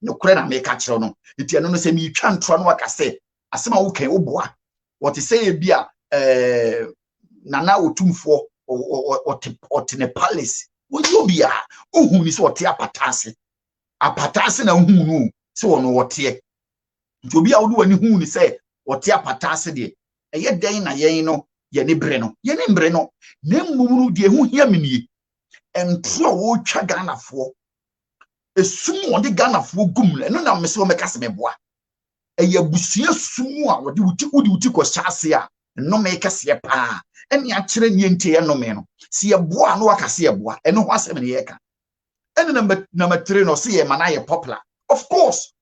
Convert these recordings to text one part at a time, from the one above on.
no kura na make achiro no enti eno no se mi twa ntro no aka se asema wo kan oboa what say e bia nana otumfo ote ne palace wo yobia ohu ni se ote apatase na hu no se wono wote nti obi a wo wani hu ni se ote apatase de eye den na yen no ye ne bre no na mmumunu de hu hia menie entro wo twa ganafo esum wo de ganafo gum eno na mese wo meka se meboa eye busua sumu a wo de wuti ko hyase a no me kase pa eni a kire nie ntie no me no se ye boa no aka se ye boa eno ho asem ne ye ka eni number 3 no se ye mana ye popular of course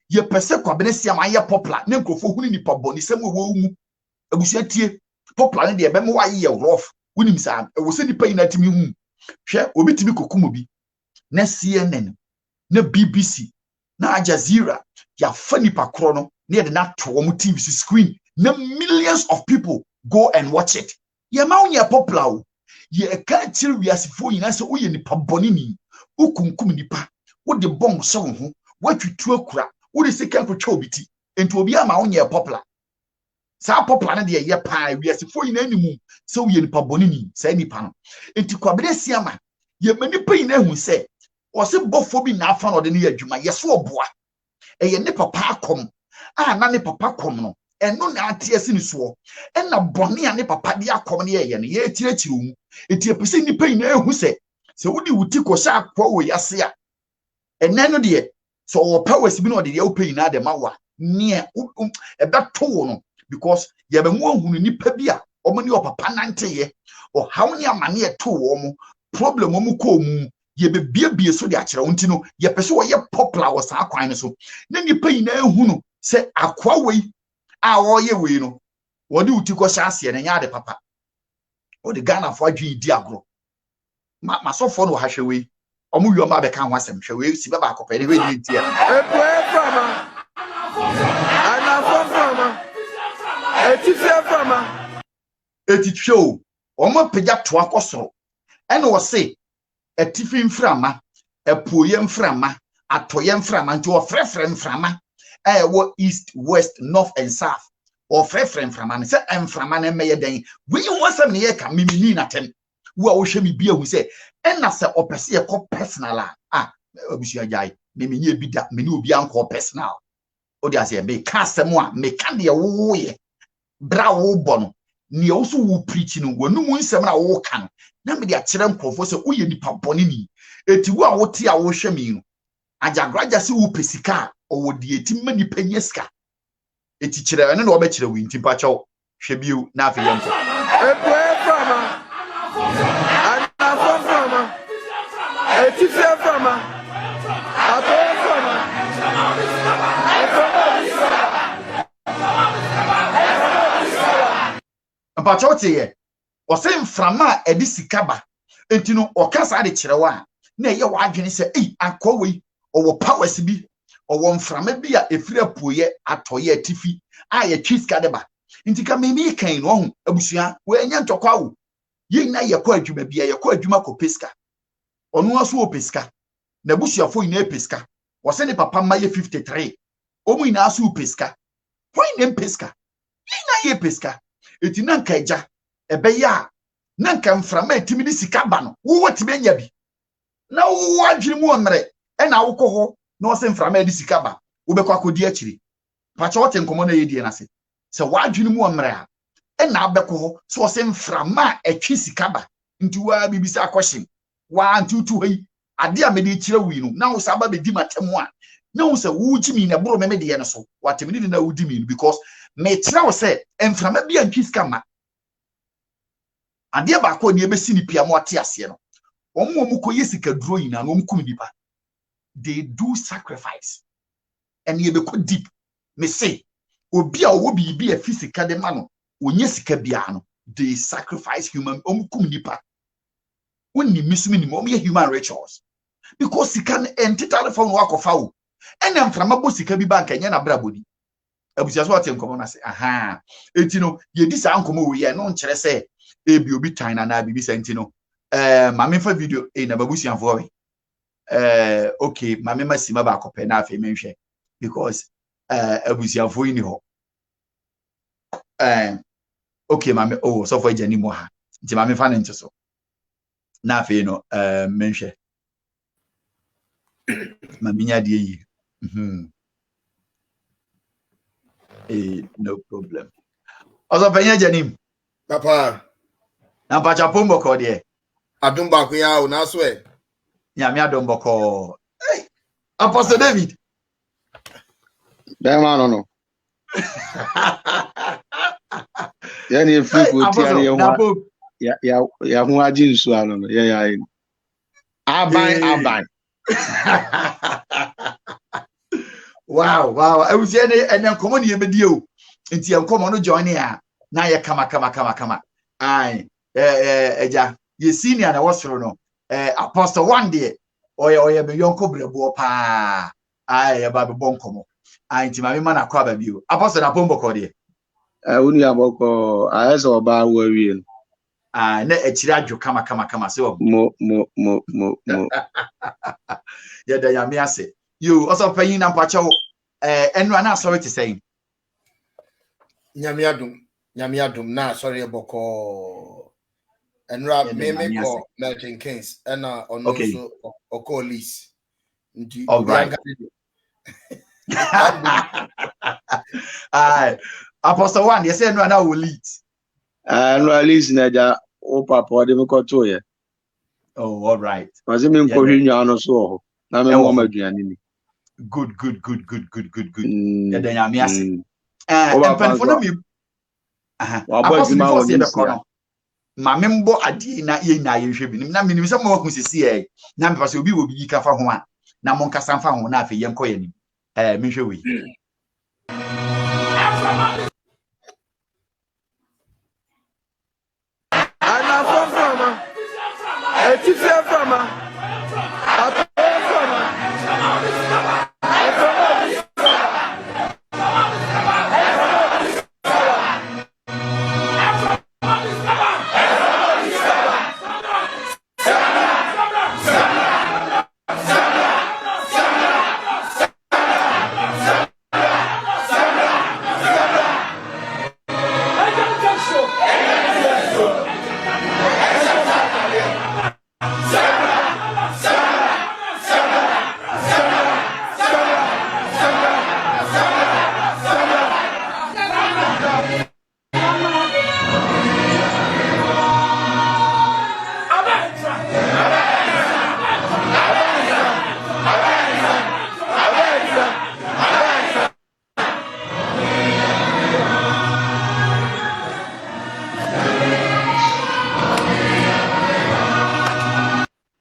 ye pese kwabene se ma ye popular ne nkrofo huni ni paboni sem wo mu abusua tie popular ne de be mo wa ye rough wunim sa wo se ni payin atimi hu hwe obi timi kokumo bi na CNN na BBC na Ajagurajah ya funny pakro no near the na to omo TV screen na millions of people go and watch it ye ma unya popular ye ka chiri wiasifo yina se uye ni paboni ni ukunkum nipa wo de bom so ho watwitu akura wo de sika kwotwa obiti enti obi ama unya popular sa popular na de ye pa wiasifo yina animu se uye ni paboni ni sa nipa no enti kwabere siama ye manipa yina hu se o se bofo bi na afa no de ne adwuma yeso oboa eye ne papa akom na ne papa kom no eno na atiesi ni so na bone a ne papa de akom ne ye ne ye tiretiru mu eti epese nipa ina ehu se wodi wuti ko sha akwa wo yase a enen no de so wo powers bi no de ye opa ina de mawa ne ebeto wo no because ye be mu ohunu nipa bi a omo ne opapa nante ye o hawo ne amane eto wo mo problem mo ko mu ye be bie so de akere wonti no ye pese wo ye popular wo sa kwan ne so na nipa ina ehu no se akwa wei a wo ye wei no wo de wuti ko sha ase ne nya de papa o de Ghana fo adwi di agro ma so fo no ha hwe wei omo wi o ma be ka ho asem hwe wei si be ba akopɛ ne we di ntia etitwe o omo pegya to akosoro ene wo se etifi mframa epoye mframa atoye mframa nti wo frefre mframa wo east west north and south or frefre mframa ne se mframa na meye den wi ho asem ne ye ka mimini na tem wo a wo hwe mi bia hu se ena se opese ye ko personal abusua jai mimini e bida mini obi anko personal o de ase be ka asem a me ka de wo ye bra wo bono ni o so wo preach no wonu mu nsem na wo kan na me de akere nkofo se uye nipa boni ni eti wo a wo te a wo hwe mi no Ajagurajah se wo pesika o wo de eti ma nipa nyeska eti kire ene na wo be kire wi nti pa chawo hwe biu na afi yempo pa chawo te ye o se mframa edi sikaba enti no o kasa de kirewa na ye wa adwene se akowei o powers bi o mframa bi a efiri apoye atoye atifi a ye twiska de ba enti ka memi kan no ho abusua we enya ntokwa wo ye na ye kwa adwuma bi ye kwa adwuma ko peska onu aso o peska na busuafo ina peska o se ne papa ma ye 53 o mu ina aso peska why nem peska ina ye peska enti na nka eja ebe ya na nka mframa etimi di sikaba no wo watime nya bi na wo adwiri mu omre e na wo ho na wo se mframa di sikaba wo be kwa kodi akiri pacha wote nkomo na yedie na se wadwiri mu omre a e na abeko ho so wo se mframa etwi sikaba nti wa bibisa question wa ntutu hei ade a me di kire wi no na wo saba be di matemu a na wo se wo jimi na bro me de ye no so watime di na wo di mi because me kire wo se mframa bi antwi sikama ade ba ko ne ebesi ni pia mo ate ase no omo ko yesika duro yina no omkum nipa they do sacrifice and ye be ko deep me say obi a wo bibi a physical de ma no onye sika bia no they sacrifice human omkum nipa wonni misumi ni mo ye human rituals because sika entitale from wakofa wo ena mframa bo sika bi bank enya na brabodi abusia so ate nkomo na say aha enti no ye di sa nkomo wo ye no nkere say ebi obi tan na bibi senti no ma me fa video na babusianfo we okay, my member Sima back up and half a mention because abusia voini ho. Okay, mame, oh, so for Jenny Moha. Nti mame fan into so. Na fe no mention. Maminya die. No problem. Also penya Jenny. Papa. Na pacha pombo ko de. Adum ba ko ya o na so e. Nyame adom boko. Hey, Apostle David. That man no. Yeah, ni free ko ti ya hu aji nsu ano no. Yeah. Abban. Wow. I was saying and then come on ye bedi o. Nti en come on join here. Na ye kama. Ai eja ye senior na wasoro no. Apostle one day oye be yonko brebo pa. Ai ye ba be bonkomo. Ai nti ma me ma na kwa ba bio. Apostle na pombo ko de. Uni aboko ayesa oba wawie. Na echiri adwo kama se wo. Mo. Ya da ya me ase. You also paying na mpacha wo enu ana sorry to say. Nyame adum na sorry boko. Enra me ko Melton Kings na ono so okolis. Ndi obianga. Apostle one, you say no na will lead. No least na ja o papa de me ko to ye. Oh, all right. Maze me nko hwinwa no so ho. Na me mo maduane ni. Good. Ya da nyame ase. Empanfo no mi. Apostle before say the corner. Ma membo ade na ye na ye hwe bi. Na minim se mo hu sisi e. Na me paso obi wo bi ka fa ho a. Na mo nkasa fa ho na afi ye nko ye ni. Me hwe wi. Ana from Etife from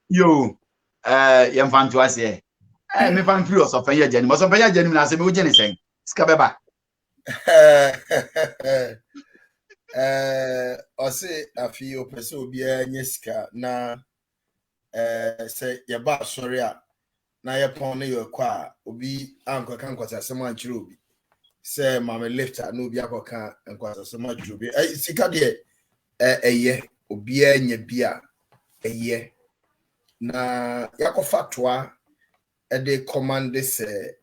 Yo, yem fan to ase. Me fan free of fan ye jeni. Mo so fan ye jeni na se me wo jeni sen. Sika beba. Ose afi opese obi anya sika na se ye ba sori a na ye pon na ye kwa obi ankoka nkwata asem ankyere obi se mama lifter na obi akoka nkwata asem ankyere obi sika de eye obi anya bia eye na yakofa toa de command se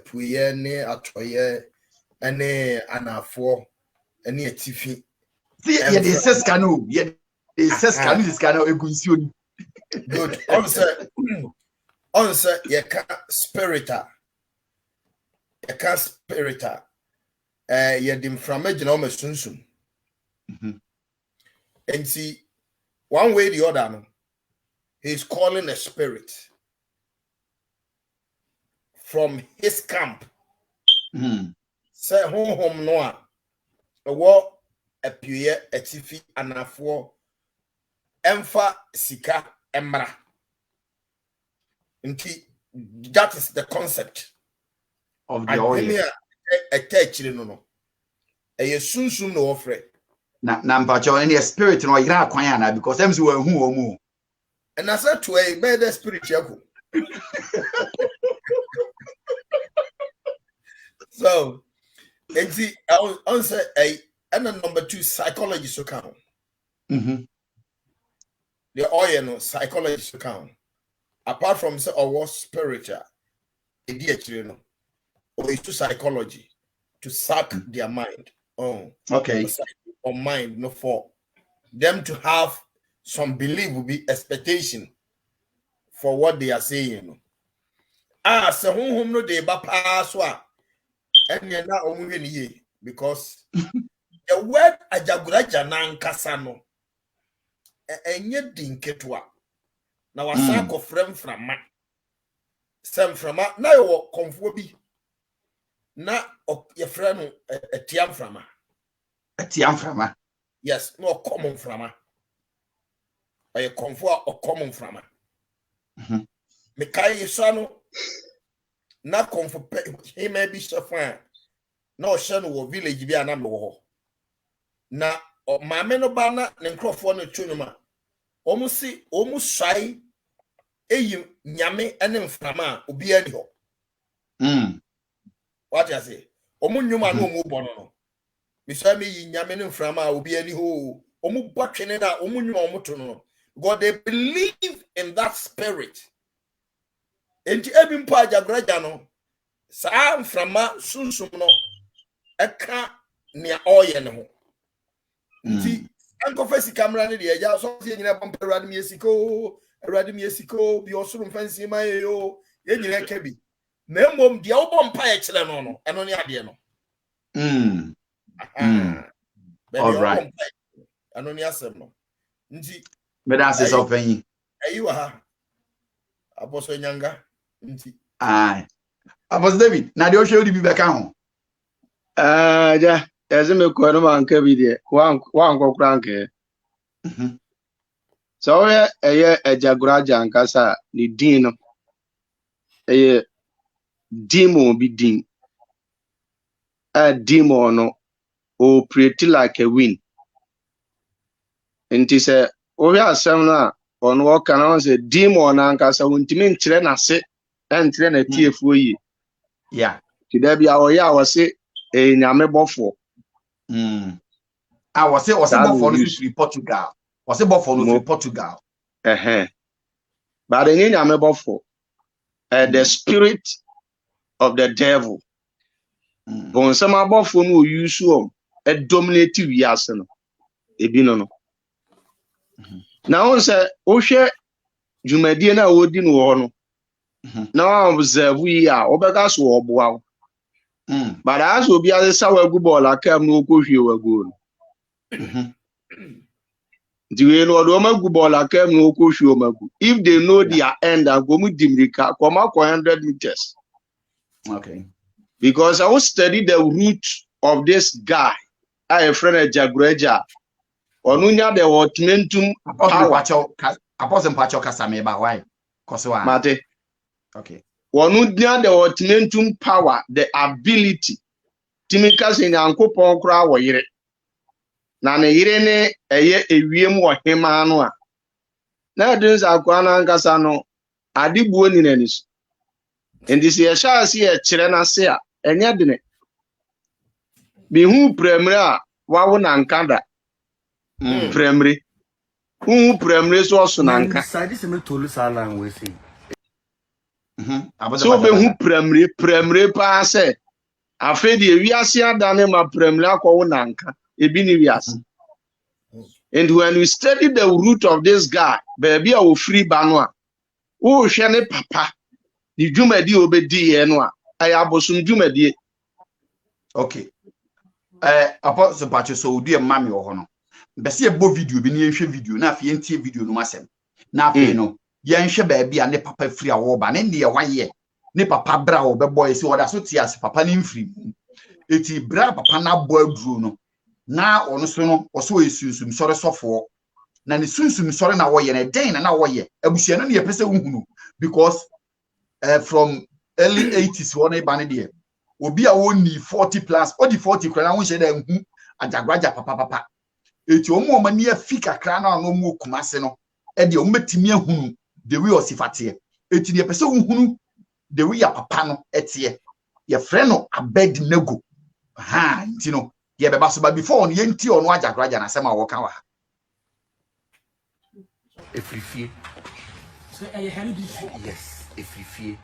puye ne atoye ene anafo ene atifi See ye the seska no, ye the seska no seska no egunsi oni. Good. On ye ka spirita. Ye ka spirita. Ye dim from agina o mesunsun. And see, one way or the other, no, he's calling a spirit from his camp. Say home noa. A war a puye a tifi anafo emfa sika emra. That is the concept of the oil. A catch no. A soon no offer. Na mpacho any spirit no ira kwan na because them say hu omu. And I said to a better spirit yako. So, and see, I answer and number 2 psychology so count. The oil no psychology so count. apart from say or spiritual, or it's to psychology to suck their mind. Oh, okay. Or mind, no, for them to have some belief will be expectation for what they are saying. So whom no de ba paswa and you're not only because the word Ajagurajah nan kasano and yet dinketwa. Now a sack of frame from ma. Some from ma now you comfortably. Na your friend a tiam from ma. A tiam from ma. Yes, no common from ma. A comfort or common from ma. Mekai sano na comfort he may be so fine. No shan wo village be anam na ma me no bana ne nkrofo no twunuma omu sai eyi nyame ene mframa obi ani ho what you say omu nyuma no omu bono no me sai me yi nyame ne mframa obi ani ho omu botwene na omu nyuma omu to no God, they believe in that spirit. And every mpa Ajagurajah no sa mframa sunsum no eka nia oye ne ho nti ankofesi camera ne de ya so se nyina bompa Awurade mi esiko bi osoro mfansi ma yo ye nyina ka bi na mmom de wo bompa ye kire no no eno ne ade no all right eno ne asem no nti me da se so panyi ayiwa ha aboso nyanga nti Apostle David na de o hwe odi bi beka ho ja ezeme ko no man ka bi de wan kokura nke so eye Ajagurajah nkasa ni din no eye demon bi din a demon no operate like a wind nti se o ya asem na ono o kana say demon na nkasa wontimi nkyere na se nkyere na tiefuo yi yeah ti da bia o ya wo se nyame bofo was it bofo no to Portugal was it bofo no to Portugal but in nyame bofo the spirit of the devil bon sama bofo no use a dominate wiase no ebi no now say o hwe dwumadie na wodi no ho no na observe yi a obega so oboa but as obi asa wagu ball akam no okohwie wagu no diwe no do magu ball akam no okohwie magu if they know their end go mu dimrika koma 100 meters okay because I will study the root of this guy I friend Ajagurajah onunya the ultimatum apostle Pacho kasame ba why cause wa mate okay onunya the ultimatum power the ability timika se nyankopon kura wo yire na ne yire ne eye ewiem wo hema no a na dins akwa na nkasa no adigbuo ni nanis and this ye sha se ye kire na se a enye dene bi hu premier a wawo na nkada premier hu premier so so na nka sadi se me tolu sala we say so be hu premier pa se afedi ewiase adane ma premier akwo na nka ebi ni wiase and when we study the root of this guy baby a free banwa wo hwe ne papa di dwumadi obedi ye no a ay abosum dwumadi okay apostle Pacho so odi e mame wo ho no bese e bo video bi ne hwe video na afie ntie video no masem na afie no ye nhwe baby a ne papa free a wo ba ne ne ye waye ne papa bra wo be boy si oda so tias papa ne mfiri eti bra papa na bo aduro no na ono so no oso esunsum sore sofo na ne sunsum sore na wo ye na den na wo ye abusua no ne ye pese uhunu because from early 80s one e bane de obi a woni 40 plus odi 40 kra na wo hye da hu Ajagurajah papa eti omo mani afika kra na no mu kumase no e de ometimi ahunu the way osifate eti de pese uhunu the way ya papa no etie ye frɛ no Abednego nti no ye beba so ba before on ye nti ono Ajagurajah na sema wo ka wa efrifie So I help you. Yes, if you fear.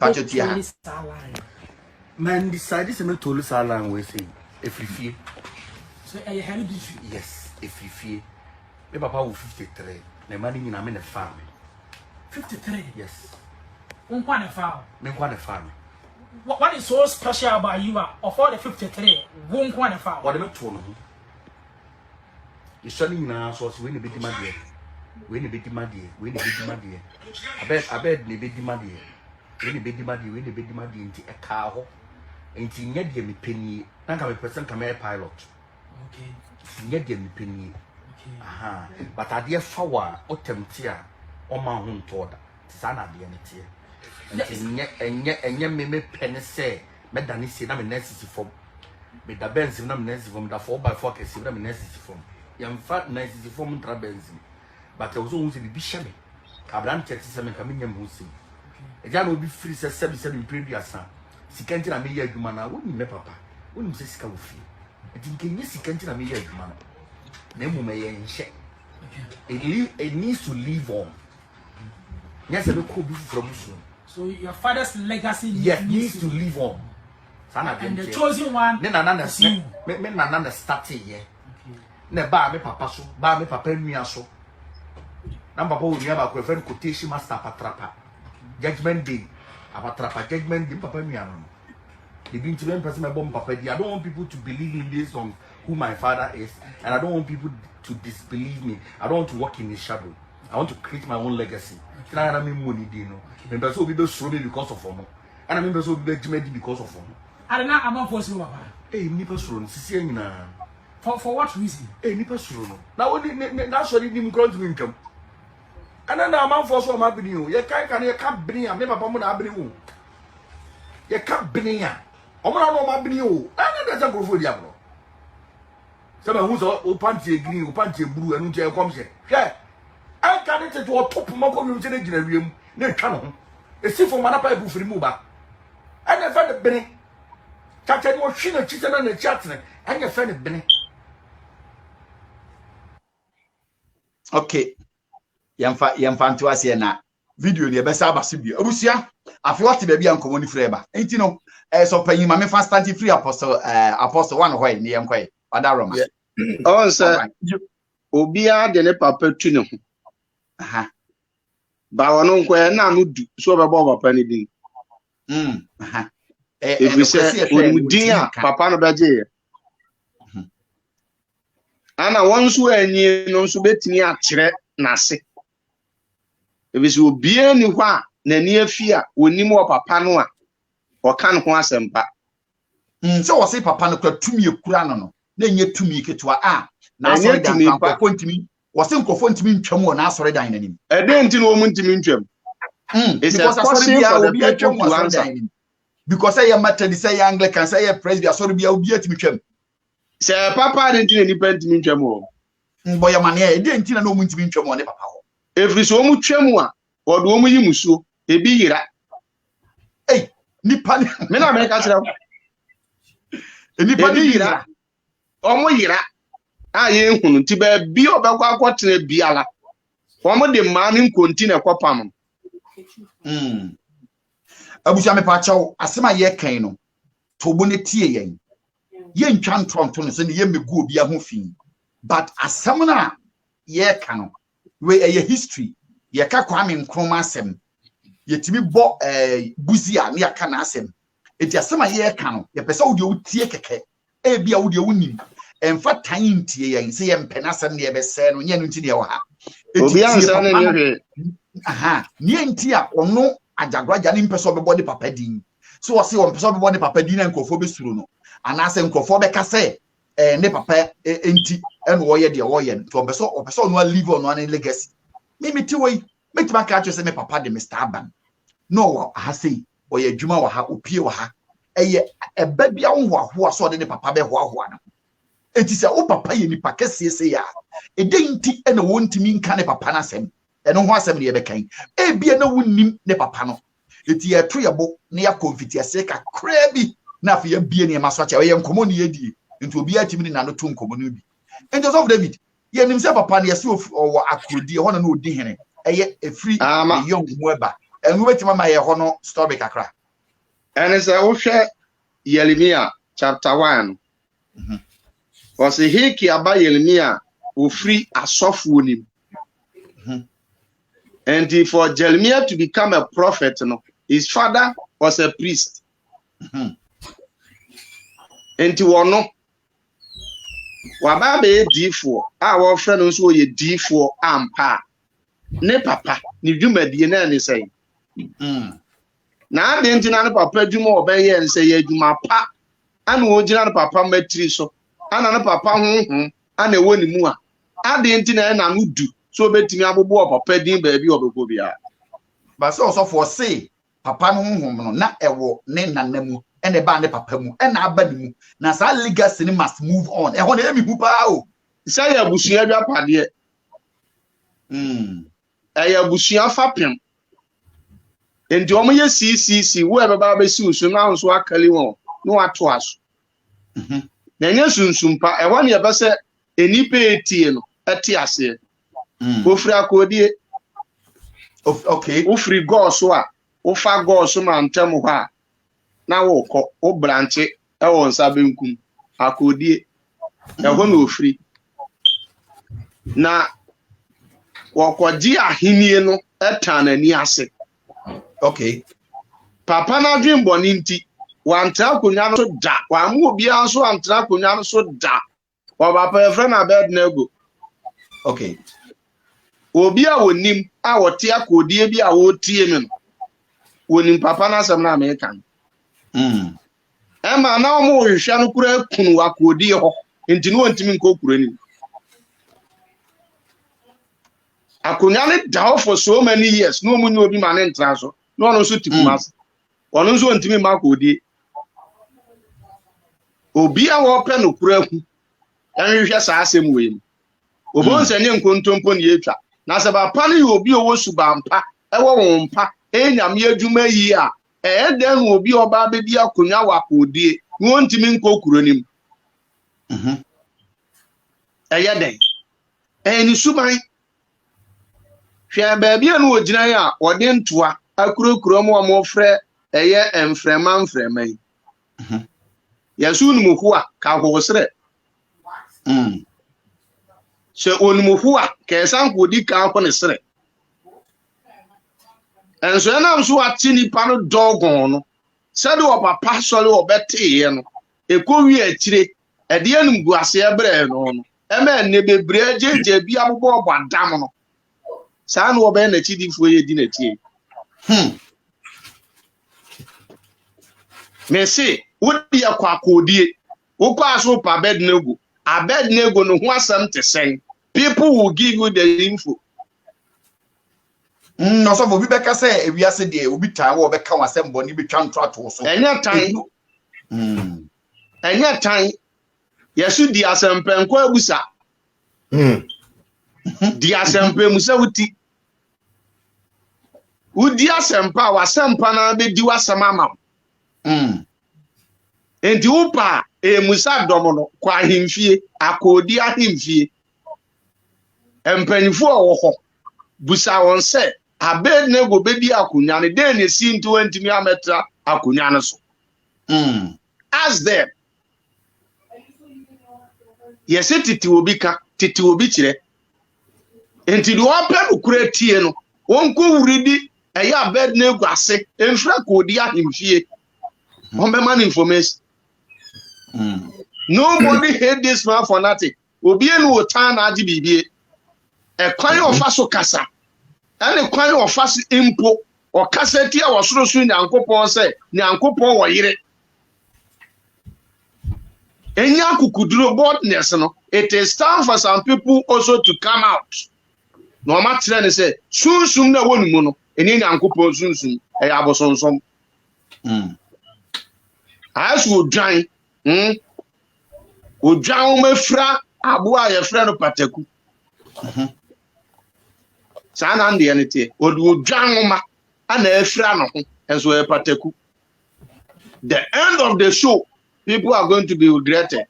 Pachotia. Man decided to not tell us how long we say. If you fear. So I help you. Yes, if you fear. My papa was 53. The money in a farm. 53. Yes. One farm. Me want a farm. What is so special about you of all the 53? One farm. What am I told you? You suddenly now so when you beat my dear. When you beat my dear. When you beat my dear. I bet you beat my dear. When you beat my dear. When you beat my dear into a car. Into yet give me penny. Now come a person come a pilot. Okay. Yet give me penny. Aha. But I dear forward or temptia or my home toward Sana the energy. And yet me penny say, Madame is not necessary for me. The Benz is not necessary from the 4x4 can see them necessary from. Young fat necessary from Trabenzin. But I was always to be shabby. I ran Texas and coming and Musi. A young will be free, says 77 previous son. Si can't tell me, you man, I wouldn't me papa. Wouldn't say scouffy. I think you can't tell me, you man. Nemo may shake. It needs to live on. Yes, I look from soon. So your father's legacy needs to live on. And the chosen one. Then another starting here. Ne ba me papa so, ba me papa nua so. Na papa wo nua ba ko friend quotation master patrapa. Judgment day. Apatrapa judgment day papa nua no. The being to person my bomb papa. I don't want people to believe me based on who my father is, and I don't want people to disbelieve me. I don't want to walk in his shadow. I want to create my own legacy. Can I mean money, do you know? Members will be those slowly because of form. And I members will be judgment because of form. I don't know about possible. Hey, nippers run, see na. For what reason? Hey, nippers run. Now that's what him going to income. And then I'm for so I'm bringing you. You can't bring ya. Never come on bring you. You can't bring ya. I'm not bring you. And that's a good for diablo. Someone who's open to green, open to blue, and you come here. Yeah. I can't take to a top of my community in a room. No channel. A sea for Manapa Buff remover. And I found a Benny. Captain was she a chicken and a chatting, and your friend Benny. Okay. Yamfa to us here na video ni besa abasibi. Obusia afiwati baby an common freba. Enti no so panyi ma me fast free apostle one hoy ni yemkoi. Adaroma. Oh sir. Obia de ne papa tu ne ho. Aha. Ba wono nkwa na no du so bebo papa ne din. Aha. We say din a papa no beje. Ana wonso anyi no so betini akire nase. Ebi so obia ni ho a na ni afi a onim wo papa no a o kan ho asempa. So say papa no kwa tumi ekura no na nye tumi ketua a na so dan kan ko ntimi wose nkofo ntimi ntwam wo na asore dan nanim. E dey ntimi wo ntimi ntwam. Because asore bia obi atwam wo asore dan nanim. Because say Methodist, say Anglican, say Presbyterian, asore bia obi atimi twam. Say papa dey ntimi nipa ntimi ntwam wo. Boya mane e dey ntimi na no ntimi ntwam wo ne papa ho. Every so mu twam a odo mu yi musuo ebi yira. Hey, nipa me na me ka kire. Nipa ni yira. Omo yira. A ye hunu ti ba bi obekwa akotene biala. Omo de ma ni nkonti na kwapam. Abuja me pa chawo asema ye kan no. Tobo ne tie yen. Ye ntwa ntonto no so ne ye megu obi ahofin. But asem na ye kan no we ye history ye ka Kwame Nkrumah asem. Ye timi bo buzia ne aka na asem. Eti asema ye kan no ye pese wo de utie keke. E bia wo de wonim. Emfa tan ntie yen se ye mpena asem ne ye bese no nye no nti ne wo ha. Obi ansa ne ne. Aha, nie nti a ono Ajagurajah ni mpeso be body papa din. So o se o mpeso be body papa din na nkofo be suru no. Ana se nkofo be ka se ne papa enti en wo ye de wo ye. So mpeso no live on one legacy. Me ti we metima ka cho se me papa de Mr. Abban. No wo ha sei o ye adwuma wo ha opie wo ha. Eye eba bia wo ho so de ne papa be ho na. Enti se o papa ye nipa kese se ya. E de nti ene wo ntimi nka ne papa na sem. Eno ho asem ne ye bekan e bia na wonnim ne papa no eti ye to ye bo ne ya konfiti ase ka krabi na afi ye bie ne maso acha ye nkomo ne ye die enti obi atimi ni na no to nkomo no bi enti of David ye nim se papa ne ye se o akrodi ho na odi hene a free young weba. And we wait my honor story kakra. And it's a Yeremia chapter 1. Was a hiki aba Yeremia who free a soft woman. And for Jeremiah to become a prophet, his father was a priest. And to honor Wababe D4, our friend also a D4 ampa. Ne papa, ni juma DNA ni say. Na didn't know papa juma obey and say ye juma pa. And original papa metri so. And papa and a one mua. I didn't know and would do. So betting abo papa din baby or bobia. But also for say, papa no na ewo ne nanemu. And a band papa mu and abanimu. Na sa legacy must move on. E won emi hu pa o. Say ya busia bia pade. Ya busia fapem. Enti omo ye CCC wo e baba be si usu na nso akali won. No ato aso. Na nya sunsum pa e won ye be se enipa etie no eti ase. Ofri akodie. Okay. Ofri go so a, ofa go so ma ntem ho a. Na wo ko o branche e won sa benkum akodie. E ho na ofri. Na wokoji ahenie no etana ni ase. Okay. Papa na dream boni nti wanta konya no so da wa mu obi an so antra konya no so da wa papa e friend abed na go. Okay. Obi a wonim a wote akodie bi a wotie me no wonim papa na asem na America. Ema na omo hwehwe no kura kunu akodie ho nti no ntimi nkokura ni. Akonya ne da for so many years no omunye obi ma ne ntra so no no so tikumas ono so ntimi ma akodie. Obi a wo pe no kura ku enhwehwe sa asem we obo nse ne nkontompo ne etwa na se ba pa ne obi owo subampa ewo wonpa enyam ye adwuma yi a den obi oba be bi akonya wa akodie no ntimi nkokuro nim. Den eni suban hwe baabi anu ogina ya ode ntoa akurokuro mo frɛ eye emfrema yi. Yasu nu mu a ka hosere. Se onumufu a ka esan kodi ka ko ne sere. Enso enam so ati nipa no dogon no. Se de papa sole obete ye no. Ekowi akire ede enum guase ebre no no. Ema ne bebre ajeje bi abobo obadam no. Sa na obe na chidifo ye di na tie. Mesi wodi akwa kodie. Wokwa aso pa Abednego. Abednego no ho asem te sen. People will give you the info. No, so we beka say if we are say dey obi tan wo beka wasem boni bi twa ntwa to so. Enya tan. Yesu di asempe nko abusa. Di asempe musa wuti. Udi asempa wasempa na be di wasemama. Enti upa musa domo no kwa himfie akodi ahimfie. Empanifo a wo ho busa won se Abednego be di akonya ne den ne si nti wantimi ametra akonya ne so. Ask them. Yes, titi obi kire. Enti do open ukura tie no. Wonko wuridi eya Abednego ase enfra kodi ahimfie. On be man information. Nobody hate this man for nothing. Obi enu otan na agi bibie. E kwan ofaso kasa. Ane kwan ofaso impo. O kasa ti a wasoroso Nyankopon se Nyankopon wo yire. Enya kukuduro boldness no. It is time for some people also to come out. No matter ne say sunsum na wonu mu no. Eni Nyankopon sunsum e abosonsom. As we dran Odwan mafra aboa ye frɛ no pataku. Sa na ndie ne tie. Odwan ma ana afra no ho enso ye pataku. The end of the show, people are going to be regretted.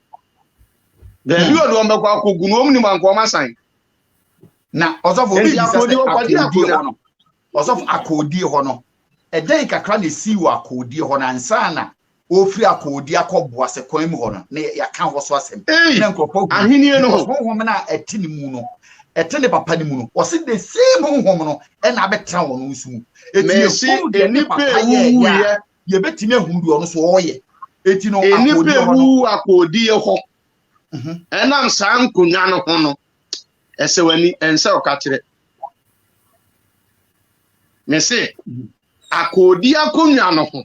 The you do mbekwa kogu no omni man ko masan. Na osofo obi bisa akodi hono. Osofo akodi hono. Eden kakra na si wa akodi hono ansa na ofiri akodi akọboa se kwan mu hono. Na ya kan ho so asem. Na nkofo ahenie no honhom na etini mu no. Etini papa ni mu no. O se the same honhom no e na betra wono nsu mu. enipa ewu ye ye betimi ahundu ono so oye. Eti no akodi hono. Akodi ho. Enam sa nkonya no ho no. Ese wani ense okakire. Mese akodi akonya no ho.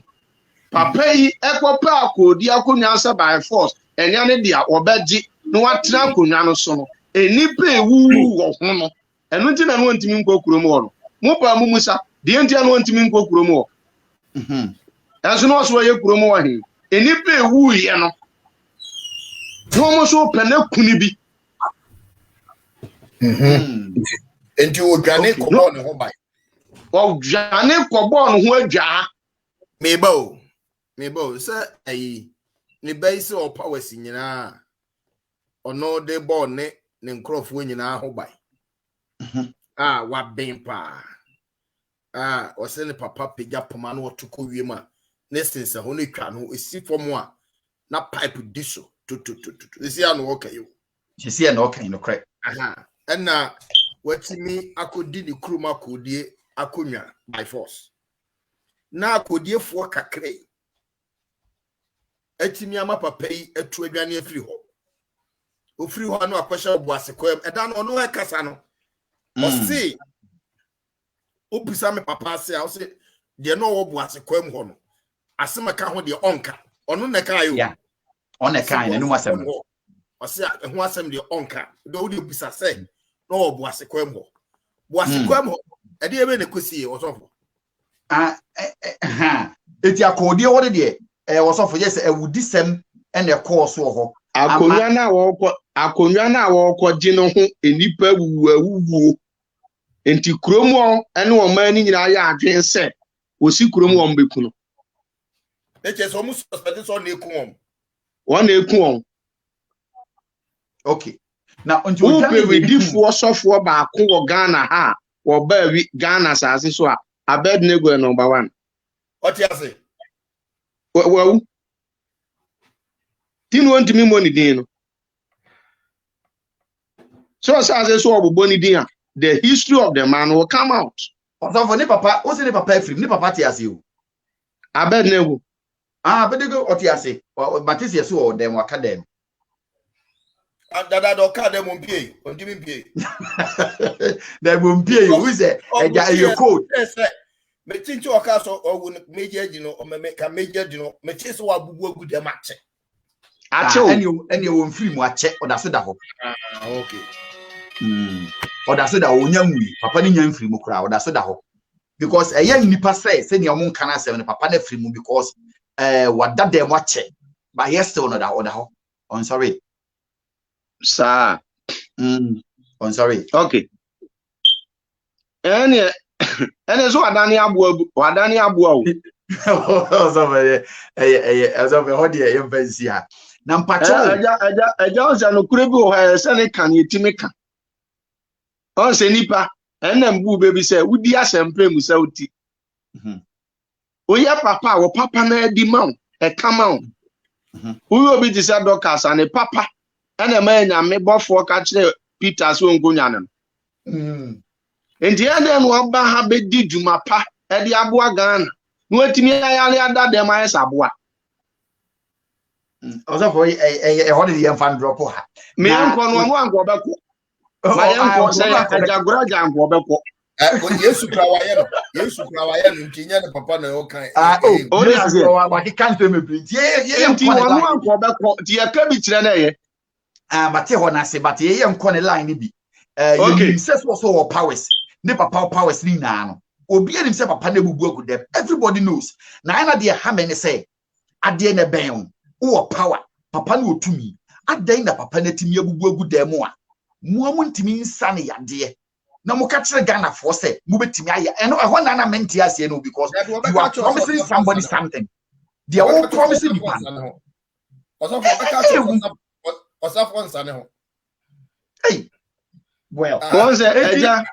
Papa yi ekopa akodi akonya sa by force. Enya ne dia obeji no watra akonya no so no. Enipa ewu wo ho no. Enu nti na no ntimi nkokuro mu ho no. Mo pa mu musa, de nti na no ntimi nkokuro mu ho. Enso no so ye kuro mu ho he. Enipa ewu ye no. No mo so pene kuni bi. Enti o dwane kobo ne ho bai. O dwane kobo ne ho adwa. Mebo se ayi ne bai se o powers nyina ono de ball ne nkrofo nyina ho bai. Wa ben pa. O se ne papa pega poma na otoko wiem a ne sense ho ne twa no esi fom a na pipe diso tu esi anu okayo. Esi anu okayo no correct. Ena watimi akodi ni kuruma akodie akonwa by force na akodie fo kakre atimi ama papa yi atu adwane afiri ho ofiri ho na akwahya obuasekwam eda no no ekasa no o si obisa me papa ase a o si de no wo buasekwam ho no asema ka ho de onka ono na ka yo ya ono ka ina no wasem o si ho asem de onka do wo de obisa se no buasekwam ho buasekwam ho ade ebe ne kosie osofo eti akodi wo de osofo yes ewudisem ene course ho akonwa na wo gi no ho enipa wuwu enti kromo ene o mani nyina ya adwen se osi kromo o mbeku no eche so mu suspect so na eku won won na eku won okay na onjo we difo sofo ba ko wo Ghana ha wo ba wi Ghana sase so a Abednego number 1 what you say well tin want me money din no so sase so obobo ni din a the history of the man will come out so ne papa o se ne papa free ne papa ti ase o Abednego Abednego o ti ase Matisi so o dem waka dem dada do ka dem mpie ondimi mpie dem mpie who say eja your code me tinchi oka so owu meje di no o me ka meje di no me chi so wabubu agu dem ache eni o mfiri mu ache oda so da ho okay oda so da onya nwi papa ni nya mfiri mu kura oda so da ho because eya nipa say ne omo nka na say ne papa na firi mu because wada dem ache but yes still no da oda ho on sorry sir on sorry okay ene so wadani abu o so ho de fancy ha na mpacho eja oza no kure bi o ha se ne kan yetimi kan on se nipa ene mbu bebi se wudi asempre mu se uti oya papa wo papa na di ma e kama o obi ti se dokas ane papa ene ma nya me bofo ka kire Peter so nkonya no enti ene no oba ha be di djuma pa e di aboa Ghana no atimi ayale ada dem ayesa aboa also for ho de yan fan drop ha me enko no mo anko obeko ma enko say Ajagurajah anko obeko Yesu krawaye no ntinya ne papa na o kan o de aso wa ki kan to me print ye enti wonu anko obeko ti e ka bi kire na ye mate ho na se but ye enko ne line ni bi you say so powers ne papa powers ni na no obi enim say papa na bubu agu dem everybody knows na na de ha me ne say ade na ben wo power papa na otumi ade na papa na timi abubu agu dem a mo ntimi nsa ne yade na mo ka kire Ghana for say mo betimi aye eno ho na na menti ase no because you are promising somebody something they are all promising you osafo aka cho osafo nsa ne ho hey Well, once eja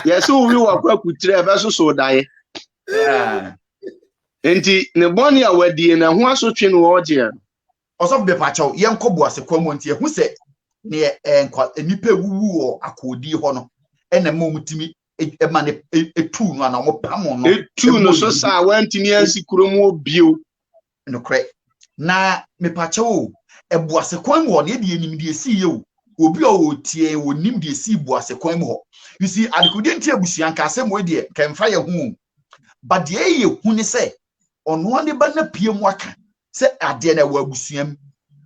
yes we work akutire ebe so dae yeah. enti ne boni a wadi na ho asotwe no oje Also be pacho yen kobo asekwamu nti ehu se ne nipa wuwu o akodi ho no ena mamutimi ema ne etu no na mo pam no etu no so sa wantimi ansi kuromu obio no kre na me pacho ebu asekwamu ho ne de enim de esi ye o obi o tie wonim de esi bu asekwamu ho you see adekodi nti abusuan ka asem we de kemfa ye hu but de ye hu ne se ono ane ba na pie mu aka se ade na wa abusuam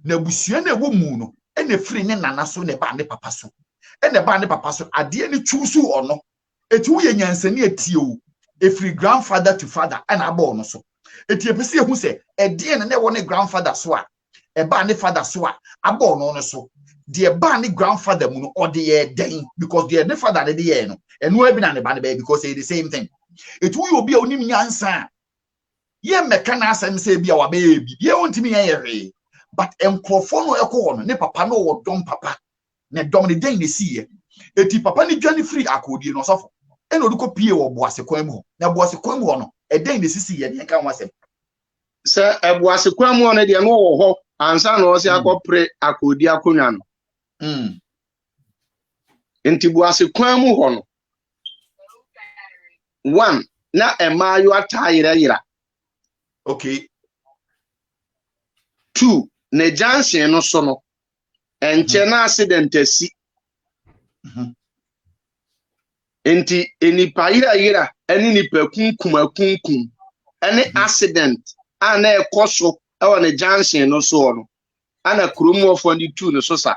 na abusuan na wo mu no ene firi ne nana so ne ba ne papa so ene ba ne papa so ade ne chusu ono eti wo ye nyansani etie o efiri grandfather to father ana aba ono so eti epese ehu se ede ne wo ne grandfather so a e ba ne father so a aba ono no so de ba ne grandfather mu no ode ye den because de ne father de ye no eno abi na ne ba ne ba because it is the same thing eti wo ye obi a onim nyansa ye meka na asem se bia wa be bi ye wontimi ye yere but enkrofo no ekọ no ne papa no wo dom papa ne dom ne den ne siye eti papa ne dwane free akodi no sofo ena odiko pie wo boase kwan mu na boase kwan mu no e den ne sisi ye ne kan wasem se boase kwan mu no de no wo ho ansa no se akopre akodi akonwa no enti boase kwan mu ho no one na emayo atayira okay 2 ne jansen no so no enche na accident asi enti enipa yira eni nipa kunkum eni accident ana ekoso e wo ne jansen no so no ana kromu of 2 no so sa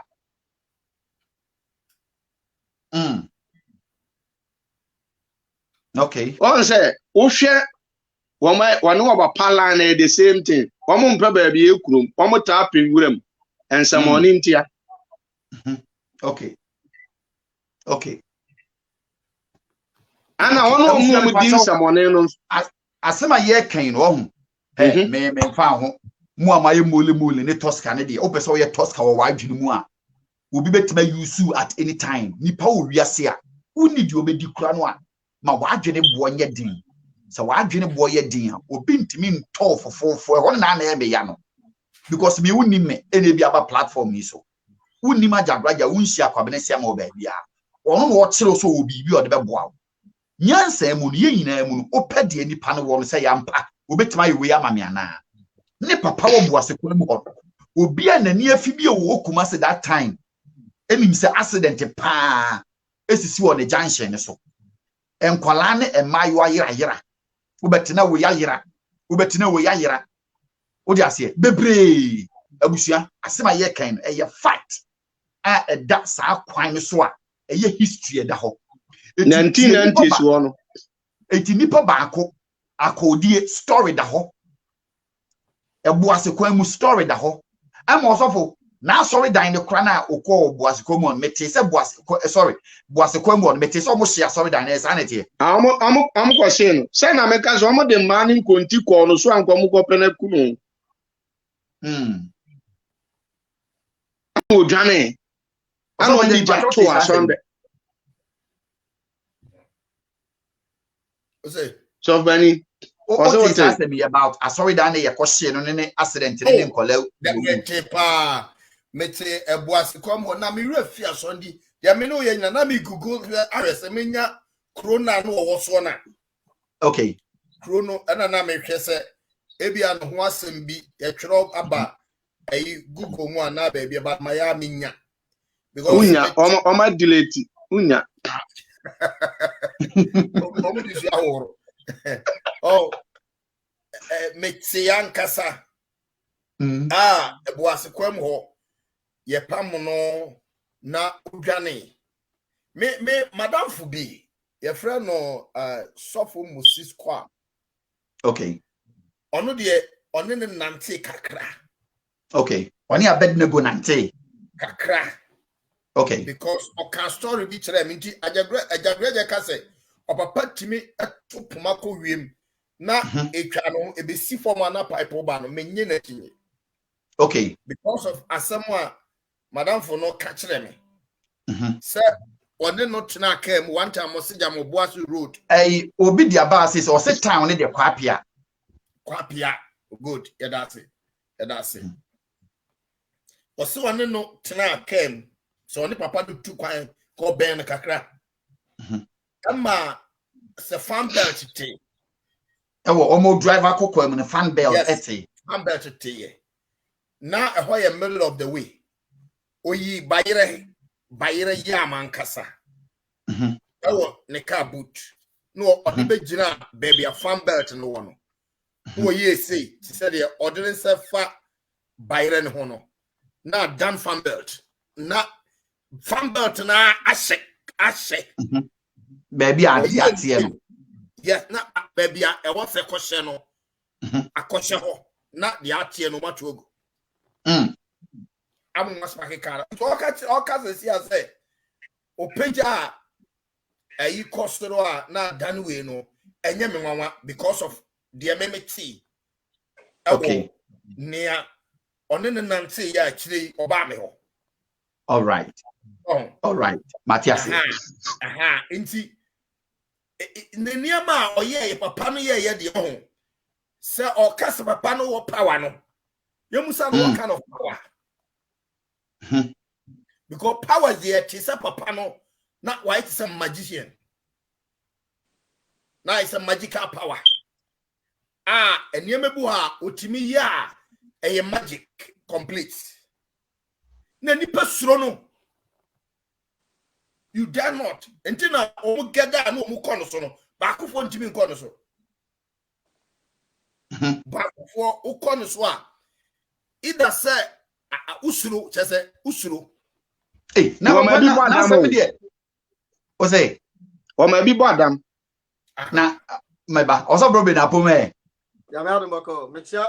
okay on say wo hwe one of pala na the same thing womo mpa ba bi ekrum womo ta penwuram ensamoni ntia okay ana wono mu din samoni no asema ye kan no ho me fa ho mu amaye mole ne Tosca ne de opese wo ye Tosca wo wadwene mu a obi betima use at any time nipa wo wiase a uni di obedi kura no a ma wadwene bo nye din so wadwene bo ye din a obi ntimi nto fofofo e ho na na eme ya no because me woni me ene bi aba platform ni so woni ma Ajagurajah wunsi akwabene sia ma oba bia ono no wo kire so obi bi ode be boa nyansa mu no ye nyina mu no opede nipa no wo se yampa obetima ye we amame ana ne papa wo boase kwa mu ho obi anani afi bi wo kuma se that time enim se accident pa esisi wo ne junction so enkwala ne emayo ayira ubetina we yayira odi ase bebre abusua asema ye kan eye fact a da sa kwan so a eye history da ho 1990s wono eti nipa baako akodi story da ho ebuase kwan mu story da ho ama osofo na sorry dan ne kra na okọ buase kwan mu mete se buase kwan mu mete se omo share sorry dan na sanity am kwase no se na meka so omo de mani konti ko no so anko mu ko pena kunu o dwane ano ndi to asonde so bani what is asking me about sorry dan na ye kwose no ne accident ne nkola pa mete ebuase kom ho na me refi asondi ya me no ye nyina na me google arese menya corona no wo so na okay corona ana na me hwese ebia no ho asem bi ye twero aba ayi google mu ana ba bia ba maya menya because unya oma delete unya omo di ya horo oh mete yankasa ebuase kwam ho ye pam no na udwane me madam fubi ye friend no sofo Moses kwa okay ono de one ne nante kakra okay oni abednego nante kakra okay because o can story bi kire me nti Ajagurajah ka se opapa timi atopuma ko wiem na etwa no ebesi form na pipe ba no menye na tinye okay because of asamu a madam for no catch them Sir, or then not na came one time was Jam Boasu Road. Obi dia basis or sit town ne de kwapia. Kwapia. Good. Yeah, that's it. Yeah, that's it. Also, one no tena came. So only papa do two quiet go Ben Kakra. Se fan belt te. Omo driver kokwa mu ne fan belt ete. Fan belt te. Now a middle of the way. Oyi bayire yaman kasa. Ne car boot. No odibe jina baby a fan belt no one. No ye say she said the ordinance fa bayire ne hono. Na dan fan belt. Na fan belt na ashe. Baby a no. Yes, na baby a what se question no. A question ho. Na the atie no matuogo. I'm not speaking car. All cats see as say Opeja a costro na danwe no enye because of the MMT. Okay. Near on the nancy ya actually obame ho. All right. Oh. All right. Matthias. Inti the near ma or ye papa no ye the home. Sir or cast papa no power no. You must have what kind of power. Because power there is a papa no, not white is a magician. Now it's a magical power. And Yemebuha utimi ya a magic complete. Nani pesrono. You dare not. Until now, get that no mukonosono. Back for Jimmy Conoso. Back for Ukonoswa. Either say usuru chese usuru na somebody o say o ma bi bodam na meba o so bro be na pome ya me adum bako me chia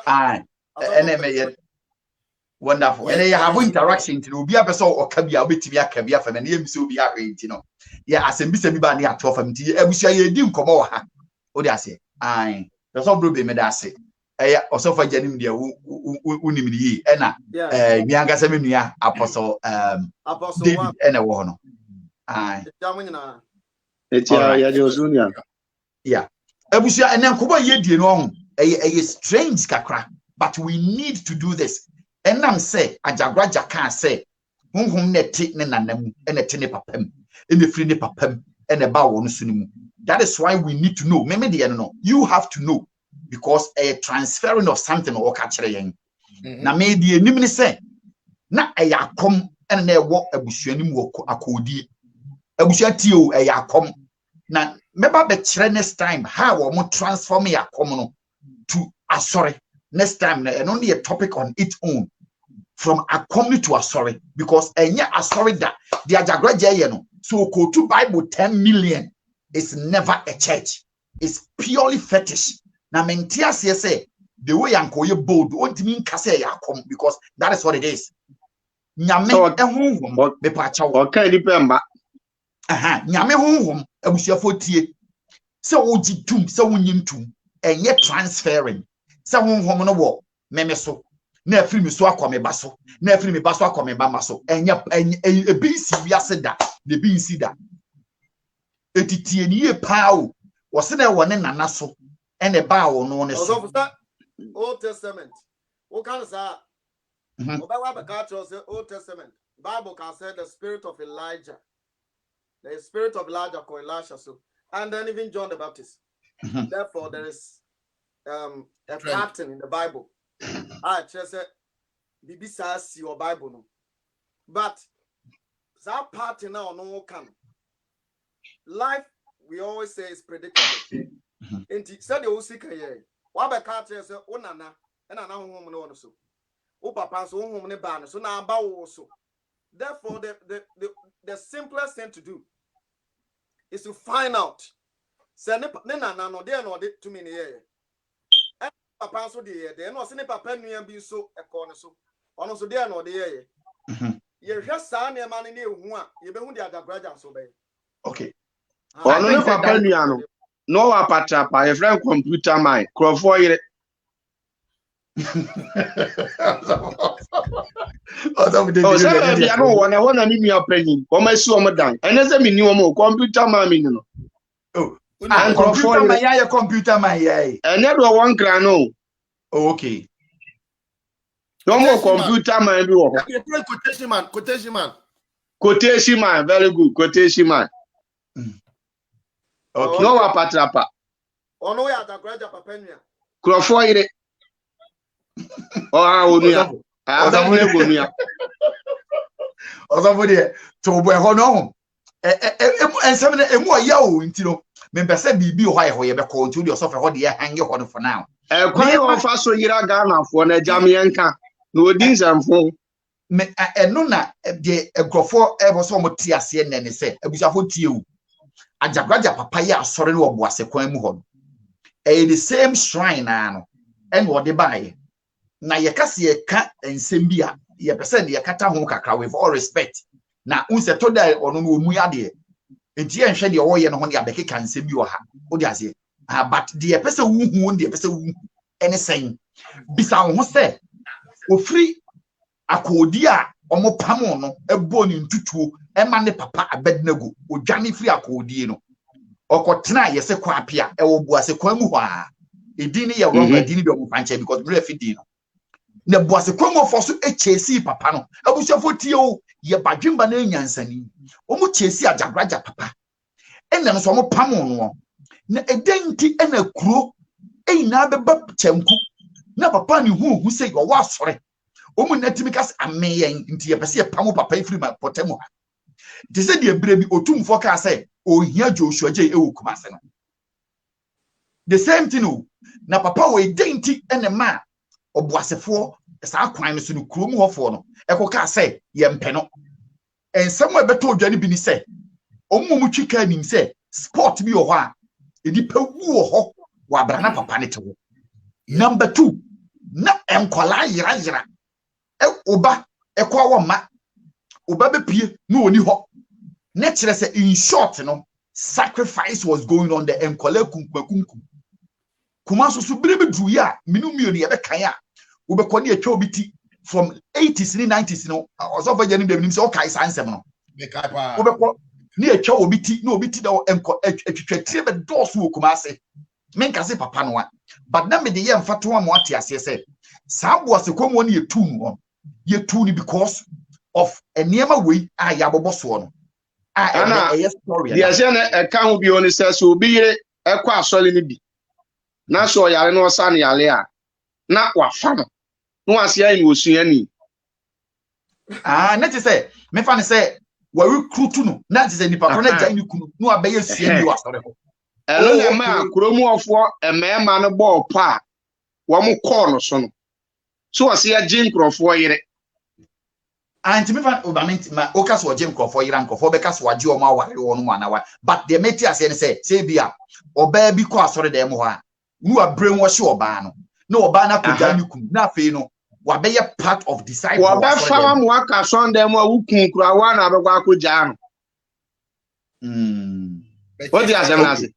ene me wonderful ene ya have interaction to obi abeso o ka bia obetimi aka bia fa na ne yemse obi ahwe nti no ya asembisa bi ba ne ato fa mti abusua ye di nkomo wo ha o de ase so bro be me da ase osofa janim dia unim ni ena mi angasa me nua apostle David ena wo no etia ya josunia yeah abusua ena nkobo ye die no ho strange kakra but we need to do this enam say Ajagurajah kan say honhom neti ne nanam ena te ne papam ena firi ne papam ena ba wo no sunimu. That is why we need to know me de no you have to know because a transferring of something or catch yen. Na me di enim ni say na ayakom ene na ewo abusuanim wo akodi abusua tio ayakom na meba be kire next time how we mo transform yakom no to asori next time na only a topic on its own from akom to asori because enya asori da the Ajagurajah ye no so go to Bible 10 million is never a church, it's purely fetish. Na mentias say the way yanko ye bold won't mean kase yakom because that is what it is. Nyame ehunhum be pa cha wo kan di pemba nyame hunhum abusuafo tie se ogitum se wonyintum enye transferring se hunhum no wo meme so na afiri mi so akome ba so na afiri mi ba so akome ba ma so enye ebinsi wiase da na ebinsi da etitie ni ye pao wo se na wo ne nana so ene ba wo no ne so Old Testament what can say Old Testament Bible can say the spirit of Elijah called Elisha so and then even John the Baptist. Therefore there is a pattern in the Bible. I just said BBC see your Bible no but that pattern now no can life we always say is predictable. And said the Osika ye. Wabe catcher say, O nana, and an home no so. O papa so home ne ban, so now bow so. Therefore, the simplest thing to do is to find out. Say, no, they are not to me here. And papa so dear, they are not sending papa and be so a corner so. Also, they are not there. You just sign a man in the one, you be who the Ajagurajah so bad. Okay. Ono papa nuano no wa patrapa e friend computer mine crofo yire Oh, say be no one I want to meet me up penny. Come I see on down. And as a minimum computer man, you know. Oh, computer man, yeah, computer man, yeah. And never one grano. Okay. No more computer man. Quotation man, very good. Quotation man. Okay. No one patrapa. Oh no, ya Ajagurajah papa nua. Krofo ire. Oh, onua. Ọzọfọ de to bo ehọ no ensem na emu oya o ntino me pese bibi o ha ye be ko nti de ọsọfọ ho de hange ho no for now kwan o fa so yira Ghana fo na jam yenka na odi nsamfo me eno na de egrofo ebo so mo ti ase ne ne se abusafo tie o Ajagurajah papa ya asore no obo ase kwan mu ho no the same shrine na no en wo de bae na ye kase ye ka ensem bi a ye pese de ye kata ho kakra with all respect na unse to da ono no mu ade enti ye nhwe de wo ye no ho de abekeka ensem bi wo ha wo de ase but de ye pese wu hu de ye pese wu ene sen bisa ho se ofri akodi a omo pamo no ebo ni ntutuo ema ne papa Abednego odwane firi akodi no okotena ye se kwa apia ewo buase kwa mu hwa edini ye wrong edini be omo panche because blue fidi no na buase kwa mu foso echesi papa no abusafo tie o ye badwemba na nyansani omo chesi Ajagurajah papa enne no so omo pamo no na edenti ena kuro na beba chemku na papa ni hu se yo wa sore omo natimi kas ameyen nti ye pese ye pamo papa ifiri ma potemu ha de se de brebi otumfo ka se ohia Joshua je ewu kumase no the same thing o na papa we identi ene ma oboasefo sa kwan no so no krom hofo no ekoka se ye mpe no ensem ebeto odwane bi ni se omo twika nim se sport bi ho a edi pewu ho wa brana papa ne tewo number 2 na enkola yira oba ekwa wo ma oba bepie na oni ho na kire se in short no sacrifice was going on the enkola kunkunkunku kuma so birebe dru ya minumio ne ye be kan a wo be kɔ ne atwa obiti from 80s ni 90s no osofa jani dem nim se o kai sansem no be kai pa wo be kɔ ne atwa obiti na obiti da enko atwitwa tire be dɔso wo kuma ase menka se papa no a but na me de ye mfato am ate ase se saabo ase komo ne yetu no yetu ni because of eniema we a ya boboso no a e story dia se na e ka ho bi oni se so obi yire e kwa asole ni bi na so yare no sa na yale a na wafa no no ase ayi no osua ni na ti se me fa ne se wa recruit no na ti se nipa ko na jai ni kunu no abaye sua ni wasore ho elo na ma kromu ofo emema no ball pa wo mo call no so no so ase ya jin krofo yire anti me fa obament ma okas wo jim krofo yira nkofo be kas waje o ma ware wo no ma na wa but the meti ase ne say bia oba bi ko asore dem ho a nu a brainwash oba no na oba na koja ni kun na fe no wa be ye part of disciple wa ba fa mo aka son dem a wukun kura wa na be kwa koja no what dia say na say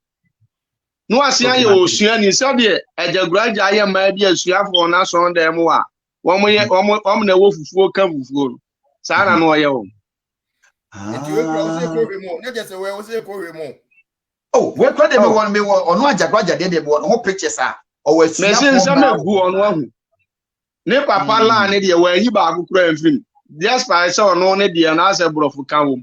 no ase aye osua ni so de Ajagurajah aye ma bi asuafo na son dem a wo mo na wo fufuo ka fufuo no sa na no ye wo we mo na je say we wo say ko we mo we kwa de me ono Ajagurajah de bo no pictures a o wa asuafo me say me gu ono ahu ne papa la ne de wa yi ba akukura mfim just by say ono ne de na say brofu ka wo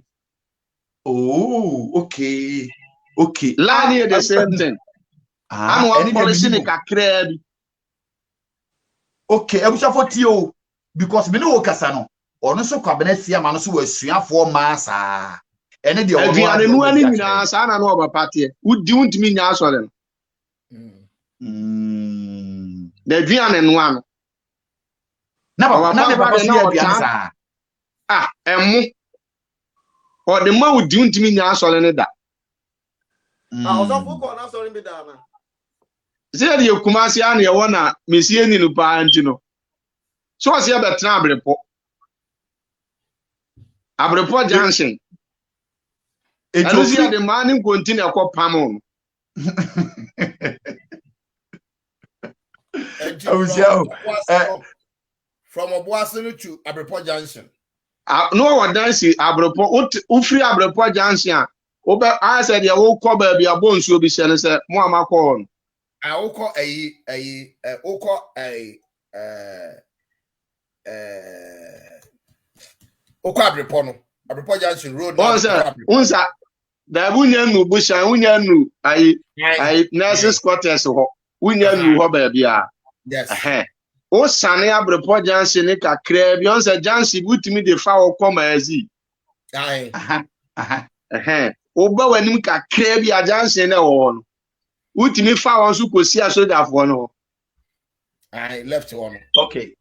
okay la ne the same thing any policy ni kakra bi okay abusafo tio because me no kasa no ono so kwabena sia ma no so wasuafo ma sa ene de ono ane nu ani nyina sa na no obapate udi untimi nya asore no de aduane no ano na papa so ya aduane sa emu o de ma udi untimi nya asore ne da osofo ko na asore bi da na se de Kumasi ane ye wona mesie ni no pa anti no so ose ya betra abrepo junction ejosi de man continue akọ pamon From Obuasinu to Abrepo Junction. No one dancing Abrepo, Ufri Abrepo Junction. I said, you will call baby a bones will be sent and said, Mama corn. I will call a Abrepo Junction Road. Once the Wunian Bush and Wunian, I nurses quarters, Wunian, baby. Yes. O Sane Abrepo Junction, Nika Crab, Yonsa Jansi, would me the foul comma as he. Oba when you can crave your Jansen on. Would me found who could see a soda for no? I left one. Okay.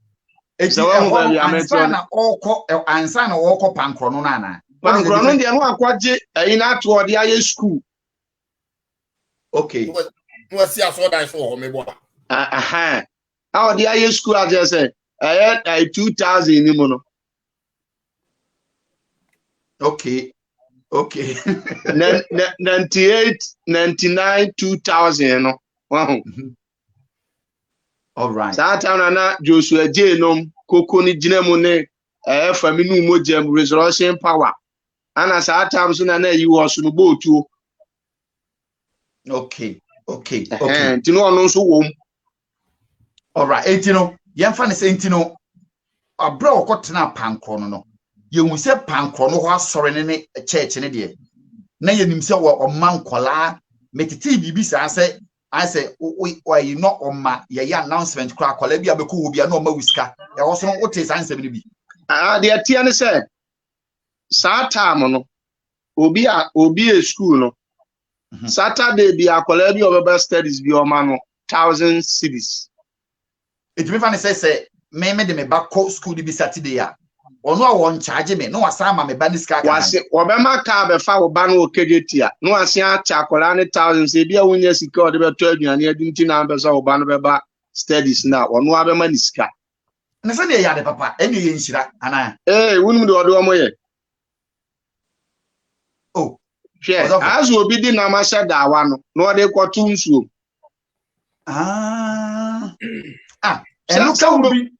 It's a answer or pancronana. Pancronon, the one quadri in that toward the high school. Okay. What's your sword I saw me? How the high school, I just said, I had 2,000 in the Okay. Okay. 98, 99, 2000. Wow. All right. Satana Joshua Jenum, Kokoni Jinemone, Faminu Mojem, resurrection power. And as our times, you was no boat too. Okay. Okay. And you know, so all right. 18. Young fan is 18. A bro got na pancrono. You will say pancrono was sorry in a church in a day. Na ye himself or man kola metiti bibi I say why you not on my ya announcement crack kola bia beku will be no ma wiska e wo so no what is answer bi the tiane say time no obi a school no Saturday bi akola bi obeba studies bi o ma no 1,000 cities it me fan say me de me back school bi Saturday ya ono a won charge me no asama me baniska kan wase obema ka be fa wo ba no okejetia no ase acha akola ne 1,000 se bia wonya sika o de be to aduane adinti na be so wo ba no be ba studies na ono abema ni sika na se ne ya de papa eni ye nshira ana wunum de odo mo ye hwe azu obi di na ma sha dawa no no de kwotu nsuo enu ka obi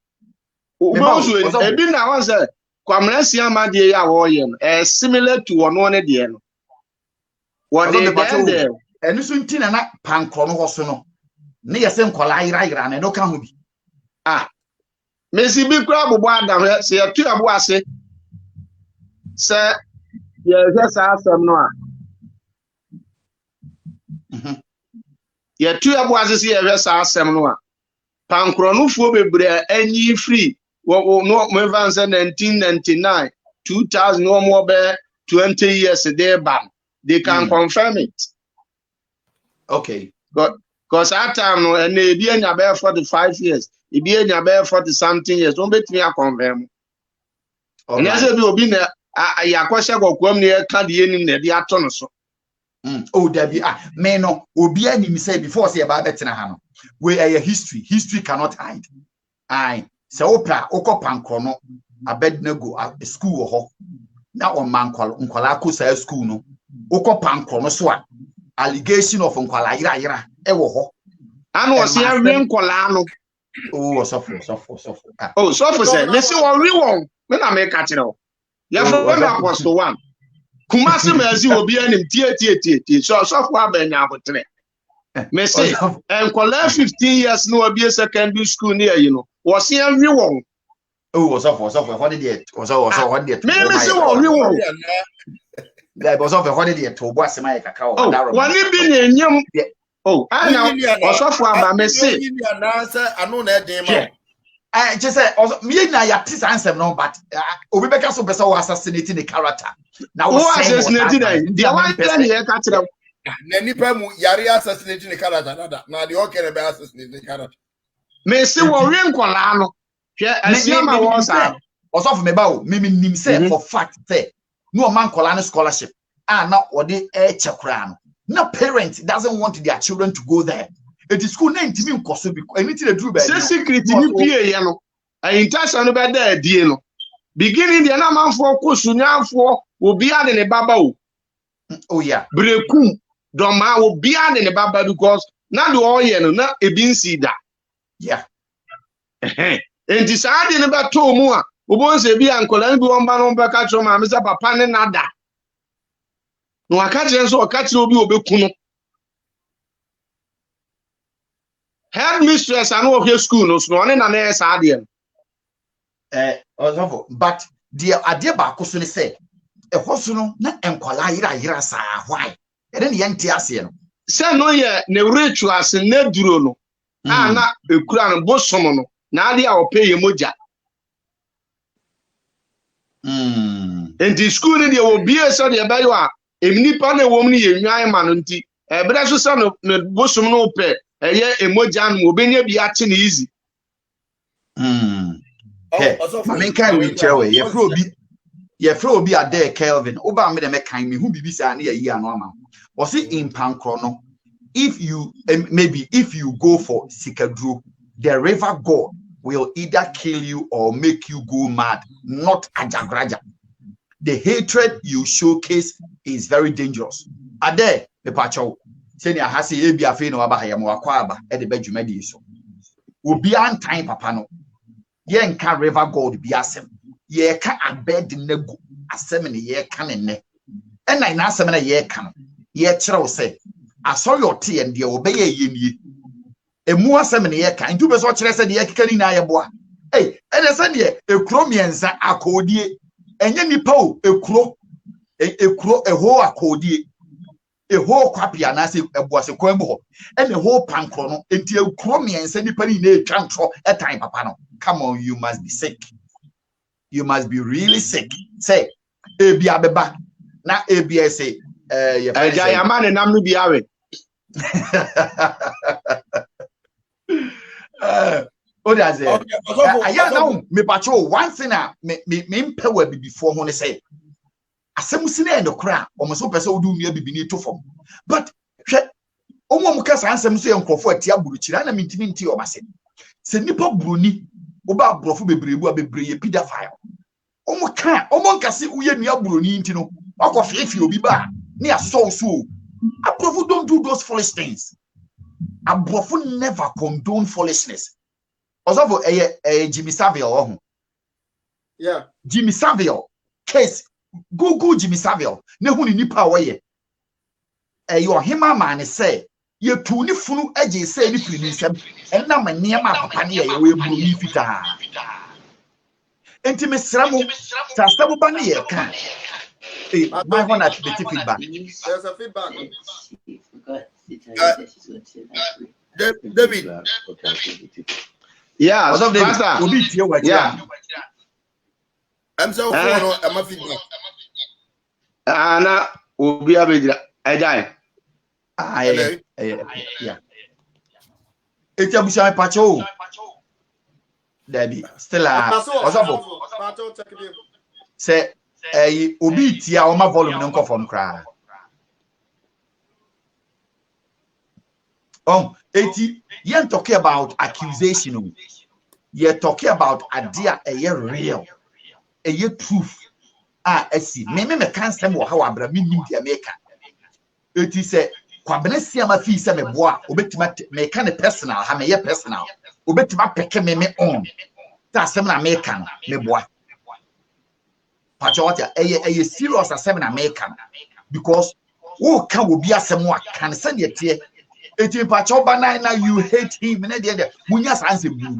ebi na wan say kwamresi amade ya wo ye no similar to ono ne de no what they there enu so ntina na pankro no hoso no ne yese nkola ira na no ka ho bi mesi bi kra bobo adam se ya tu abo ase se ye sa asem no ye tu abo ase se ye sa asem no pankro no fo bebre anyi free no more than 1999, 2000 no more be 20 years there ban. They can confirm it. Okay. Because that time no and they be in about 45 years. It be in about 40 something years. Don't bet me a confirm. And as you will be there, I question go come near candy in the aton so. Oh, there be me no obi ani me say before say about that na we are history. History cannot hide. Aye. Se opra okopankro no abednego a school ho na o mankwal nkwala ko sa school no okopankro no so a allegation of nkwala yira e wo ho anu o se awie nkwala no suffer suffer say me se wo ri won me na me ka kire o ya fo me apostle 1 kumasi mazi obi anim tie so suffer abenya abotre me say nkwala 15 years no obi secondary school near you know was here everyone. What did it? What did it? Maybe so that was over. What did it to what's my cacao? One been in you. Oh, I know. Also, for my say, I know that. I just said, me and I have answer no, but Obeka so beso assassinating the character. Now, who assassinated the one person here catch them. Nipa mu yari assassinating the character. Now the okay about assassinating the character. Me se wo wi nkola no hwe asiama wo sa osofu me ba o me nim say for fact say no man nkola no scholarship na ode chekura no na parent doesn't want their children to go there it is school na ntimi nkoso bi anything dey do by say secret ni pie ye no intention no be da die no beginning the na manfo kosunyanfo obi ade ne baba o oh yeah breku doma obi ade ne baba because na do all ye no na ebi nsi da. Yeah. enti saa de ne beto mu a obonse bi ankola bi won ba no be ka kiro ma me se papa ne nada no aka kire so aka kire obi obeku no head mistress anu o school no so no na na saa de Osofo, but the ade ba ko so ne say so no na enkola yira saa why e ne yente ase no se no ye ne rechu ase na duro no na ekura no bosom no na ade a ope ye moja enti school ni de obi e so de be yo a emnipa na ewom ni ye nwan ma no nti ebere so se no bosom no ope eye emoja no obenya bi ache na easy Mamen kan we chewe ye fro obi ade Kelvin oba me de me kan me hu bibisa na yi ano ama was it in Pankro no if you maybe if you go for Sikadru the river god will either kill you or make you go mad, not Ajagurajah. The hatred you showcase is very dangerous. Ade me pacho senior hasi ebi afi no aba hayam wakwa aba e de badwumadi so obi an time papa no ye nka river god bi asem ye ka abed nagu asem ne ye ka ne ne ena ina asem na ye ka no ye kire wo se asori ote en de obeye ye nie emu asem ne ye ka ntu be so kire se de ye kika ni na ye boa ene se de ekuro mienza akodie enye nipa o ekuro eho akodie eho kwapia na se ebuase kwambu ho ene ho pankro no enti ekuro mienza nipa ni na etwa ntro etan papa no. Come on, you must be sick. You must be really sick. Say, ebi abeba na ebi say ya man nam no biawe. Odaze. Aya now me patrol one thing me mpewa bi before ho ne say. Asemusi na enokra, omoso pese odu nua bibini to fom. But hwe omo mu kasa asemusi enkrofo atia buruchira na mintimi nti obase. Se nipa buruni oba brofo bebrebu abebreye pedophile omo nkase uye nua buroni nti no akofiefie obi ba ne aso abrofo don't do those foolish things. Abrofo never condone foolishness. Osofo Jimmy Savile yeah Jimmy Savile case Google Jimmy Savile ne hu ni nipa woye your hima man say ye tuni funu eje say ni firi nsem enna maniema papa ne ye we buroni fita enti mesramo tasabo ba ne ye kan my one at the feedback. There's a feedback. David. Yeah, yeah. I'm so I'm a feedback. Ana obi abedira ejai. Yeah. It's a bushai pacho. Debbie, still say obi tia o ma volume no from cry. You're talking about accusation. You're talking about idea real, truth. I see. Me can't say how Abraham America. It is a Quabenesia ma fee se me boa, obetima me kind of personal, ha me personal. Obetima peke me on. That's some American me boa. Pachotia a serious as 7 American because who can be a somewhat can send it here. It in Pachobana now you hate him and the Munyas answer blue.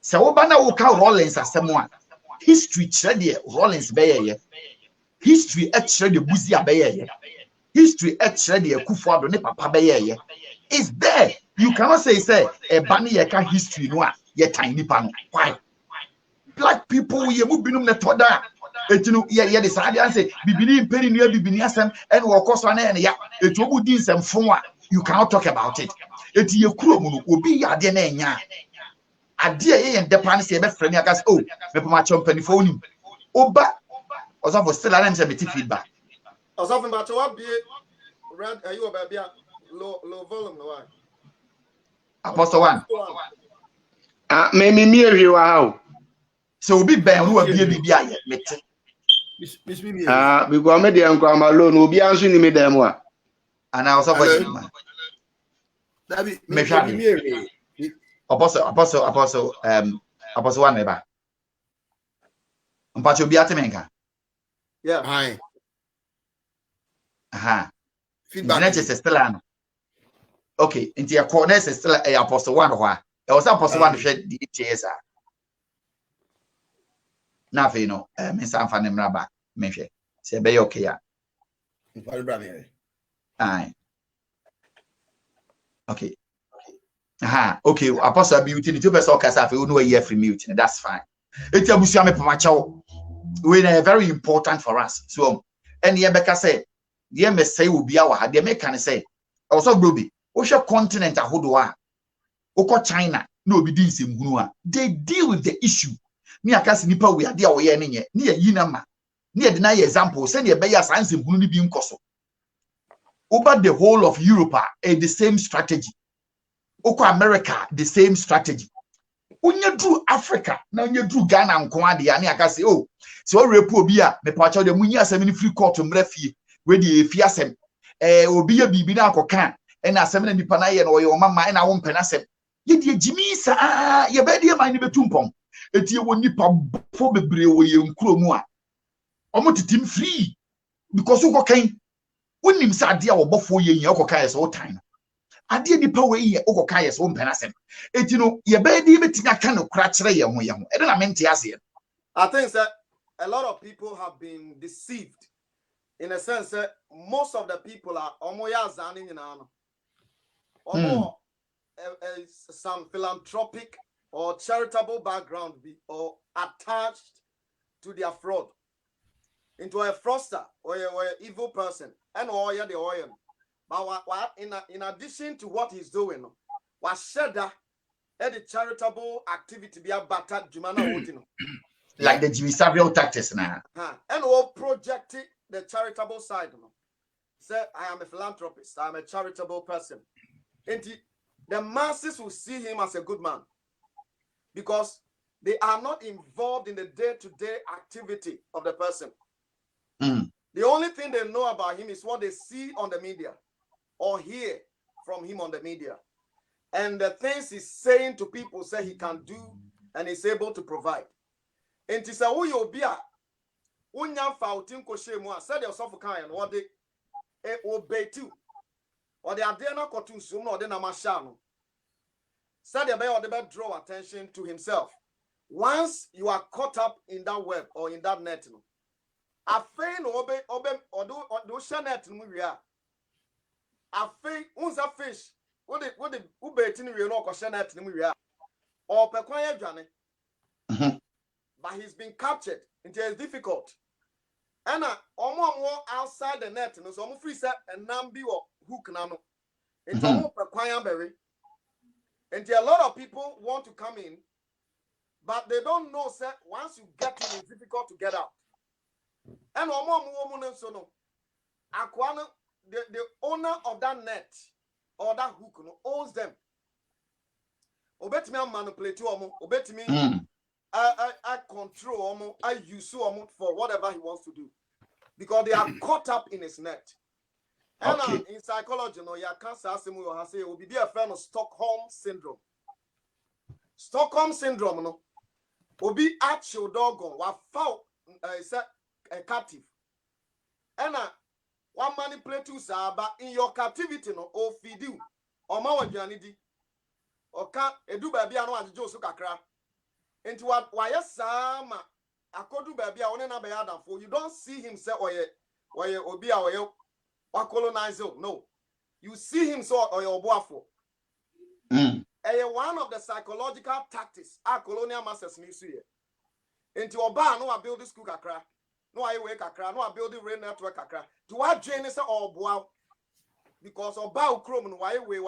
So Obana will count Rollins as someone. History trade Rollins Bayer. History extra the Buzia Bayer. History extra the Kufuado ne Papa Bayer. Is there. You cannot say a bunny history no ye tiny pan. Why? Black people ye mubinum netoda. Etinu ye decide and say bibini peri near bibini asem and walk us on and ya it will be some fun. You cannot talk about it. It ye kuro will be ya dena. A dear and the plan say friend yagas oh me my company phone. Oba also for still an feedback. As often but what be red are you about low volume no one. Apostle 1. Me you how. So we be ben who be bibia yet. Because me dey am alone obi anso ni me dem wa. And I was over him. Apostle Apostle one neighbor. Mpacho bi atmenka. Yeah. Hi. Aha. Feedback. Internet is still on. Okay, into your corner is still a apostle one ho. E was apostle one hwe di chesa. Na fe no, me san fa ne mraba me hwe. Se be okay ya. Aye. Okay. Aha, okay, apostle be utility to person kasa fe no year free mute. That's fine. Eti abusu me pamacho. We are very important for us. So, and ye beka say, ye me say obi a wa ha, de me kan say, also brobi, wo hwe continent ahodo a, wo China, no obi di nsem hunu a, they deal with the issue. Ni akase nipa we ade a wo ye ne nye, ni ye yina ma. Ni ye de na ye example, say ne be ya san nsem hunu ni bi nkoso. Over the whole of Europe, the same strategy. Oko America, the same strategy. Unye drew Africa, na unye drew Ghana nko ade ya, ni akase oh, so repu obi a me pa chawo de munyi asem ni free court mrafie we de efi asem obi ya bibi na akoka na asem na nipa na ye no ye o mama na wo mpena asem ye de jimi sa ye be de man ni betumpom eti wo nipa fo bebre wo ye nkuro mu a omo titim free because wo kokan wonim sa ade a wo bofo ye yin okoka ye so time ade nipa we ye okoka ye so mpena asem eti no ye be de betinya ka no kra kire ye ho e de na mente ase. I think that a lot of people have been deceived in a sense that most of the people are some philanthropic or charitable background or attached to their fraud into a fraudster or an evil person and or the oil. But in addition to what he's doing, was shedda the charitable activity be a battered Jumana like the Jimmy Savile tactics now. And all projected the charitable side. Say, I am a philanthropist, I am a charitable person. And the masses will see him as a good man because they are not involved in the day-to-day activity of the person. The only thing they know about him is what they see on the media or hear from him on the media. And the things he's saying to people say he can do and is able to provide. And it's a way you be a unyam foutin koshemua said yourself kind what they obey too or they are there not cotton soon or then a mashano said the bear or the bed draw attention to himself. Once you are caught up in that web or in that net, a fein obey or do shanet muria a fein unza fish what the ubetin we know shanet muria or pequaya johnny. But he's been captured. It is difficult. And more outside the net, no so free set and nambi or hook nano. It's almost a quiet berry. And a lot of people want to come in, but they don't know that once you get in, it's difficult to get out. And woman so no. Aquana, the owner of that net or that hook no owns them. Obet me manipulate you obet me. I control I use for whatever he wants to do because they are caught up in his net. And in psychology, no, you can't say it will be a friend of Stockholm syndrome. Stockholm syndrome, no, will be actual doggone what found a captive. And one manipulate you, but in your captivity, no, or feed you, or my journey, or can't do baby, I know as Joseph Kakra. Into what why sama akodu baby a one na be adam for you don't see him say oye obi a oye wa colonize no you see him so oye oboafo one of the psychological tactics our colonial masters need to into oba no build the school kakra no I work kakra no build the rail network kakra to what drain say oboa because oba ukrom no why we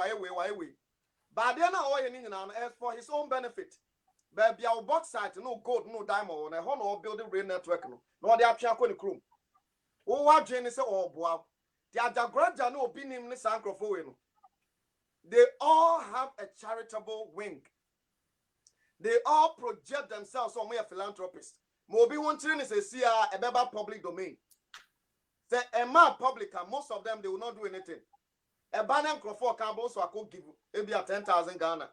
but then na oye ni nyina as for his own benefit. Baby, our box site, no gold, no diamond, and a honor building rail network. No, they are trying to crew. Oh, what Jenny said, oh, wow. The Ajagurajah no opinion, they all have a charitable wing. They all project themselves on a philanthropist. Mobi one train is a beba public domain. Say a man public, and most of them they will not do anything. A banner crofo can also give maybe a 10,000 Ghana.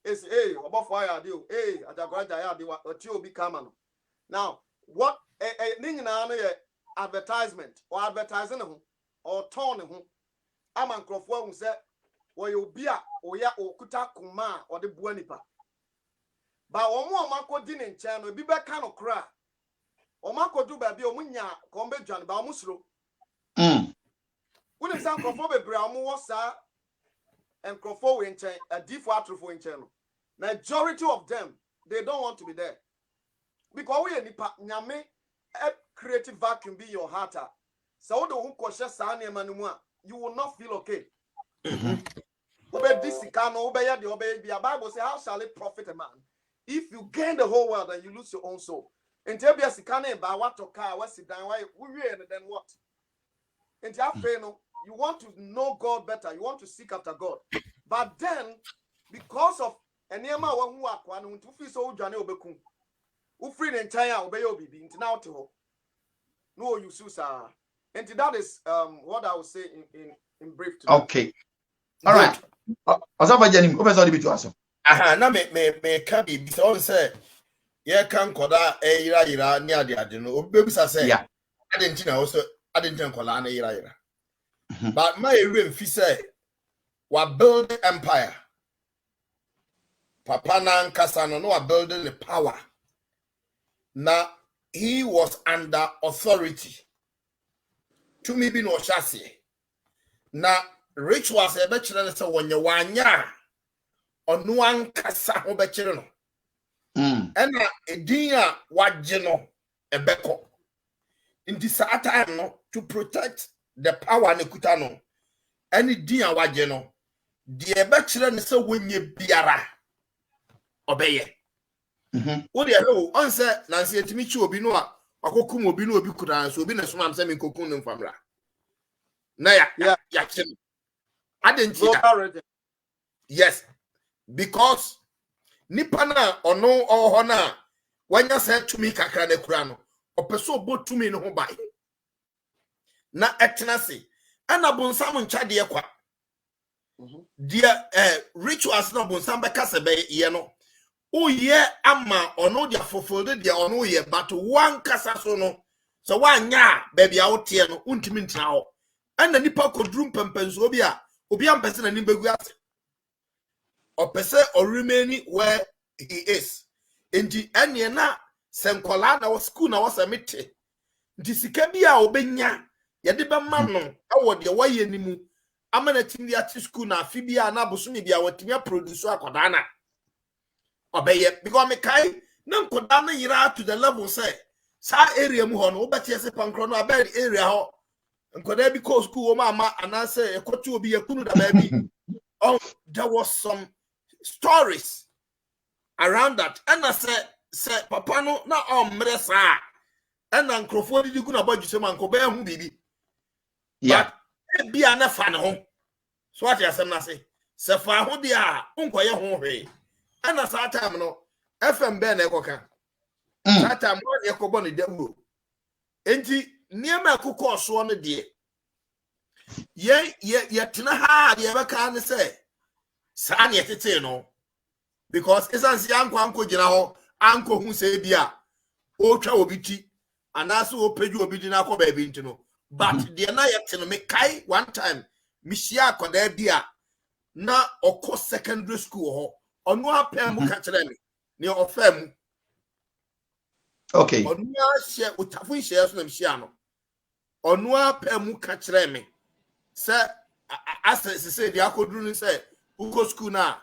It's about fire deal. Ajagurajah deal. What you be coming now? What advertisement or advertising or tone I'm on Crawford who said, well, you'll be or ya or kuta kuma or the buenipa. But one more Marco dinner channel be back kind of cry. Or Marco do baby or munya combe John Bamusro. When it's Uncle Crawford Brown was and Crawford in a default for in channel. Majority of them they don't want to be there. Because we nipa nyame creative vacuum be your heart. So the who cautious sani manumwa, you will not feel okay. Obey this cano, obey the obey. The Bible says, how shall it profit a man if you gain the whole world and you lose your own soul? And tell me a sikane by what to car, what's it down, why we and then what? And you want to know God better, you want to seek after God. But then, because of Enema who are one to feel so Johnny Obekum. Who free the entire obey your baby into now to no you susa. And that is what I will say in brief today. Okay. All right. Osaba Janim, Professor Dibi to answer. Na me can be so say ye can koda ira near the adeno. Obebisa say Yeah. I didn't know also I didn't kola na ira. But my room fi say wa build empire. Papa na nkasa no wa building the power. Now he was under authority. To me be no chassis. Now rich was a bachelor so when you wanya on one kasa ho bachelor no. And a dia wajeno a beko. In this time no to protect the power ne kutano. Any dia wajeno. The bachelor so when you biara obey. What you answer Nancy Timichu obi no a akokum obi no obi kuran so obi na so am say me kokun no famra na ya chen identity. Yes, because nipa na ono ho na wanya say to me kakra na kura no opeso obo to me no ho bai na etnase ana bonsam nchade kwa dia rituals na bonsam be kase be ye no. Oh yeah, ama ono dia fulfilled dia ono ye but one kasa so no so one nya baby out here no untimi ntina ho ana nipa kodrum pempenso obi ampese na nimbegu ase opese or remain where he is enti ene na senkola na school na was emete nti sika bia obenya ye de be ma no awo de waye nimu amana timi ati school na afibia na bosumi bia watimi produce akoda na obey because me kai na nkoda na yira to the level say sa area mu ho no obeti se pankro no abed area ho nkoda bi ko school mama anase ekotu obi yakunu da baby. Oh, there was some stories around that and I say papa no na omresa and nkrofo di ku na baju se manko be hu bibi yeah bi ana fa ne ho so what you say na say se fa ho dia unkoye ho hwe. And as that time, no, FM Ben Ekoka. That time, one Ekobon Demo. Enti, near my cook or so on the day. Yet, Tinaha, the ever can say, San yet, no. Because it's as young Uncle General, Uncle who say, Bia, Ocha Obiti, and also pay you a bit in our baby into no. But the night make Kai one time, Mishia Kode Bia, na oko secondary school. Onu apem mu ka kire me ne ofam okay onu ahye utafun hye so na mhia no onu apem mu ka kire me se access se dia koduru ni se uko school na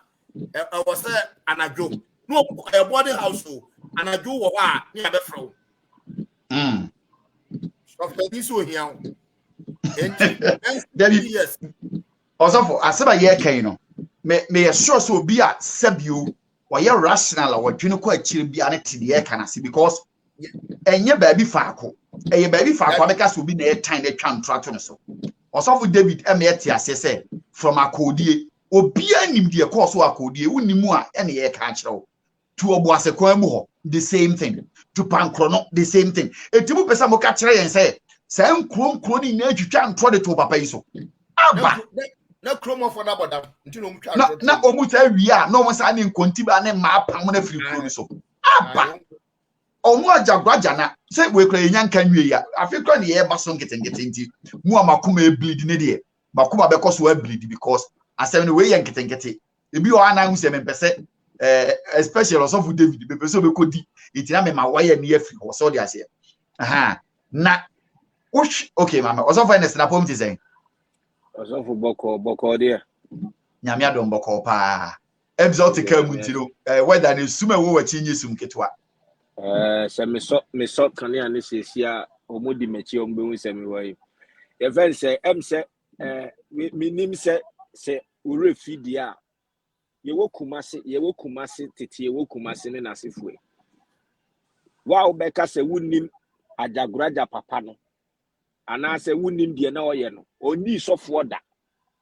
was say anajo no boarding house anajo wo wa ni abefro of the so here David yes also aseba ye kan no me sure so be a sabio or ye rational or dwene ko akiri bia na te de kan ase because enye baabi faako eye baabi faako abeka so bi na e time na twa ntrato no so osofo David ete ase say from akodie obi anim de ko so akodie unimu a ene ye ka akyerewo to obuase kwa mu ho the same thing to pankro no the same thing etimu pesa mo ka kyere yen say nkrom ni na atwitwa ntro de to papa yi so aba na kromo for that bodam nti no mtwa na omuta wia no mo sa ne nkontiba ne ma pam na firi kuro so aba omu Ajagurajah na say we kra enya nka nwie ya afekra ne ye ba so nketengete nti mu amakoma e bleed ne de makoma be koso a bleed because asem ne we ye nketengete ebi o anan hu se mempese especially also for David be person be kodi itina me ma wire ne afiri ho so de ase aha na okay mama also finance na pom ti say also for boko there nyame adom boko pa exotic amutiro whether ne suma wo wachi nyi sum ketwa se me so kan ya ne sesia omodi mechi ombehu se me wai even say say minim se ure fidia yewo kumase tete yewo kumase ne nasefue wa obeka se wunim Ajagurajah papa no ana se wunim de na oye no oni sofo da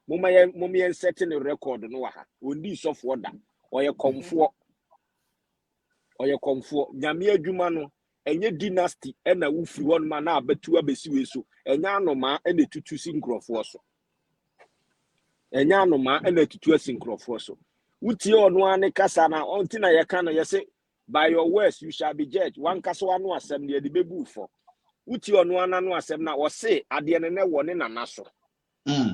mumye setting record no wa ha oni sofo da oye komfo nyame adwuma no enye dynasty na wufiri won ma na abetu abesiwe so enya anoma na tutu sinkrofo so enya anoma na tutu sinkrofo so wutie ono ane kasa na onti na ye kan no ye se by your words you shall be judged one kasa wano asem ne de bebu fo wutie ono ana no asem na wo se ade ne wo ne nanaso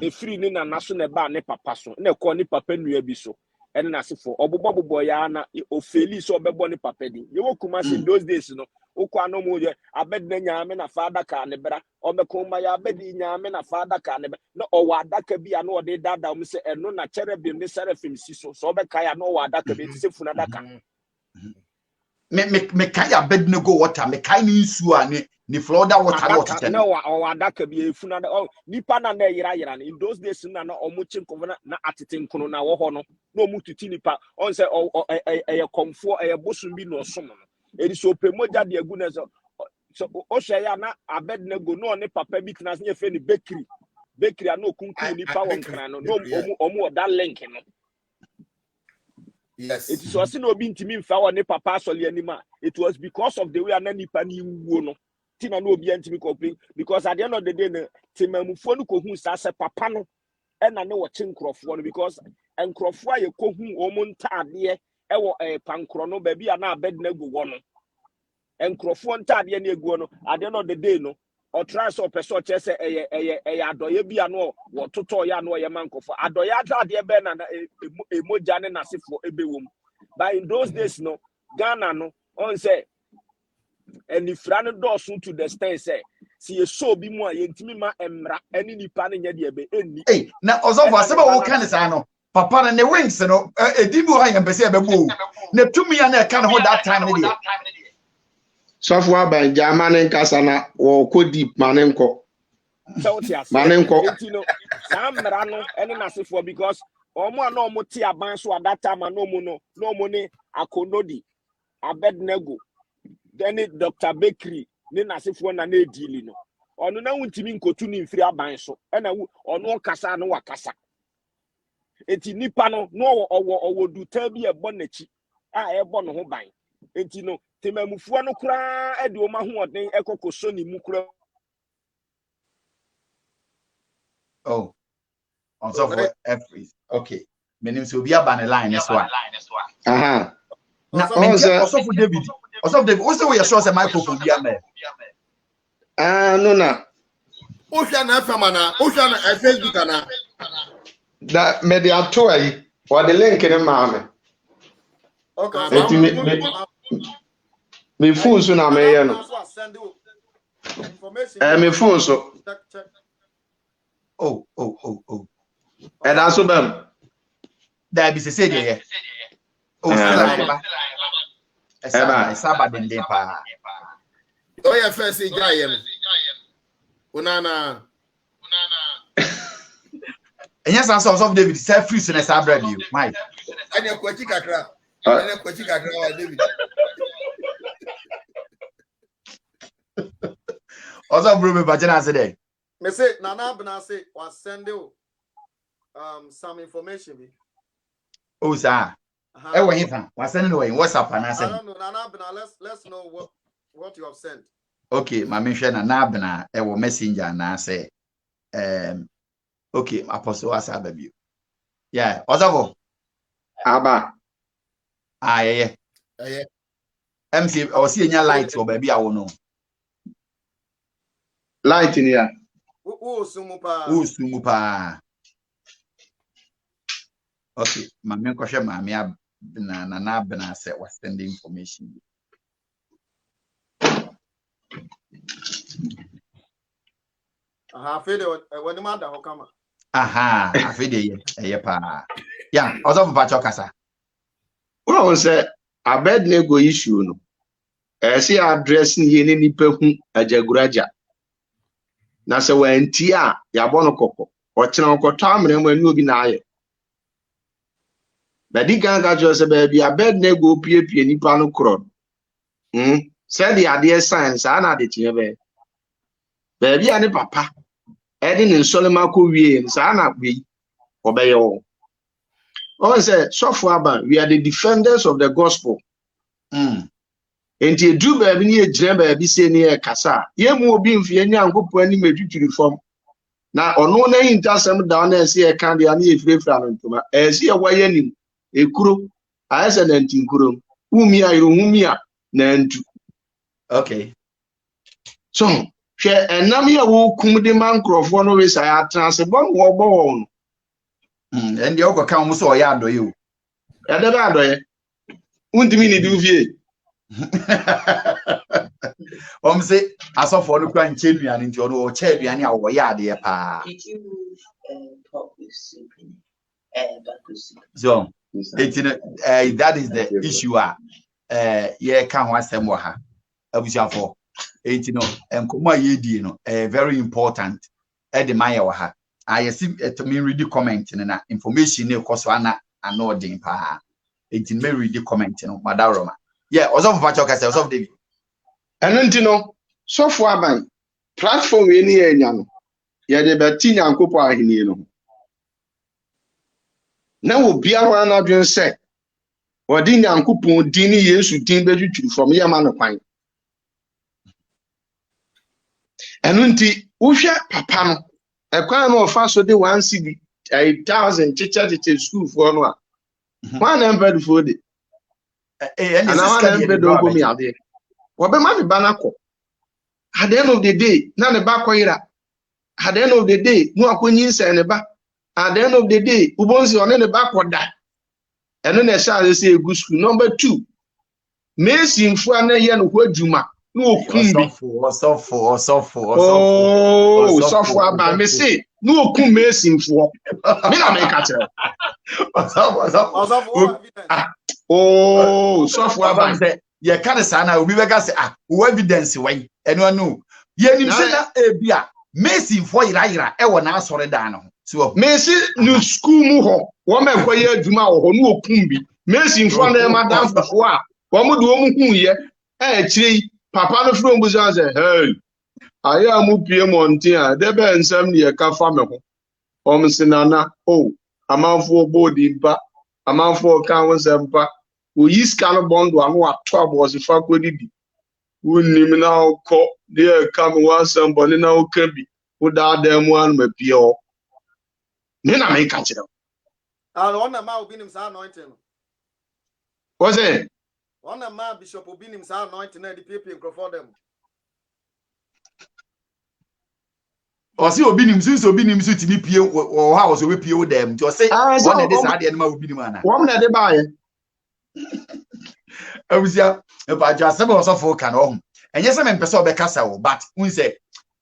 efiri ne nanaso ne ba ne papa so ne ko ne papa nua bi so ene na sefo obobo ya na ofeli so obebo ne papa di ye wokumase those days no okwa no mo ye abedna nyaame na father ka ne bra obekoma ya abedi nyaame na father ka ne no owa adaka bi ana ode dada mu se eno na cherubim ne seraphim si so obeka ya no owa adaka bi ti se funa daka me kai abedna go water me kai ni nsu a ni Florida water no owa adaka bi efuna nipa na yira na in those days na omuchi nkovana na atete nkono na wo ho no na omututi nipa on se komfo bosun bi no som no edi so pemoja de agu na so o hwe ya na abedna go no ne papa bi tena se fe ni bakery na okunkun nipa won kran no omu oda link no. Yes. It is also no being to me ne papa soli anima. It was because of the way an nipa ni wu no. Tina no be antimi coping because at the end of the day timamufo no ko hu sa se papa no e na ne wo chinkrofo no because enkrofo aye ko hu omunta ade e wo pankro no ba bia na abedna gu wo no enkrofo nta ade na egu no at the end of the day no or try so person chese adoye bia no wo toto ya no ye mankofo adoye ade be na emoja ne nasefo ebewom but in those days no Ghana no on say and if ran doors to the stand say see you so be more yentimi ma emra any nipa ne nya de be enni eh na ozo for seba wo kan sa no papa ne wings no edibu ha yem pese be bo na tumi ya na kan ho that time ne de so for Abban jamane kasa na wo ko deep manenko manenko samra no ene na sefo because omo na omo ti aban so at that time no mo ne akonodi abednego then Dr. Bakery ne nasefo na edili no ono na wuntimi nkotu ni mfiri aban so na ono kasa no wakasa enti nipa no owo du tabi ebo nachi a ebo no ho ban enti no temamufuo no kura ede o ma ho oden ekokoso ni mu kura oh on so for every okay menim so be Abban line this one aha na also for David also we sure say microphone be am no na ohwa na afama na ohwa na Facebook na da media to ayi or the link in maame okay me phone so na me ye no me phone so oh and also bam that be say there oh still eba saba dende pa oh yeah first guy yen unana enya san so of David say free so na sa brand you my anya kwachi kakra wa David also bro me bajana say there me say Nana Abban say was send some information be oh sir e wo hifa was send no in WhatsApp and I don't know Nana Abban let's know what you have sent okay ma me hwe Nana Abban e wo messenger na say okay apostle asa ba bi Yeah, Osavo. Aba. Yeah. MC or see any light or baby I will know. Light in here. Sumupa. Okay, my main question, mammy, na set was sending information. I feel when the man that come. Aha, I feel yeah, Osavo Pachokasa. Well, say a bed nego issue no. See addressing ye ni pehu Ajagurajah. Na se wenti a ya bono koko. Ochina okoto amre mo anu obi na aye. Ba di ganga jo se baby a bed nego pie nipa no kro. Say the ade signs ana de tie be. Baby ani papa. Edi ni Solomon ko wie sa na wi obeye wo. Oh say so far ban we are the defenders of the gospel. Enti edu ba bi ni ejire ba bi se ni e kasa ye mu obi mfie nya nkopɔ ani medwitwiri fam na ɔno na hintasɛm da na ɛse e kan dia na efirefira no ntoma ɛse e wɔyɛ nim ekuro ayɛsɛ na ntinkuro umi ayro humi a na ntu. Okay, so hwɛ ɛnam ya wo kum de man nkrɔfo no we sa ya transe bɔ wo bɔ wo no ɛnde ɔkɔ kan mu so ɔyɛ adɔyɛ o ɛde ba adɔyɛ untimi ni du vie. Say, as of all the grand children in your children, our yard, pa. So, that is the issue. Yeah, can't want some more. I wish you for 18 and come very important. Eddie Maya, I see to me read the comment and information, of course, and no ding pa. 18 may read the comment, Madaroma. Yeah, also of Vachoka, also of David. And no, so far by platform any no. Ya de betina ankopo ahini no. Na obi ara na dwen se. Odi nyankopon din ni Yesu din bedwutwiri from yama no kwan. Enu nti wo hwe papa no. Ekwan no ofa so de 1 cedi 1000 chicha school for no a. One number for de. And I want to go me out there. What be man banako? At the end of the day, none the back ira. At the end of the day, no akwenyin say ne ba. At the end of the day, ubonzi on the back what that. And then they say good school. Number 2, Mason for na ye no hwadwuma. No kumbi. So ba me say no kum Mason for. Me na make catch. Oh, so for say ye can say na obi bega say wo evidence when eno no ye nim say na ebia Messi for ira e wo na asore dan no so Messi no school mu ho wo me koye adwuma wo ho no okum bi Messi for na madam fo a wo mu de wo mu hu ye kire papa no fro mbu say hey aya mu pie monte a de be nsam ne ye ka fa me ho o msinana oh amanfo bodi mpa amanfo kan wo sempa oyi scan bond wa no ato abozi fa kwedidi wonnim na okọ de ka me wa sambọ ni na oka bi wo da mu an mapie o me na me ka kire on na ma obi nim sa anointing wo say on na ma bishop obi nim sa anointing na the people for them o si obi nim so timi pie o ha o so we pie wo dem to say one na this ade na ma obi nim ana wo na de ba ye Abuzia, but just some also for can home. And yes, I'm person be kasa o, but we say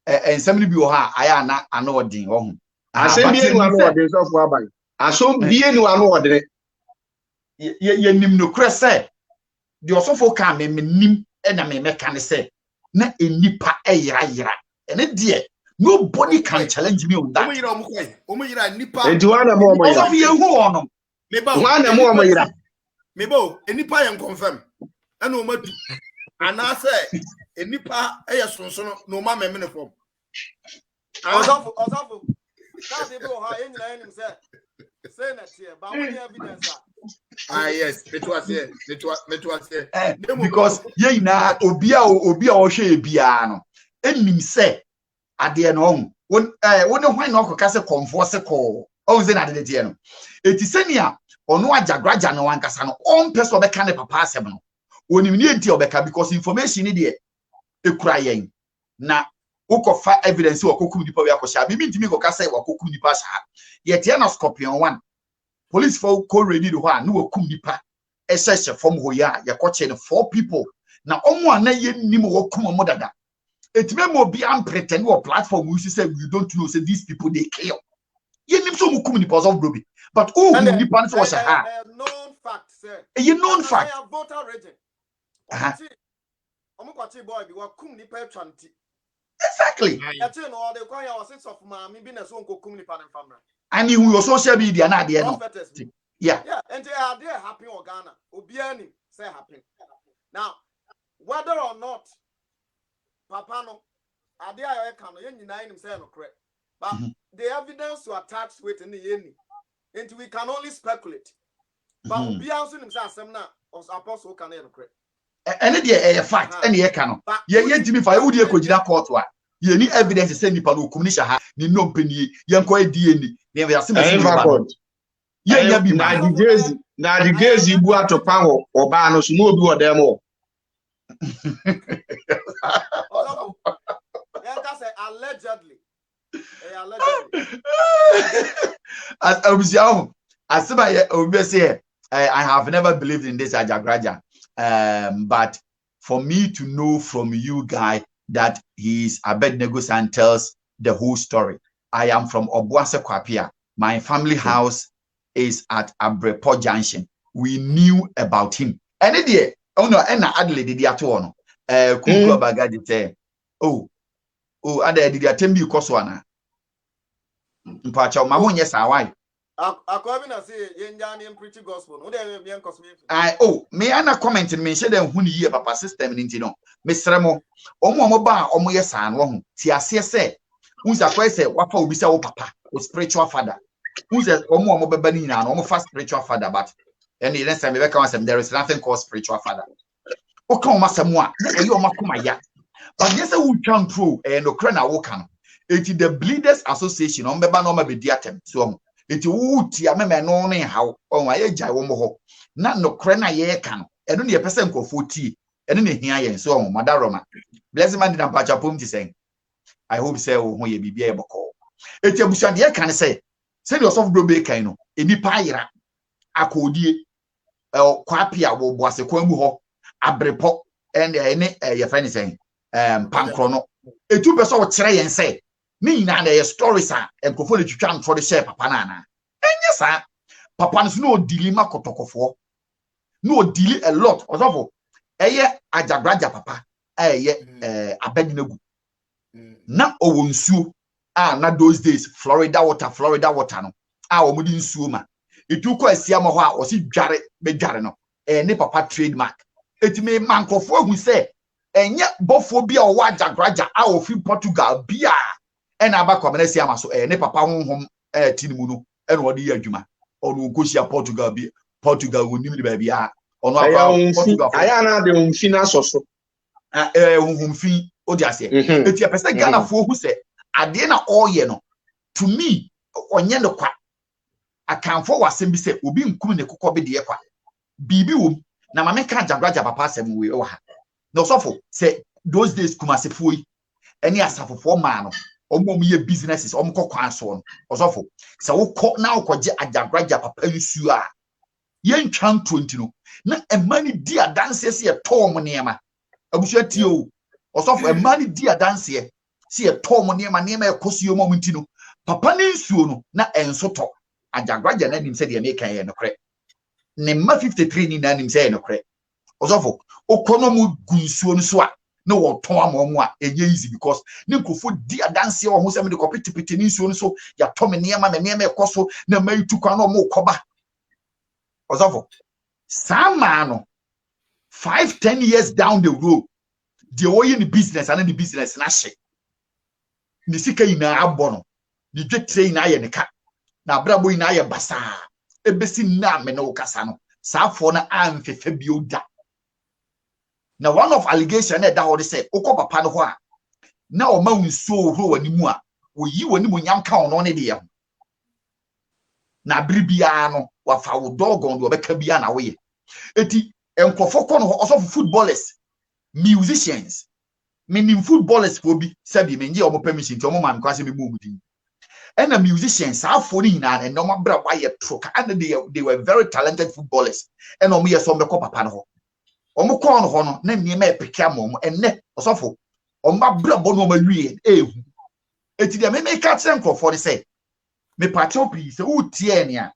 and somebody be ha aya na anodin home. Asem bi enu anu ode so for aban. Aso bi enu anu ode. Ye nim no kre say. The also for can me nim e na me meka ne say na enipa yira. And dear, nobody can challenge me on that. Omo yira nipa. Enti wana mo yira. Omo ye hu ono. Me ba wana mo yira. Mebo enipa yen confirm ana o madu ana say enipa sonsono no ma memene form Osofo ka dey go ha enyina enim say na tie ba won evidence yes it was here because ye na obi a o hwe bia no enim say ade no won won hwan na okaka say comfort se call o ze na de tie no etisenia ono Ajagurajah no wankasa no on person be kan papa asem no onim ni enti obeka because information ni de ekura yen na ukofa evidence wakokum nipa we akosha bi mintimi ko kasa wakokum nipa sha yete na scorpion 1 police for ko ready do ha na wakum nipa ehye from ho ya yakoche no 4 people na omo ana yennim wakum mo dada etime mo bi am pretend or platform we say we don't know say these people they kill yennim so mo kum nipa of brobi but oh nipa so sha ha known fact sir you known fact voter region omo kwati boy bi wakum nipa atwanti. Exactly. No, they call your sense of mommy business won't go community family. And you your social media na there no. Yeah. Yeah, and they are there happy or Ghana. Obiani say happy. Now, whether or not Papa no are there I can you nine him say no correct. But the evidence to attach with in the end, and we can only speculate. But Obiani himself some now os apostle can no correct. And the fact any can ye ntimi fa wo de kogina court wa ye ni evidence say nipa no okum ni sha ni no mpani ye nko adie ni ne ya se mesi ye nya bi na di gezi bu atopa ho oba no so no obi wo dem o allegedly as obi say I have never believed in this Ajagurajah. But for me to know from you guys that he is Abednego and tells the whole story. I am from Obuase Kwapia. My family house is at Abrepo Junction. We knew about him. Any day, oh no, and Adelaide did that one. Kuku Bagadi say, oh, Ada did that tembi koswana. Mpacha mamu yes awai. Akwabina say yenjani preach gospel. No dey me cosme. Me ana comment me she dem hu ni ye papa system ni nti no. Me sremo omo ba omo ye san wo hu. Ti ase se unza kwa se wafa obi se wo papa, o spiritual father. Unza omo beba ni na no omo fa spiritual father but any next time me be kan there is nothing called spiritual father. O kan o masemu a e o makoma ya. But yes we can through no kra na wo kan. Eti the Bleeders Association on beba no ma be di atem so eti wuti ameme no ne haw on aye jai wo mo ho na no kre na ye ka no eno ne pese nkofo ti eno ne hia ye so on madaroma blessing man na pacha pom ti sen I hope say wo ho ye bibia e boko eti abusuan de ka ne say the osof do be kan no enipa ayira akodie kwapia wo boase kwamu ho abrepo ene ye fa ne sen pankro no etu be so wo kire yen say ni na na stories a enkofo le twitwa ntro de share papa na na enye sa papa no dili makotokofo no dili a lot osofo eye Ajagurajah papa eye Abednego na owo nsuo na those days Florida water no omudi nsuo ma etu ko asia ma ho a osi dware be dware no ne papa trademark etime mankofo hu se enye bofo bia o Ajagurajah ofi Portugal bia ena aba kwamena si amaso ne papa honhom tinimu no ena odi adwuma onu kosia Portugal wonim de ba bia onu aba Portugal aya na de honfina soso honhomfi odi ase eti apese Ghana fo hu se ade na oye no to me onye ne kwa akanfo wasem bi se obi nkum ne kokko be de kwa bibi wom na mame ka Ajagurajah papa asem we o ha no sofo se those days kumasefo yi eni asafofo ma no omo ye businesses omo kokwan so no osofo se wo ko na okoje Ajagurajah papa nsu a ye ntwan 20 no na emani di adanse se ye tom niema abusu atio osofo emani di adanse se ye tom niema ekosuo mo nti no papa ne nsuo no na ensoto Ajagurajah na nim se de make ye no kre ne ma 53 ni na nim se ye no kre osofo okonomu gunsuo no so a no wo ton amomo a enye easy because ne nkofo di adanse wo ho se me de kopitipiti ni nsuo no so ya to me niema ekoso na maitu kwa no mo koba osofo sama no 5-10 years down the road the way in the business and the business na she ni sika ina abono ni dwetre ina ye ne ka na brabo ina ye basa ebesi na me no kasa no saafo na amfefe bioda na one of allegation na da ho de say ukọ papa no ho a na o ma nsuo ho wani mu a oyi wani mu nyam ka ono ne de ye na bribia no wa fa wo dog on do obeka bia na wo ye eti enkofo ko no also footballers musicians meaning footballers for bi sabi menje omo permission ti omo man kwase me mu mudi and the musicians afọ ni na and no mabra wa ye troka and they were very talented footballers and omo ye so mbekọ papa no ho omo ko no ho no na niema epeke amom enne osofo omo mabra bo no omo wie ehu eti de me ka kire nkrofo de say me patcho pi se utie ne a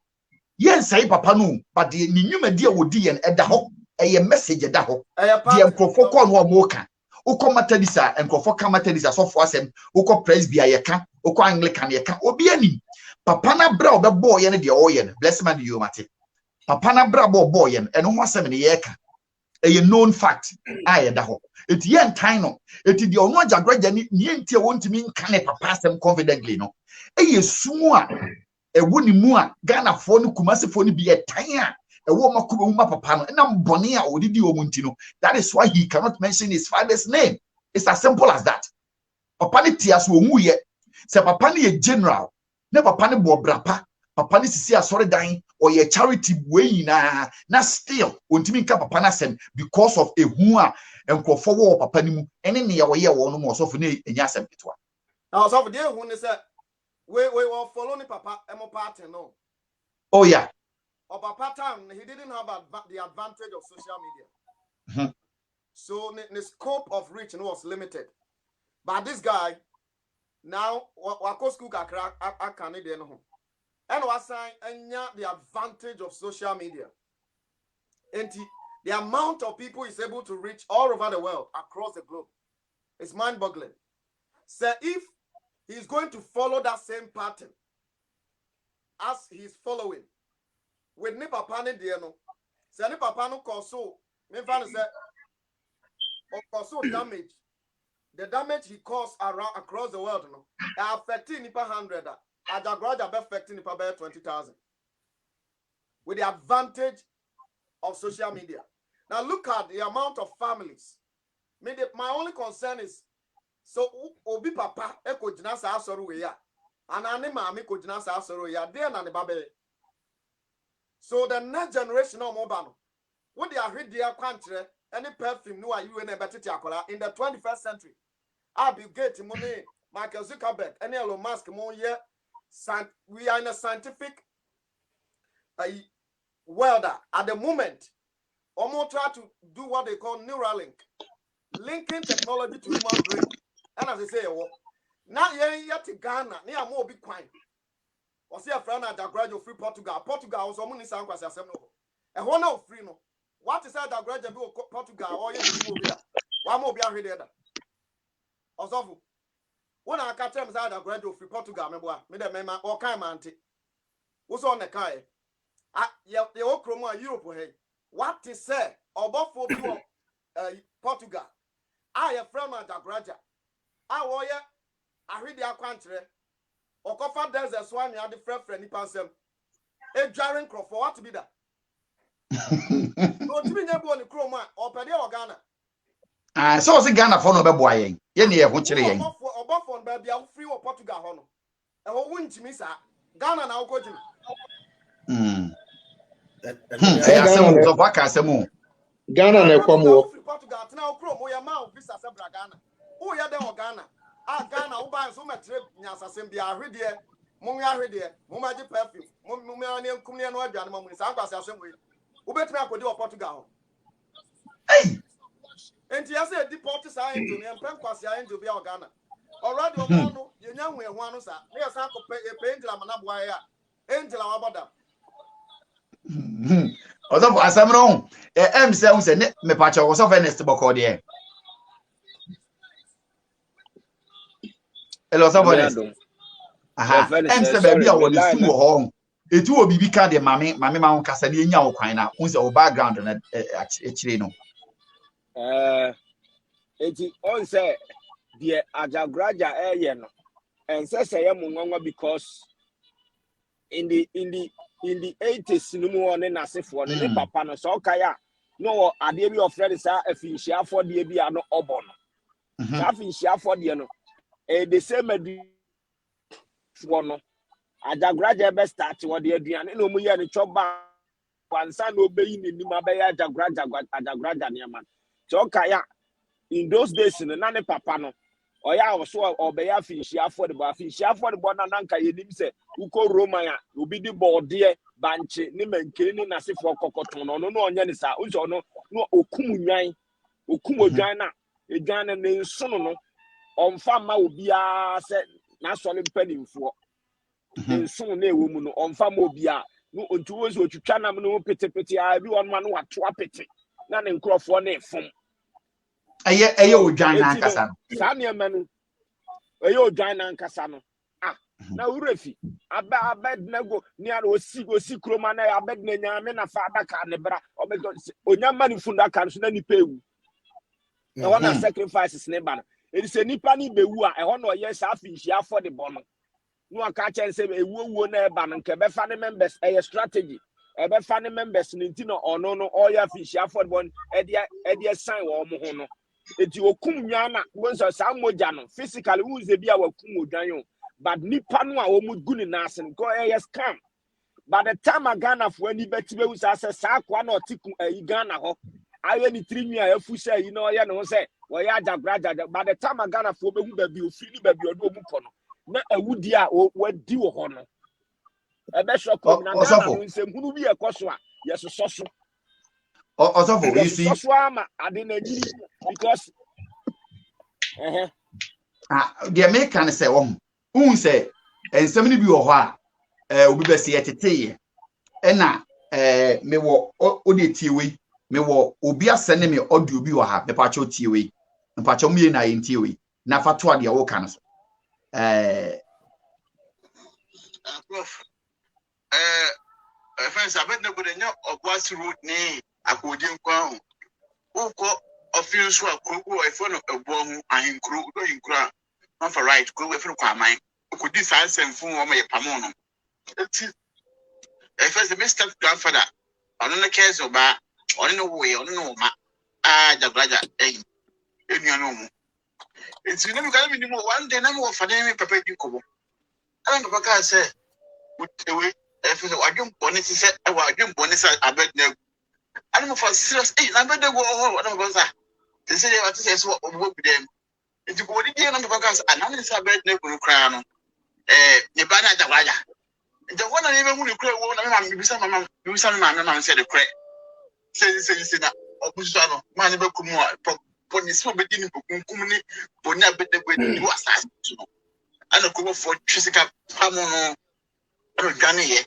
yen sai papa no but the nyumadi a wodi yen eda ho eye message eda ho de nkrofo ko no omo ka ukọ matadisa nkrofo ka matadisa sofo asem ukọ presbya yeka ukọ anglican yeka obi ani papa na bra obebo ye ne de oye ne bless man you mate papa na bra bo ye ne ho asem ne yeka eye known fact ayeda ho eti yen tan no eti de ono Ajagurajah ni entie wontimi nka ne papa asem confidently no eye sumu a ewo ni mu a Ghana fo no Kumasi fo no bi etan a ewo makuba mu papa no na mbone a odidi omunti no. That is why he cannot mention his father's name. It's as simple as that. Papa ni tiaso omu ye se papa ni general ne papa ni bo brapa papa ni sisi asore dan or ye charity way na still ontimi nka papa na sem because of ehu a enkrofo wo papa ni mu ene ne ye wo ye wo no mo so fo ne enya sem petwa. Now so for the ehu ne say we were following papa emo party no. Oh yeah. Or papa time he didn't have the advantage of social media. So the scope of reach was limited. But this guy now wako school kakra akane de no ho. And was saying the advantage of social media. And the amount of people is able to reach all over the world, across the globe, is mind-boggling. So if he's going to follow that same pattern as he's following with ni papa ne de no, say ni papa no koso me fan say or damage. The damage he caused around across the world no affecting nipa 100 Ajagurajah be affecting nipa 20,000 with the advantage of social media. Now look at the amount of families. My only concern is so obi papa e ko jina sa asoro we ya anane maami ko jina sa asoro ya de na ne babe. So the next generation of mobile what they are read their country any perfume no are you in in the 21st century. Bill Gates money Michael Zuckerberg any Elon Musk mo here we are in a scientific world at the moment. Almost try to do what they call Neuralink, linking technology to human brain. And as I say, now yet Ghana, near more big coin. Or see a friend at Ajagurajah free Portugal. Portugal was only sound as a seminar. And one of free no. What is that Ajagurajah do Portugal or you move here? One more be a reader. Also, when I catch them as Ajagurajah free Portugal, me the member or kind man. What's on the kai? The old Chroma Europe. What is said about for Portugal? I a friend of Ajagurajah. I warrior. I read their country. Or cover there's a swan you had the friend person. A jarring crop for what to be that? No, to be never on the chroma or Paddy or Ghana. So was Ghana for no boy. Yenny, what's your name? Or Buffon, baby, I'll free or Portugal honor. And what wouldn't you miss? Ghana now go to. Ghana na kwamo Portugal now chrome we amount visa sebra Ghana. Oh ya dem Ghana. Ghana wo ban so metre nyasa sem bia ahwede mo nwa ahwede mo maji perfume mo me ani nkum ne no aduane mo ni sa kwase asem we. Wo betumi akodi o Portugal. Hey. Enti ya say deport sa into ne mpem kwase ya into bia Ghana. Already o man no ye nya hu ehu anu sa. Ne ya sa ko pe Angela manabwa ya. Angela wabada. Also, as I'm wrong, M says, me patch was of Ernest Bocodier. Hello, somebody. Aha, M said, baby, I want to school home. It will be because the mammy, Mount Casadina, Quina, who's our background and actually no. It's all say the Ajagurajah area, and says I am because in the 80s no more than asif one ne papa no so kaya no ade bi ofred sa afinhia for de bi ano obo no sa afinhia for de no the same adu for no Ajagurajah be start what the aduane no mu ye ne choba wansa no be yin ni ma be ya Ajagurajah ne man so kaya in those days no na ne papa no oya so obeya finishia for the na nanka yenim se uko Roman a obi di bode banche ni menke ni nasefo kokoton no onye ni sa unso no okum odwan na edwan na nsono no onfa ma obi a se na so le mpanimfo nsono na ewo mu no onfa ma obi a no ontuwo so otwitwa nam no petepete a bi won ma no wato apete na ne nkrofo na efom Eye odwan na nkasa no. Sa ne manu. Eye odwan na nkasa no. Na urefi. Abed nego ni ara osi kroma na abed na nyame na fa adaka ne bra. Onyama ni funda kan so na nipa ewu. E wona sacrifices ne ba no. E se nipa ni bewu a e ho no ye sa afinhia for the bono. No aka chen se ewu na e ba no nke be fa ne members e strategy. E be fa ne members ni nti no ono no oya afinhia for the bono e de sign wo mo ho no. Eti okum nyana wonso sa moja no physically unze bia wakum odwan but nipa no a omugu ni nasen go scam by the time a Ghana for any betibe usa say sa kwa na otiku Ghana ho aye ni trinwi a afu say you know ye no say we ya Ajagurajah by the time a Ghana for be hu ba bi ofiri ni ba bi odo mu kono na awudi a wadi wo ho no e be shoko na Ghana no nsem hunu bi ekoso a yesoso Also, you see, because the American say, say, and somebody be or we be see at a and me wo odi tiwi, me wo obia send me audio bi or have the pacho tiwi, and pacho me na in tiwi, na fatwa the all cans. Prof, friends, I bet nobody know of what's root name. Akudin kwa uko office wa krugu e phone ebo ahin kru do hinkra not for right kru e phone kwa man ukudi sa nsem fun wo me pamono eti e first the step grandfather ono na cares oba ono no we ono no ma Ajagurajah enuano mu eti na mi ka mi ni mo one day na mo fa dem papa di kobo ana papa ka say utewe e first wadwon boni se e wadwon boni sa abed na I don't for serious. I better go home. I don't say. They say what to say so work with them. It's go the day on the podcast and I'm inside bed no crown. The banner Ajagurajah. The one I even would cry one and be some man said the crack. Say that Obusano, man never come more. Pony so beginning to communicate, but never better way to assassin. I don't go for Jessica Pamono. I don't gun here.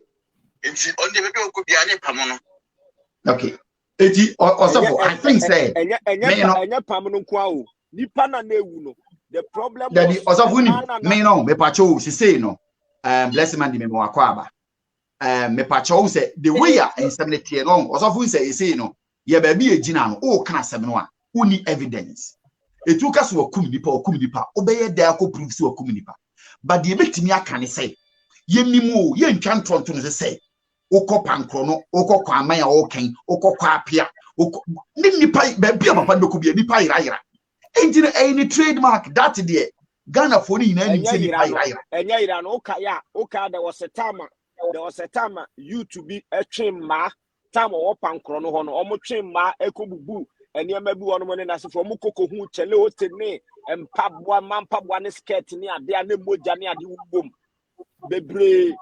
It's on the video could be any Pamono. Okay. Also, I think say enya pamono kwa o nipa na ewu no the problem that also me no me pacho she say no bless man me wakwa aba me pacho say the way ya insanity no also say no ye ba bi ejina no o kan asem no a uni evidence etuka so wakum nipa obeye da ko prove so wakum nipa but the betimi aka ne say ye nimu ye ntwa ntonto no say oko pankro no oko kwa aman ya oken oko kwa apia oko nipa ba bia papa ndoko bia nipa ira engine any trademark that there Ghana for ni na ni nipa ira enya ira no oka there was a time you to be a chimma time o pankro no ho no omo chimma ekobubu eniema bi wono mo ne nase for mo koko hu chele o tene empabwa ne skirt ni ade a ne moja ne ade wubom bebre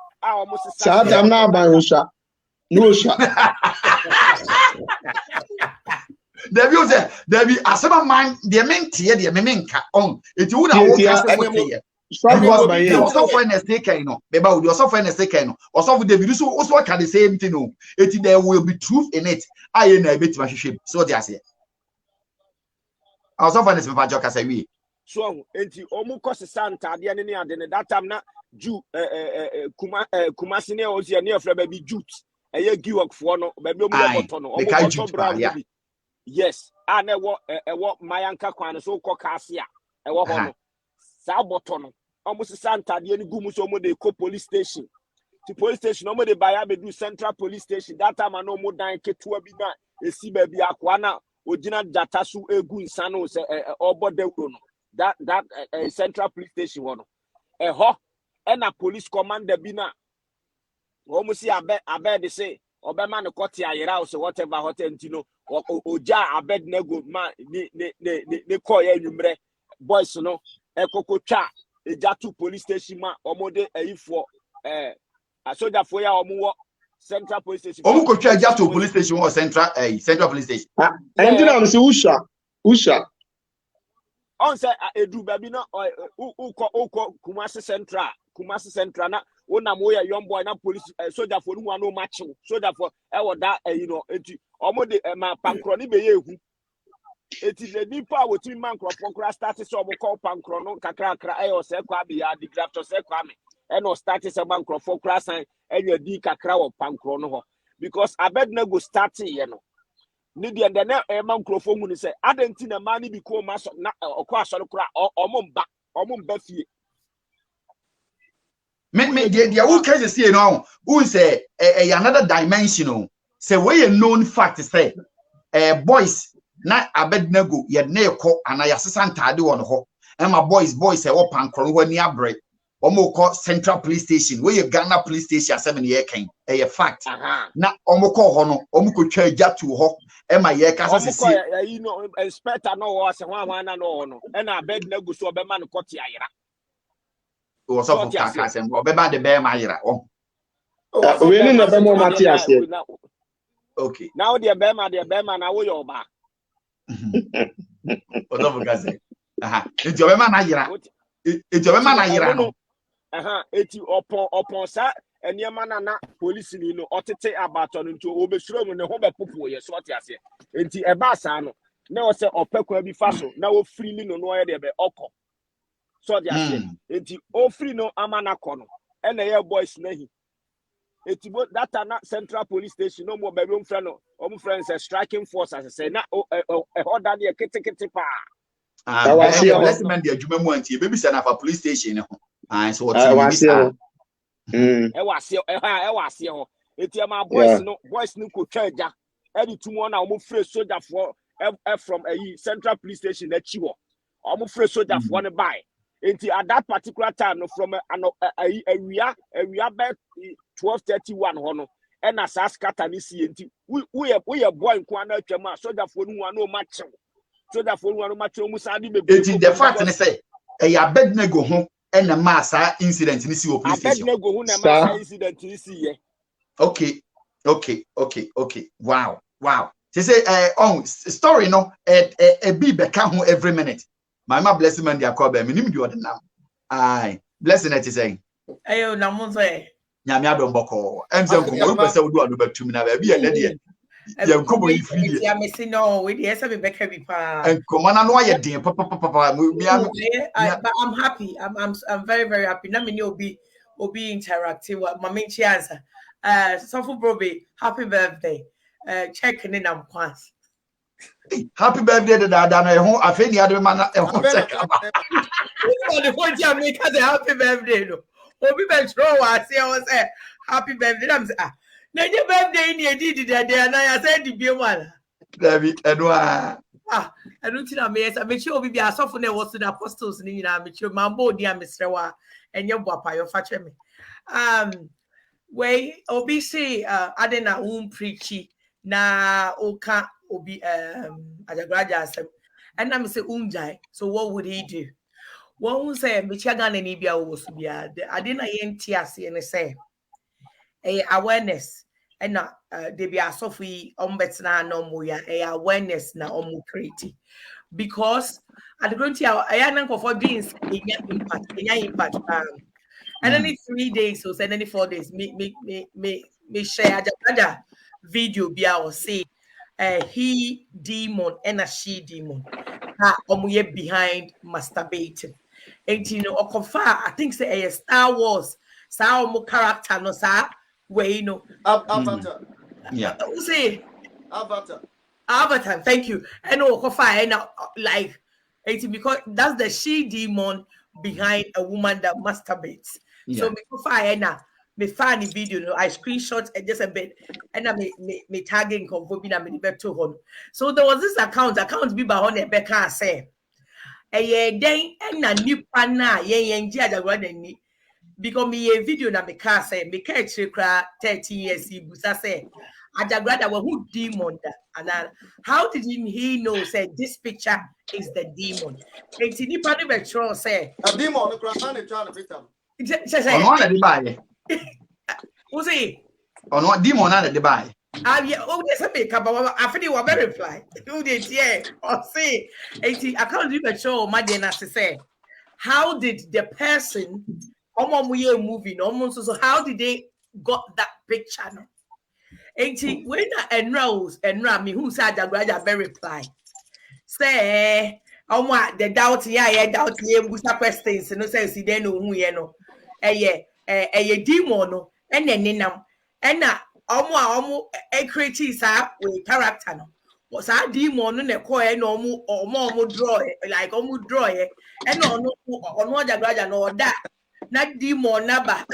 Sada na barusha. No sha. Debi asema man de mentie de memenka on eti wo na wo kase wo tie. Also for an stake no. Beba wo also for an stake no. Also for David so also can the same thing no. Eti there will be truth in it. Aye na betima hwehwem. So they say. Also for an stake pa kase wi. So enti omu kosi santa ade ne ade ne that time na Ju Kumasi ne ozi ne ofra baby jute eye giwok fo no baby omu boto no omu brown bi yes and ewo mayanka kwan so ko kasia ewo ho no sa boto no omu santa de ne gumu so omu de ko police station to police station omu de baya be do central police station that time na omu dan ketua bi na esi baby akwa na ogina data so egu nsano se obodewro no that central police station ho no ho and a police commander bina almost see abed they say Obama no kote ayira so whatever hotel ntino oja abed nego man ne call ya numre boys no ekoko twa eja to police station ma omode ayifo soldier for ya omo central police station Omuko twa eja to police station or central police station Engineer am say Usha on say edu baby no uko Kumasi Central na wona mo ya young boy na police soldier for no one no match soldier for that you know enti omo de ma pankro ni be ye hu eti the nipa wotimi man crop kra start so omo call pankro no kakra o se kwa be ya the graft se kwa me e no start se man crop kra san enya di kakra wo pankro no ho because abed na go start ye no ni de na man crop hu ni se adenti na man ni bi ko ma so na okwa so kra omo mba fie me the who can say no who say another dimensional say we a known fact say boys na abednego ye na ekọ ana ya sesantade won ho e ma boys say wo pankro ho ni abre omo ko central police station we Ghana police station 7 year kan e fact na omo ko ho no omo ko twa agya to ho e ma ye ka sese you know inspector no was one na no e na abednego so be man ko ti ayira was up for Kakasem, or Beba de Bear Mayra. We need a more Matthias. Okay. Now the Bema, now we are back. What of Gaza? It's your man, it's your man, it's upon sir, and your man, police, you know, or to take a baton into Obeshrum and the home of Pupu, yes, what I say. It's a bassano. Now, sir, or Peco be fast, now freely no where they be oko. So they say, it's free no amana kono, and the air boys nahi. It's that are not central police station, no more bedroom friend, friends, a striking force, as I say, not a order near kitty pa. I was here, let's man the Jumamonti, baby son of a police station. I saw I was here. I was here. It's my boys, no boys, no could charge. Any 2 1 I'm afraid soldier for from a central police station that you are. I'm afraid soldier for one buy. At that particular time, from a area about 12:31 hono, and as Ascatanisi, we are boy in Kwana Chama, so that for no match, so that for one match, Musadi, the fact and say, a bed nego home and a massa incident in the sea of police station. Incident in the Okay. Wow. They say, story no, a be become every minute. My blessing man dia call be me nim di odena ai blessing it say ayo na mo say nyame adom boko emse nkomo we say odu adu batum na ba bi ye de ye nkomo yi free ya me say no we dey say be beka bi pa nkomo na no aye den papa but I'm happy. I'm very, very happy. Na me ni obi interactive ma me chi answer Sofo Brobe, happy birthday. Check in am kwans. Happy birthday to that. I hope I think the other man. The point you make as a happy birthday. No, Obi Ben throw I say happy birthday. I'm say na your birthday ni did that day and I said the be one. David Edwa. I don't think I make sure Obi be a sofo na was the apostles ni na make sure mambo dia Mr. and your papa your fache me. Way Obi say adena preachy na oka Obi Ajagurajah and I'm say umjai. So what would he do? One would say Michigan and Ibia was to be I didn't NTS and say a awareness and not they be a Sophie Ombetsna no moya a awareness na pretty because at the ground I am for beings in impact and then 3 days or send any 4 days me share Ajagurajah video be our say he demon and a she demon behind masturbating. And you know, I think say a Star Wars, Star character no sir, where you know Avatar. Yeah. Who say Avatar. Thank you. And Okofa and like because that's the she demon behind a woman that masturbates. Yeah. So Okofa and me find the video, no, I screenshot and just a bit, and I me tagging convobina me beto hon. So there was this account be by on Becca say, a day and a new pana ye Ajagurajah ni because me a video na me car say me car 30 years busa say Ajagurajah who demon that and how did he know say this picture is the demon? And he probably be sure say a demon on the ground and trying to pick them. Ono na de bae. Who say? Ono demon na de bae. Yeah, oh, there's a make up. I think you will reply. Who did yeah? Or say, I can't even show my dinner to say. How did the person moving almost so how did they got that picture? No? When and Rose and Rami who said Ajagurajah very reply. Say the doubt doubt busa questions no say si den no hu ye no. A demon no and then ninam and omo create with character no. Was a demon no ko no omo draw like omo draw and no Ajagurajah no that not demon naba.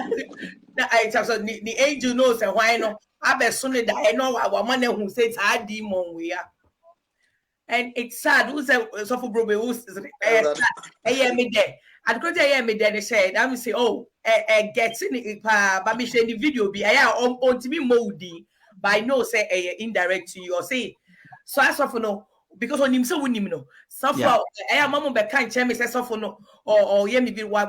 The angel knows why no. I bet soon that I know our man who says I demon we are. And it's sad. Who's a suffer bro? Who's I me there. I'd go to me there. They said, I will say, oh, gets in it. But me share the video be I on to be moldy. By no say indirect to you or say so I suffer no because on him so wouldn't him no suffer. I am mama be can't tell me say suffer no or me be why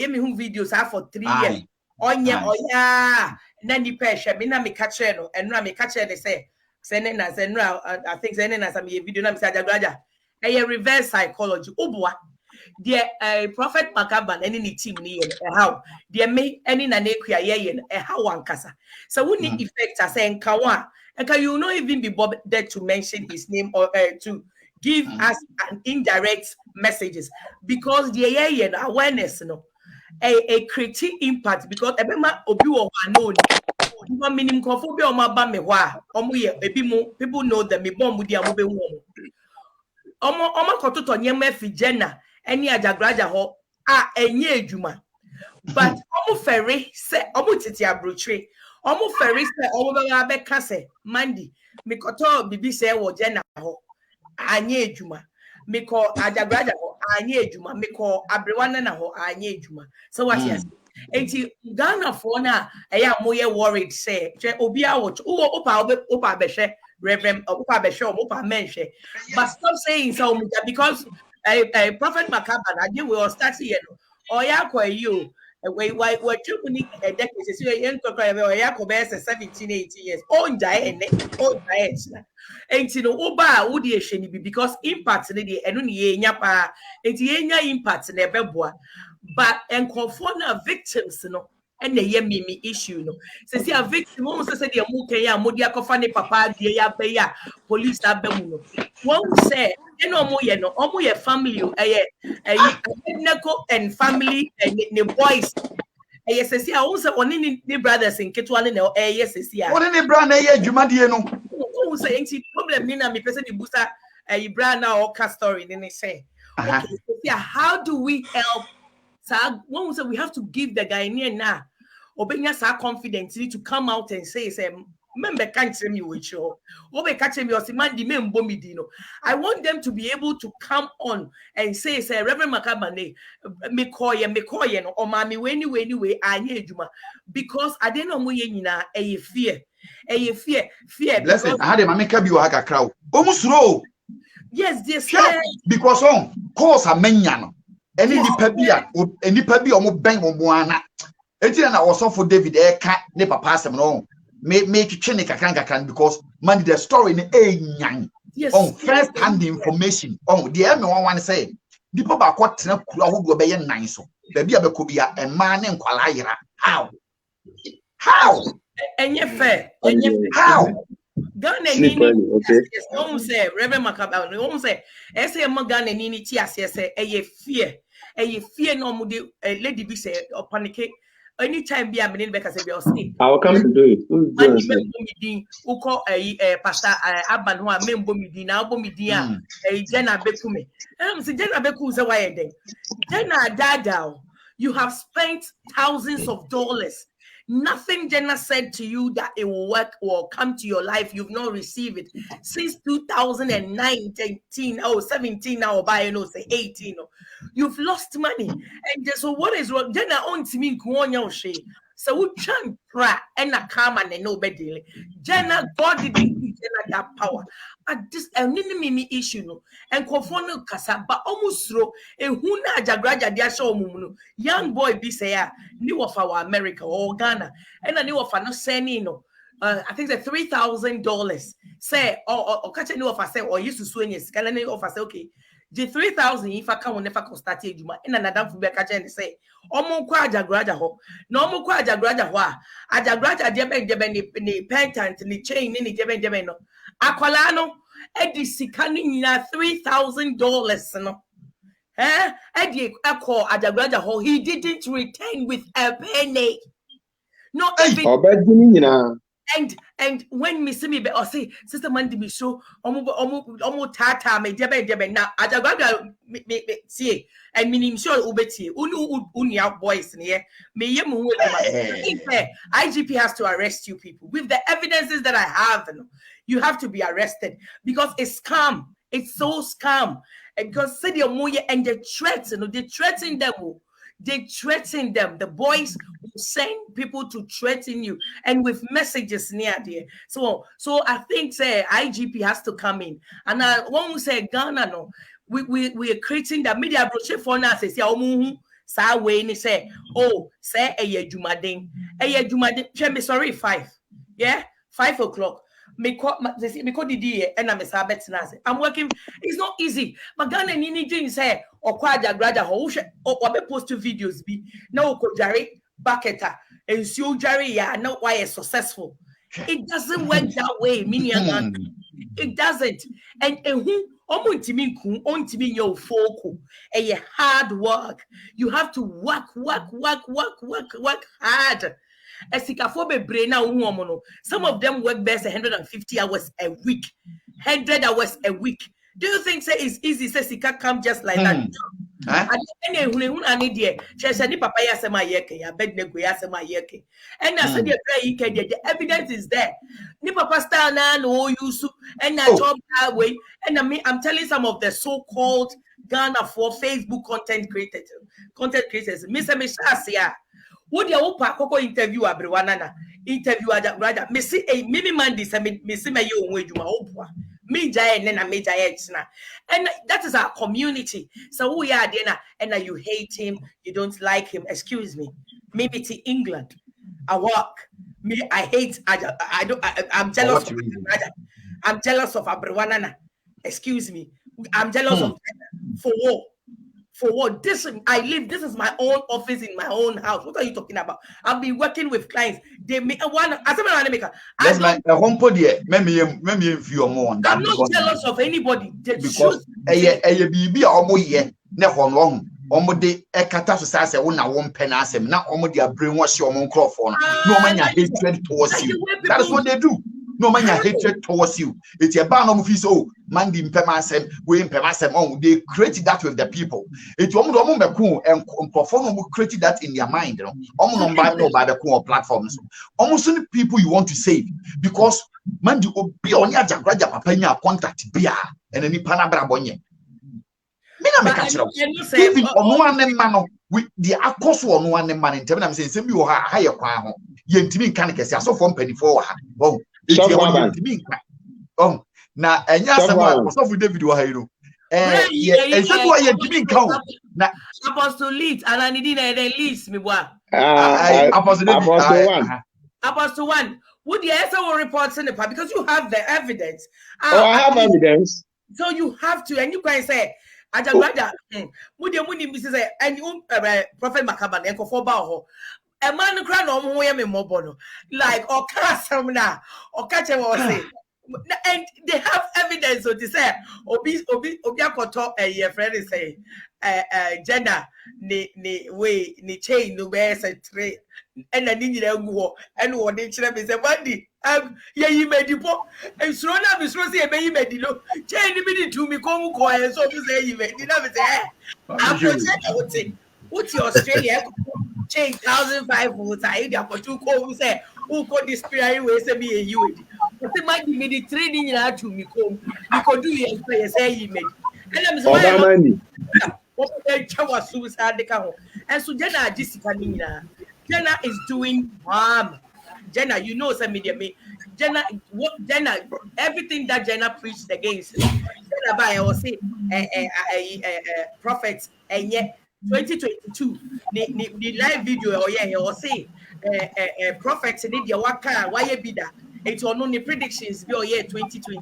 me who videos are for 3 years. Oh yeah. Then the pressure, me na me catch no, and na me catch they say sending us and now I think sending us a video na me say Ajagurajah. A reverse psychology. Obwa. The Prophet Mark Abban any team ni how they make any na nekua ye how wankasa. So we need effect as saying kawa. And can you not even be bothered to mention his name or to give us an indirect messages because the awareness no. A critique impact because ebema obi wo know even minim kofo bi o ma ba me ho a omo ye ebi mo people know them me bomb di amobe hu omo kototo nyema fi jena eni Ajagurajah ho a enye adwuma but omo ferry se omo titi abrochre omo ferry se omo be ka se mandi me koto bibi se wo jena ho anye adwuma me ko Ajagurajah ho anye adwuma me ko abrewana na ho anye adwuma so what yes enti Ghana for na eya moye worried say obi a watch opa be hwe reverend opa be hwe opa menhwe but stop saying so because Prophet Mark Abban I will start here or ya kwa you why you need a decade so you or ya ko be 17 18 years on die enti no oba wo de ehwe ni because impact ne de eno ne ye nya pa enti ye nya impact na ebeboa but enkonfo na victims no and the yemi issue no say a victim almost say the muke ya modi akofa ne papa die ya be ya police abemu no one say omo ye family and family and the boys yes say I also oni ni brothers in ketwale na yes say oni ni bra na ye adwumadie no who say any problem ni na me person the booster bra na or cast story ni say okay so how do we help when we say we have to give the Ghanaian now obenya sa confidence to come out and say member can't tell me with you obe catch me or man di membo mi di no I want them to be able to come on and say Reverend Mark Abban me call ye no o ma me we anyway anya adwuma because I don't know mo ye nyina fear listen I had a make bi wa kakra o musuro yes because on course amenya no any nipa bi o mo ben mo ana enti na osofo David eka ne papa asem no make twene kakran because man the story ne enyan on first hand information on the me one say dipo ba kwotena kura hodo be ye nan so ba bia be ko bia ema ne nkwala yira how enye fair how Ghana ni no say Reverend Mark Abban no say say mo Ghana ni ti ase say eye fear no mo de lady bi say opanike anytime be a minute because I'll come to do it. Uko Pastor Abban who are membo midi na bo midi a Jenna Bekume. Say Jenna Beku say why then. Jenna Dada, you have spent thousands of dollars. Nothing Jenna said to you that it will work or come to your life, you've not received it since 2019, 17 now, by say 18. You've lost money. And so what is wrong? Jenna on to me, so we can't pray and a come and no bedily. Jenna, God didn't give Jenna that power. At this enemy issue, no, and confound Kasa, but almost throw a huna Ajagurajah dia show mumuno. Young boy be say, knew of our America or Ghana, and I knew of no sending, I think the $3,000 say, or catch a new of us say, or used to swing his can any of us say, okay. The 3,000 if I come never constate you in another for catch and say, Omo kwa Ajagurajah ho. No mo kwa Ajagurajah ho. Ajagurajah debe pentant ni chain ni debe no. Akwala no edi sikani na $3,000 no. Edi akọ Ajagurajah ho. He didn't retain with a penny. No, and when me see me be or say sister Mandy me show omo tata me debe na Ajagurajah me see and me sure ubeti unia boys in here me yemu IGP has to arrest you people with the evidences that I have. You have to be arrested because it's scam. It's so scam. And because say and they threaten them. They threaten them. The boys will send people to threaten you and with messages near there. So I think say IGP has to come in. And when we say Ghana, no, we are creating the media brochure for us. Say, sa way ni say, say Eii Jumaden. Sorry, 5. Yeah, 5 o'clock. I'm working. It's not easy. But Ghana need say or quite Ajagurajah or post videos be now Jerry Bucketa and so Jerry now why is successful. It doesn't work that way, it doesn't. And who your folk a hard work. You have to work hard. Some of them work best 150 hours a week, 100 hours a week. Do you think say it's easy? Say Sika come just like that? And I said the evidence is there. Ni papa star na no use and I job that way. And I'm telling some of the so-called Ghana for Facebook content creators. Mr. Mishasia. Would you open interview Abrewanana? Interview Ajagurajah. Me see a mimi man this me see my own way juma opwa. Me giant and a major na. And that is our community. So we are there and you hate him, you don't like him. Excuse me. Maybe to England. I work. Me, I hate I'm jealous of Ajagurajah. I'm jealous of Abrewanana. Excuse me. I'm jealous of for what? For what? This is my own office in my own house. What are you talking about? I've been working with clients. They make one. I'm not jealous of anybody. Because Omode ekata so say wo na wo mpɛ na asɛm na omode brainwash your microphone no manya hatred towards you. That is what they do. No manya hatred towards you. It's a ban of his mandi mpɛ ma asɛm we mpɛ ma asɛm they create that with the people. It's omo meku and perform create that in their mind, you know. Omo no by the cool platforms. Almost the people you want to save because mandi obi oni Ajagurajah papa nya contact bia and any panabra bonye. Even on one man with the accost on one man in terms of saying, you are higher crown. Yentimi can get so from penny for now, and yes, with David Wahiro. And that's why you count. Apostle lead, and I need a lease me one. Apostle one. Would the SO reports in the part because you have the evidence? I have evidence. So you have to, and you can say. Ajagurajah, Mrs. and you, Prophet Mark Abban, and for Baho. A man crown on me mobono, like or Casamna or catch or say. And they have evidence of this. Obiakoto, a year friend is say, Jenna, ni chain, no bears a tray, and I need a war, and what they should have is a body. You made you pop, and so now is Rosie, and you made you chain the minute to me, come quiet, so to say, you made it. I'm protected. What's your Australia? change 1,005 votes. I either for two co say who could this spirit way say me a you. But the might be the trading in to me come. You could do your play say you made. And I'm saying what the chawa suicide the cow. And so Jenna Jessica Nina. Jenna is doing harm. Jenna, you know some media me. Jenna, everything that Jenna preached against. Jenna by I was say prophet and yet 2022 the live video or yeah or say prophets need your waka why be that it's on the predictions be year 2020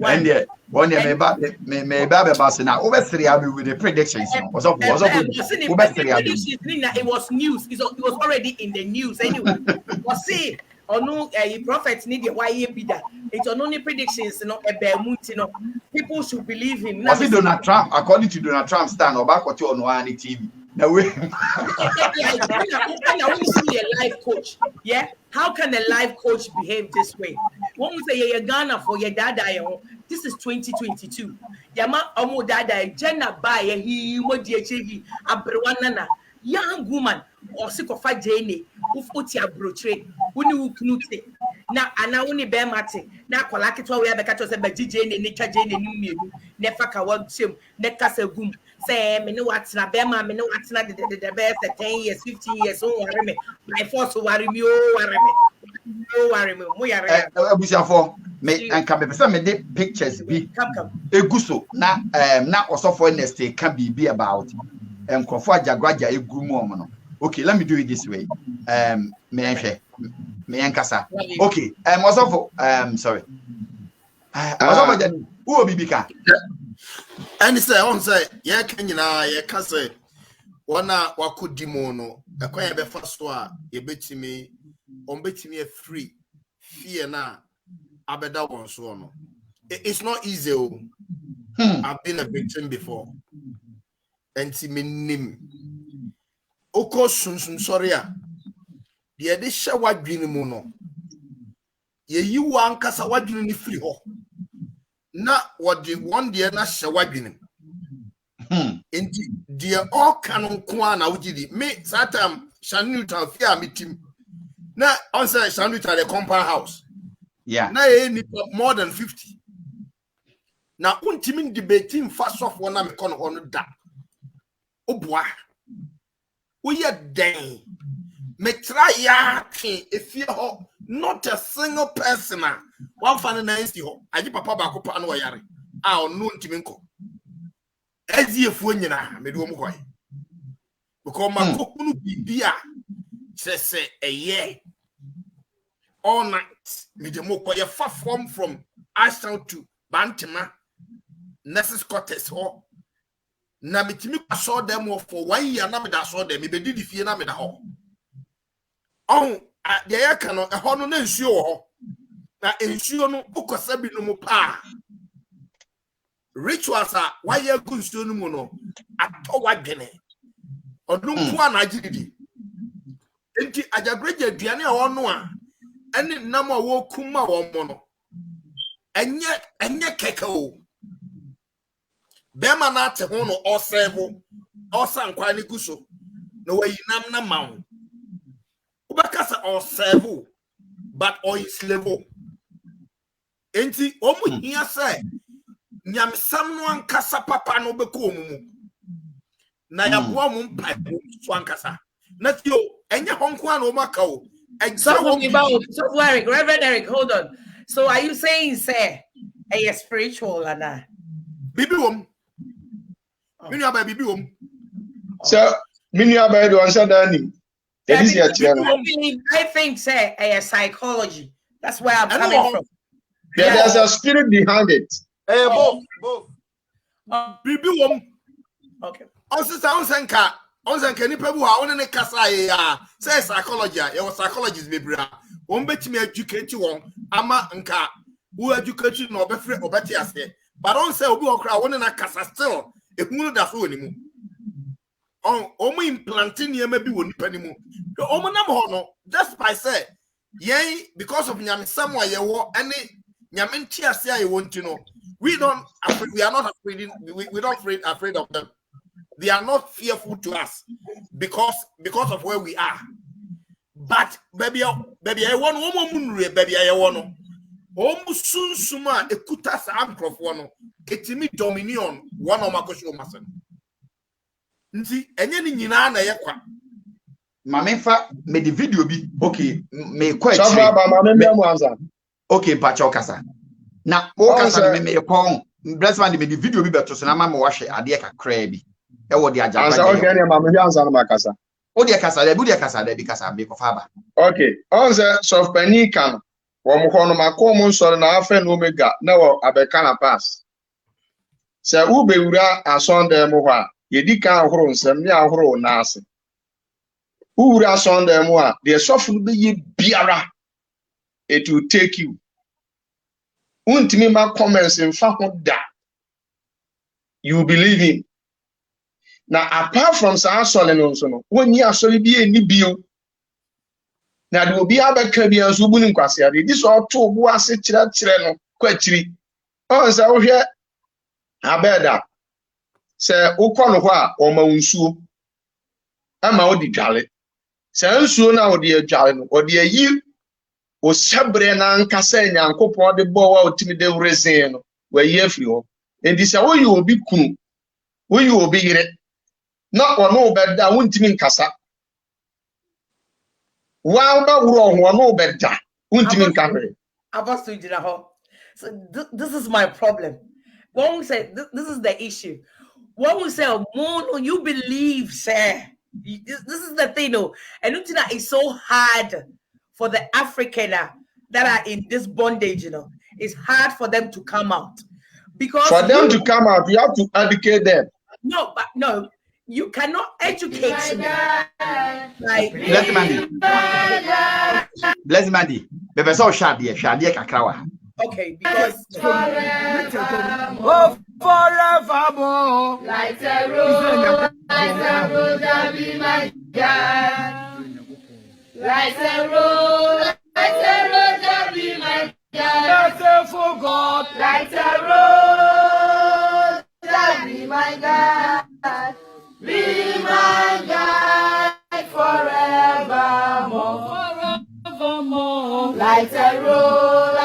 and yeah one year me ba now over 3 abi with the predictions it was news it was already in the news anyway was say or no prophets need your why be that it's on only predictions people should believe him was it Donald Trump according to Donald Trump stand or back what you on one TV no way I want to see a life coach. Yeah, how can a life coach behave this way? When we say you're Ghana for your dada, this is 2022. Yama omo dada Jenna by he modiachi abrewanana young woman or sick of a jane who put your brotre who knute na ana woni be mate na akola ketwa we abeka to se ba jije ne nika jene numienu ne faka wabsem ne kasa gum say me ne watna be ma me ne watna de be 10 years 15 years o worry me my force worry me o worry me mo yare abusiafo me anka me pesa me de pictures bi eguso na osofo next can be about Krofo Ajagurajah egru mu omo no. Okay, let me do it this way. Me enhwe me yankasa. Okay, osofo sorry. Osofo Jani, who obi bika? And say on say ye kan nyina ye ka say wona wakodi no ekwan ye be fa so a ye betimi on betimi free fear na abeda won so no. It's not easy. I've been a victim before. And see me name. Oko sun sorry a. The ede hye wadwene mu no. Ye yi wan kasa wadwene ni free ho. Na wodi one day na hye wadwene. Enti the all canon kwa na wugidi. Me satam Shanuta fear me team. Na on say Shanuta the compound house. Yeah. Na ye ni more than 50. Na untimin debating fast off one am kon on da. Oboa. We are dang. Me try ya if you not a single person. One fan na insti ho. Aji papa ba ko pa no yare. A onu ntimi nko. Ezi efu nyina me do mo kwai. Because ma ko kunu bibia se eye. All night me de mo kwai fa from Ashton to Bantama. Nessus Cortes ho. Na mitimi saw them for 1 year na me da saw them me be di fie na me da ho. On de ya kan no ho no na nsuo ho. Na nsuo no ukosa bi no mu pa. Rituals are why you go nsuo no mu no ato wadwene. Odun ko na agidi. Enti Ajagurajah aduane a wono a ene nam a wo kuma wo mo no. Enye keke o. Bema na te ho no osevo osankwa ne kuso no wayinam na mawo ubakasa osevo but o is level enti omu hia se nyamsam no ankasa papa no beko omumu na yabo mu mpa so ankasa na tio enye honko an o maka o so Eric, Reverend Eric, hold on. So are you saying say a spiritual or not? Bibi wom Minya ba bibi wom. So, minya ba do answer Danny. I think say a psychology. That's where I'm coming from. Yeah, there's a spirit behind it. Both. Bibi wom. Okay. Also sounds onsenka ni pebu ha won ne kasa ya say psychology ya was psychologists bebra. Won betimi educate won ama nka who educate no obefre obeti ase. But don't say obi okra won na kasa still ehunu da so onimu omo implanting yema bi woni panimu omo nam ho no just by say yen because of nyamsam wa ye wo ane nyamenti ase aye wonti no we are not afraid we don't afraid of them They are not fearful to us because of where we are. But baby, I want one baby, I want soon suma ekutas amcrofono. Etimi dominion one of my mason. Nti enye ni nyina na yekwa. Mamenfa me the video be okay me quite okay pacha okasa. Na okasa me kon bless man me the video be beto so na ma wa hwe ade kakra bi. E wo de aja ba. Ansa okay na ma me ansa na makasa. O de kasa da bi de kasa da bi kasa be ko fa ba. Okay. Onse soft panican. Wo mo kono makom nsoro na afa na omega na wo abeka na pass. Se ube wura asonde mo ho a yedi kan ahoro nsem ne ahoro na ase. Wura asonde mo a de sofo be ye biara it will take you. Untimi ma comments in fa ho da. You believe in. Now apart from sa asole no nso no woni asole bi eni bio. Na de obi abeka bi anso bu ni nkwase ade di so to bu ase kire no kwachiri. On sa wo hwe abeda se ukọ no ho a o ma nsuo ama o di dwale se nsuo na o di adwale no o di ayi o sebre na nkasa nyankopon de bo wa otimi de wrezen no wa yi afiri ho endi se wo yi obi kunu wo yi obi yire na ono beda wontimi nkasa wa ba wuro ho ono beda wontimi nkahwe Apostle Jiraho. So this is my problem. When we say this is the issue. When we say moon, you believe, sir. This is the thing, no. And it's so hard for the African that are in this bondage, you know. It's hard for them to come out. Because for them to come out, you have to educate them. No, but no, you cannot educate me. Like Bless Mandy. Bebe so shadie kakrawa. Okay, because forevermore, like a road that be my God. Like a road that be my God. For God, like a road that be my God. Be my God forevermore. Like a road,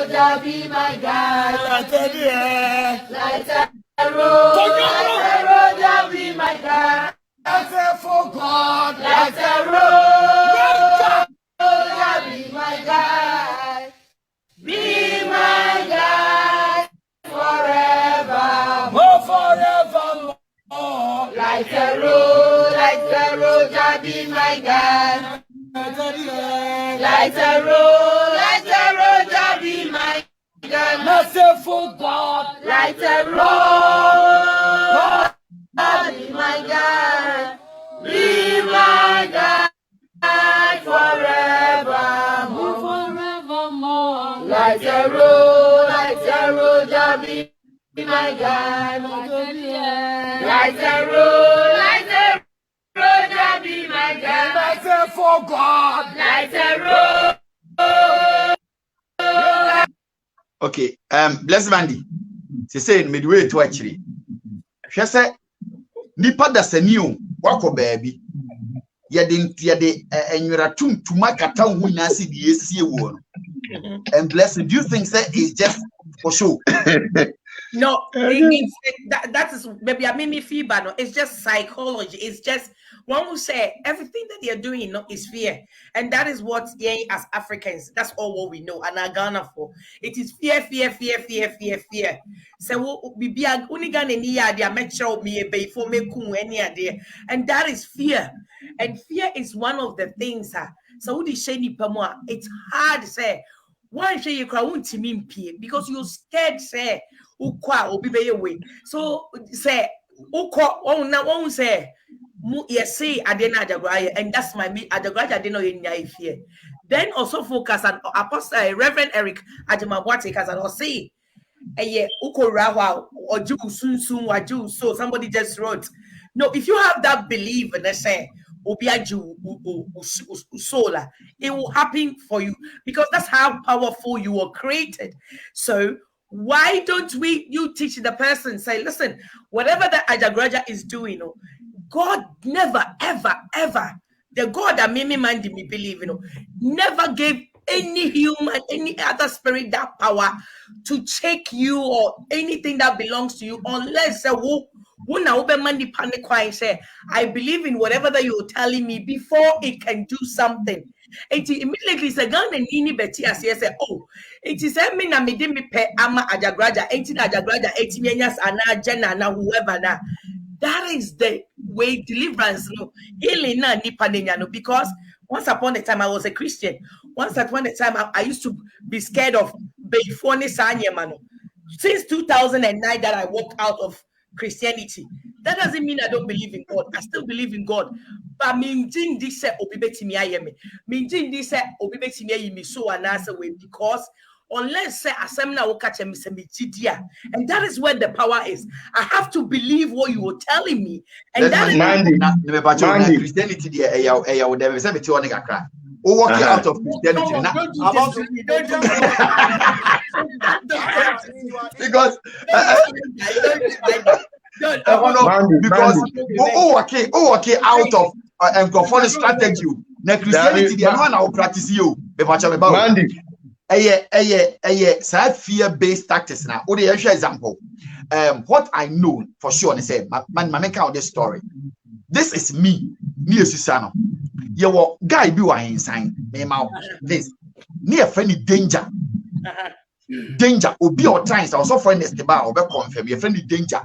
that be my God. Like a road, that be my God. For God, like a road, that be my God. Be my God forevermore. Like a road, that be my God. Like a road, that be my God. Merciful God, like a road, that be my God. Be my God forevermore. Like a road, that be my God. Like a road, that be my God. For God, like a road. Okay, bless Mandy. She said midway to actually. She said, Nipa da saniu wako baby. Yade enyuratum tumakata unasi di esi wo. And blessed, do you think that is just for show? No, it means that is maybe I mean feedback. No, it's just psychology. It's just one who say everything that they're doing, no, is fear, and that is what as Africans, that's all what we know. And I Ghana for it is fear. So we be a unigan any idea, make sure me before me kum any idea, and that is fear, and fear is one of the things. So who shady pamwa? It's hard to say. Why say you cry won't mean because you're scared, say. So say won't say yes say Ajagurajah, and that's my Ajagurajah didn't know in fear. Then also focus on Apostle Reverend Eric Ajamabwate as I say uko rawa or Jew soon so somebody just wrote. No, if you have that belief and they say solar, it will happen for you because that's how powerful you were created. So Why don't you teach the person, say, listen, whatever that Ajagurajah is doing, God never, ever, ever, the God that made me mind me believe, never gave any human, any other spirit that power to take you or anything that belongs to you, unless I believe in whatever that you're telling me before it can do something. It immediately say Ghana nini beti as say, oh, it is me na me didn't pay ama Ajagurajah 18 Ajagurajah 18 years ana Jenna na whoever na. That is the way deliverance healing na nipa no, because once upon a time I was a Christian. Once upon a time I used to be scared of Beifone Sanye mano. Since 2009 that I walked out of Christianity. That doesn't mean I don't believe in God. I still believe in God. But minjin this say obibeti mi ayeme. Minjin this say obibeti mi ayemi so anasa way, because unless say asemna wokache mi se mi jidia, and that is where the power is. I have to believe what you were telling me, and that is Christianity. Who walk you out of Christianity? Because okay out of and strategy. Now Christianity, the one I will practice you. Fear-based tactics now. What the example? What I know for sure, and say, man, make out this story. This is me, Susano. You guy be wa inside. Me mouth this. Near friendly danger. Danger obi or times also friend is the bar or be confirm your friendly danger.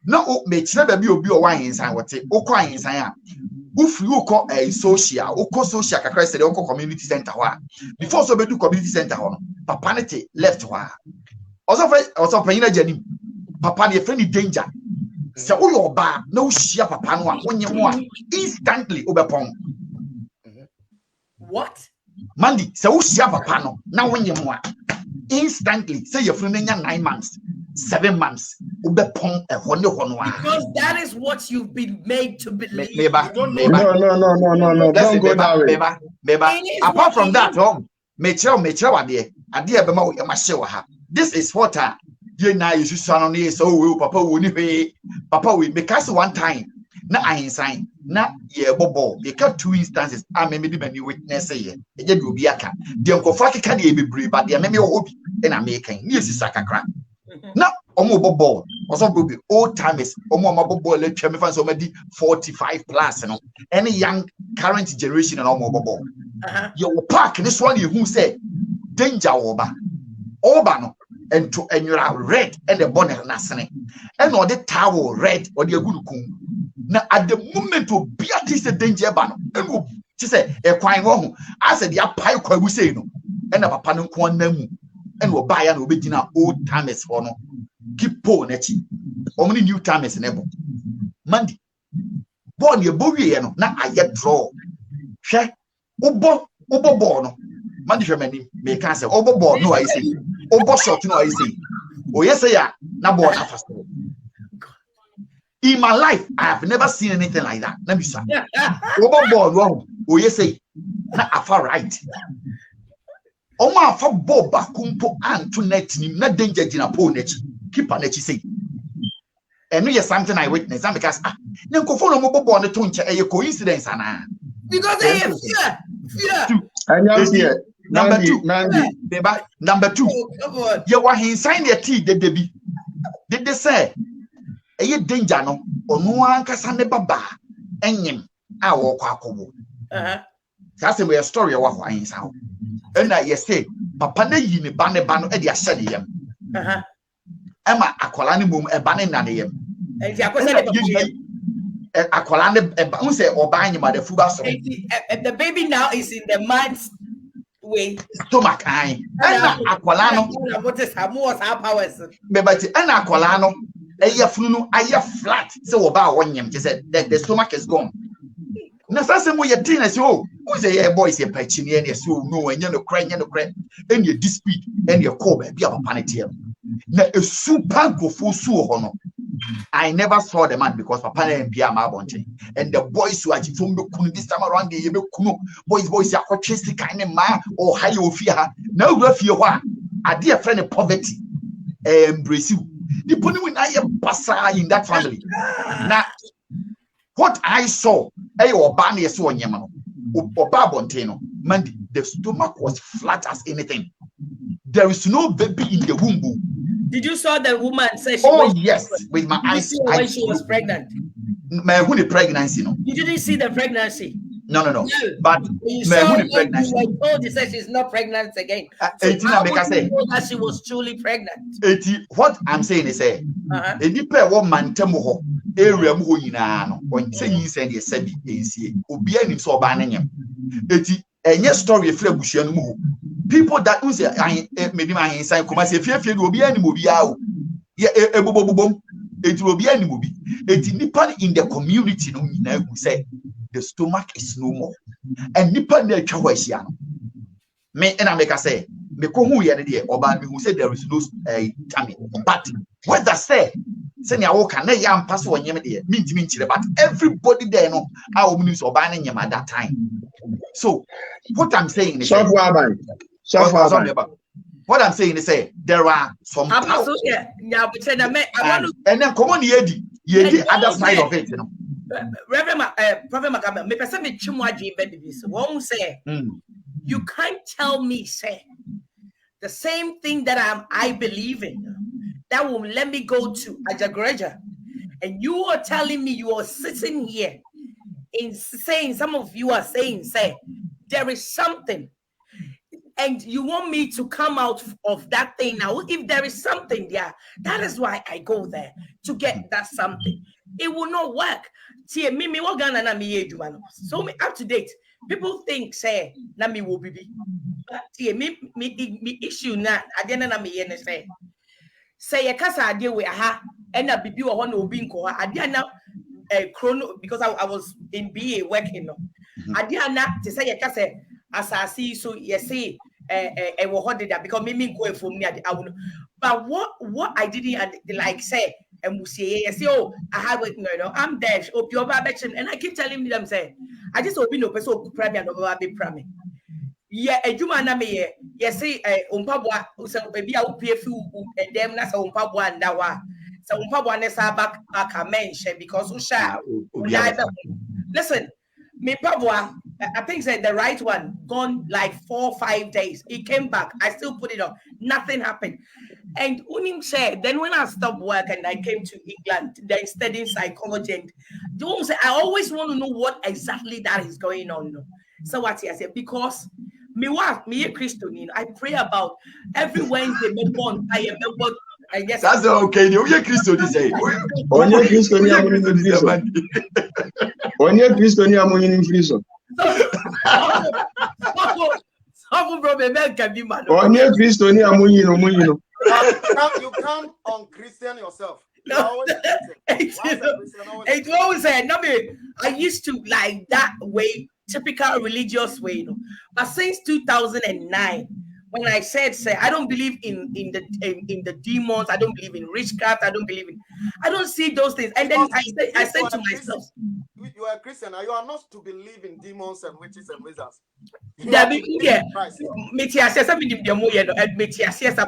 No me never be obi or wine inside what say o kwa inside. If you call a social kakra say the community center wa. Before so be do community center ho. Papanity left wa. Also paying journey. Papa your friendly danger. So o ba no share papa no onye mo instantly obepon. What? Mandy, so share papa no now when you more instantly say your friend 9 months, 7 months, because that is what you've been made to believe. No. Don't go that way. Apart from that, this is what you now you son so papa we because one time na I sign na ye bobo they cut 2 instances maybe the witness say e je do obi aka de nkofo akeka de bebre but de me obi e na me kan ni esisa kakra na omo bobo also be old timers omo bobo le twa me fan so ma di 45 plus no any young current generation and omo bobo you park this one you who say danger oba no and to red and the bonnet nasene and or the towel red or the agudukun. Now at the moment to be at this danger ban and she said a quine wrong. I said the pie quite we say no and a papa no quan nemu and will buy an original old timers for no keep poor nechi or many new timers in ebo Mandy born your boy no now I yet draw she obo no Mandy Germany may cancel overboard no I say over shot no I say oh yes yeah na born after. In my life, I have never seen anything like that. Let me say. Overboard wrong. Oh, yes, say. Na afa right. Oma afa boba kumpo anto net ni na danger jina po nechi. Keep on nechi say. And no something I witness. And because na nkofo no bobo ne to nche e coincidence ana. Because they have fear. Fear. Number two. You were inside the tea the baby. Did they say? Eye danger no onu ankasa ne baba enyim a wo kwa akobo that's a story wa hwan insa ho and I say papa na yi ne ba no e de ahye de yam ema akola ne mom e ba ne na ne yam e di akosa ne akola ne un say oba anyima da fuba so the baby now is in the man's way stomach ai na akola no what is more powers me bati na akola no aya funu aya flat say oba wonyem je say the stomach is gone na sase mo ye tin say oh who say yeah boys ye pachini and so no enya no kra and ye dispute and ye call be a papa netie na a super go for so ho no I never saw the man because papa na bia ma bonche and the boys who aji from be kunu this time around ye be kunu boys ya kwatwe sika ne ma or high ofia na ura fie ho a ade e friend poverty embrace you. The pony when I am basa in that family. Now, what I saw, Obani so on Yamano, Obabonteno, man, the stomach was flat as anything. There is no baby in the womb. Did you saw the woman say? Yes, with my eyes. When she was pregnant. My pregnancy, no. You didn't see the pregnancy. No. But you saw pregnancy. You were told, said she's not pregnant again. So how would you know that she was truly pregnant? What I'm saying is, any pair one man temoho, area muinano, when saying you said yes, said Obian in so banning. Any story of Flebusian move. People that was I made my inside come as if you will be any movie out. Yeah, it will be any movie. It's Nippon in the community, no, who say the stomach is no more. And Nippon nature was young. Me and I make a say, me come here the or bad who said there is no tummy. But what that say? Send your walk and yam pass one yammy, mean, but everybody there know our news or banning him at that time. So, what I'm saying is, what I'm saying is, there are some power. And then come on, ye the other side of it, you know. Reverend Prophet Mark Abban, me person me chimwaji baby. Won't say you can't tell me say the same thing that I believe in that will let me go to Ajagurajah, and you are telling me you are sitting here in saying, some of you are saying, say there is something, and you want me to come out of that thing now. If there is something there, that is why I go there to get that something. It will not work. So me up to date. People think say na me will be. But me issue na adena na me yen say kasa ade we aha and na bibi wo ho na obi nko ha ade na chrono, because I was in BA working no. Ade na to say kasa asasi so you say we hold that because me go from me but what I didn't like say and say oh I have it no I'm deaf oh pure and I keep telling them say I just open no person who pray me and over be pray me yeah ejuma na me yes say umpabwa so baby I will pay few them na so umpabwa and that wa so umpabwa na sa back mention because usha listen me pabwa I think said the right one gone like 4 or 5 days. It came back. I still put it on. Nothing happened. And Unim said, then when I stopped work and I came to England, then studying psychology, and I always want to know what exactly that is going on. So what I said, because me a Christian, I pray about every Wednesday. I guess that's okay. You are Christian, you say. Onye Christian ya muni in prison. Onye Christian ya muni in prison. Onye Christian ya muni no. You come on Christian yourself. It always said, no, I used to like that way, typical religious way, but since 2009. When I said, I don't believe in the demons, I don't believe in witchcraft, I don't see those things. And then I said to myself, you are a Christian, you are not to believe in demons and witches and wizards.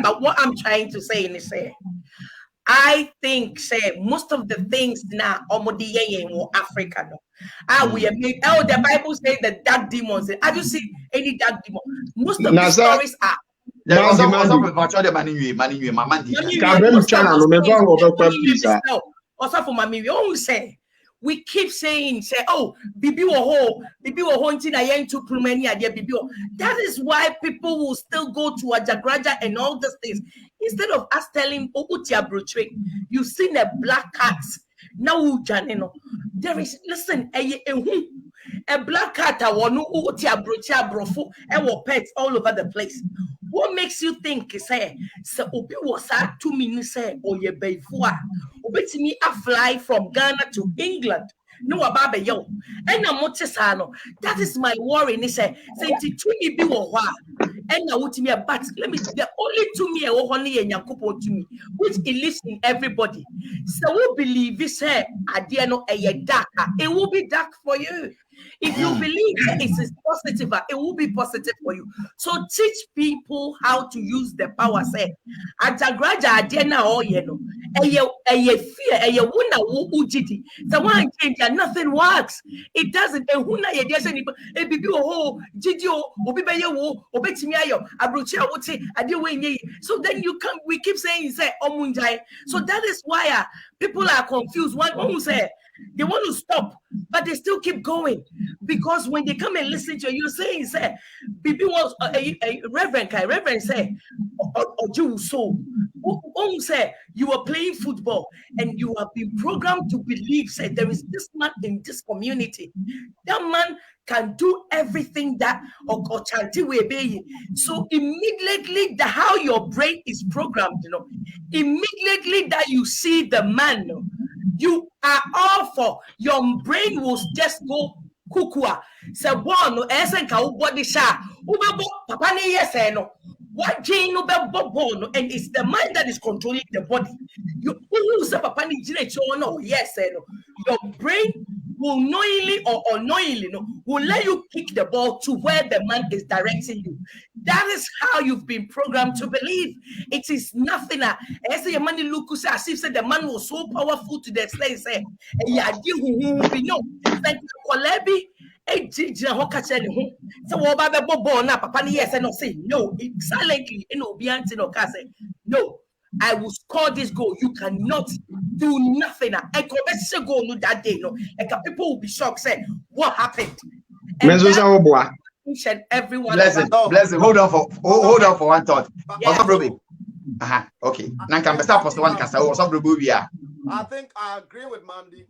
But what I'm trying to say is, I think most of the things now in Africa. We have made the Bible says that dark demons. Have you seen any dark demon? Most of the stories are we keep saying, oh, Bibi wo that is why people will still go to Ajagurajah and all these things. Instead of us telling you've seen a black cat. Now, there is, listen, a black cat, pets all over the place. What makes you think, so Obi was 2 minutes, or ye before, me a fly from Ghana to England? No, Baba yo, and I'm not that is my worry. And he said, say, to be and now to me, but let me the only to me, only and Yakupo to me, which it lives in everybody. So we believe this, I dare not a dark, it will be dark for you. If you believe that it is positive, it will be positive for you. So teach people how to use the power. Say, Ajagurajah adena o yeno. Eye fear, eye wuna wo ujidi. The one change that nothing works. It doesn't. E huna ye dia se ni e bibi o jidi o obi be ye wo obetimi ayo abrochi awote ade we nye. So then we keep saying say omunjai. So that is why people are confused. One who say they want to stop, but they still keep going because when they come and listen to you saying, say, Bibi was a Reverend say, or you so, who say you were playing football and you have been programmed to believe, say, there is this man in this community. That man can do everything that or chanti we be. So immediately how your brain is programmed, immediately that you see the man, you are all for your brain will just go kukua. Say one no esen ka body sha. Ubebo papa ne yes no. What gene no be bobo and it's the mind that is controlling the body. You say papa ni jire no yes no. Your brain will knowingly or unknowingly will let you kick the ball to where the man is directing you. That is how you've been programmed to believe. It is nothing. I say your money look as if the man was so powerful to the extent say, yeah, you know, like Kolebi. So what about the bobo na papa yes and say no silently no. I will score this goal. You cannot do nothing. I could go no that day. No, like people will be shocked. Say, what happened? Each and everyone. Blessing. Hold on for one thought. Yes. Okay. Now can start for one kasa. I think I agree with Mandy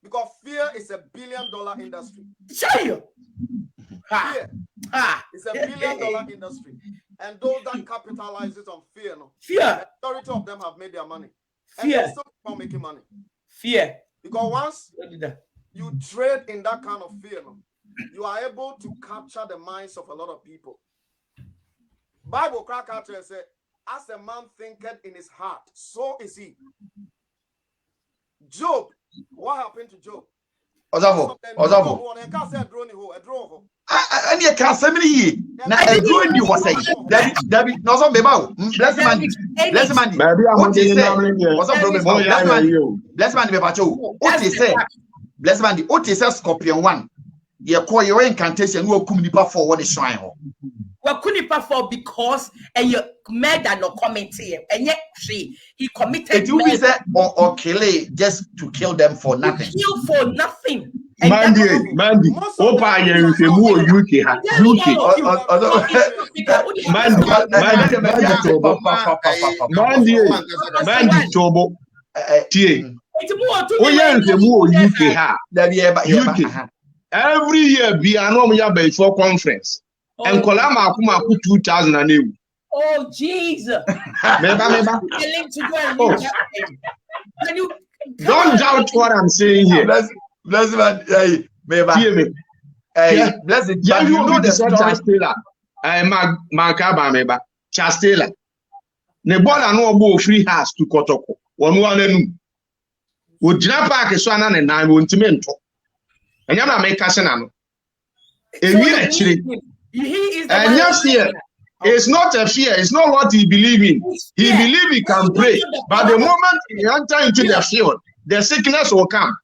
because fear is $1 billion industry. Fear. It's $1 billion industry. And those that capitalize it on fear, fear. The majority of them have made their money. Fear. And they're still making money. Fear. Because once you trade in that kind of fear, you are able to capture the minds of a lot of people. Bible crack out and say, as a man thinketh in his heart, so is he. Job, what happened to Job? Ozavo. And you can't say me. Now, a drone you was saying that no some beba. Bless man. What he said was a problem. Bless man beba. What he said. Bless man. What he said. Scorpion 1. You call your incantation. You will come nipa for what is shine. Well, couldn't for because you made no comment here, and yet he committed. You say or kill it just to kill them for nothing. Kill for nothing. Mandy, Opa, you can move UK. Mandy, Tobo, T. UK. Every year, be an Omia for conference. And Kolama Kuma put 2008. Oh, Jesus. Don't doubt what I'm saying here. Bless man, hey, maybe. Hey, bless it. Yeah, you know the Chastela. Mark Abban, maybe Chastela. Nebola no bo free house to Kotoko. One would jump back a son and 9 untimento. And you're make Casanano. Actually, and yes, fear. It's not a fear. It's not what he believes in. He believes he can pray. But the moment he enters into the field, the sickness will come.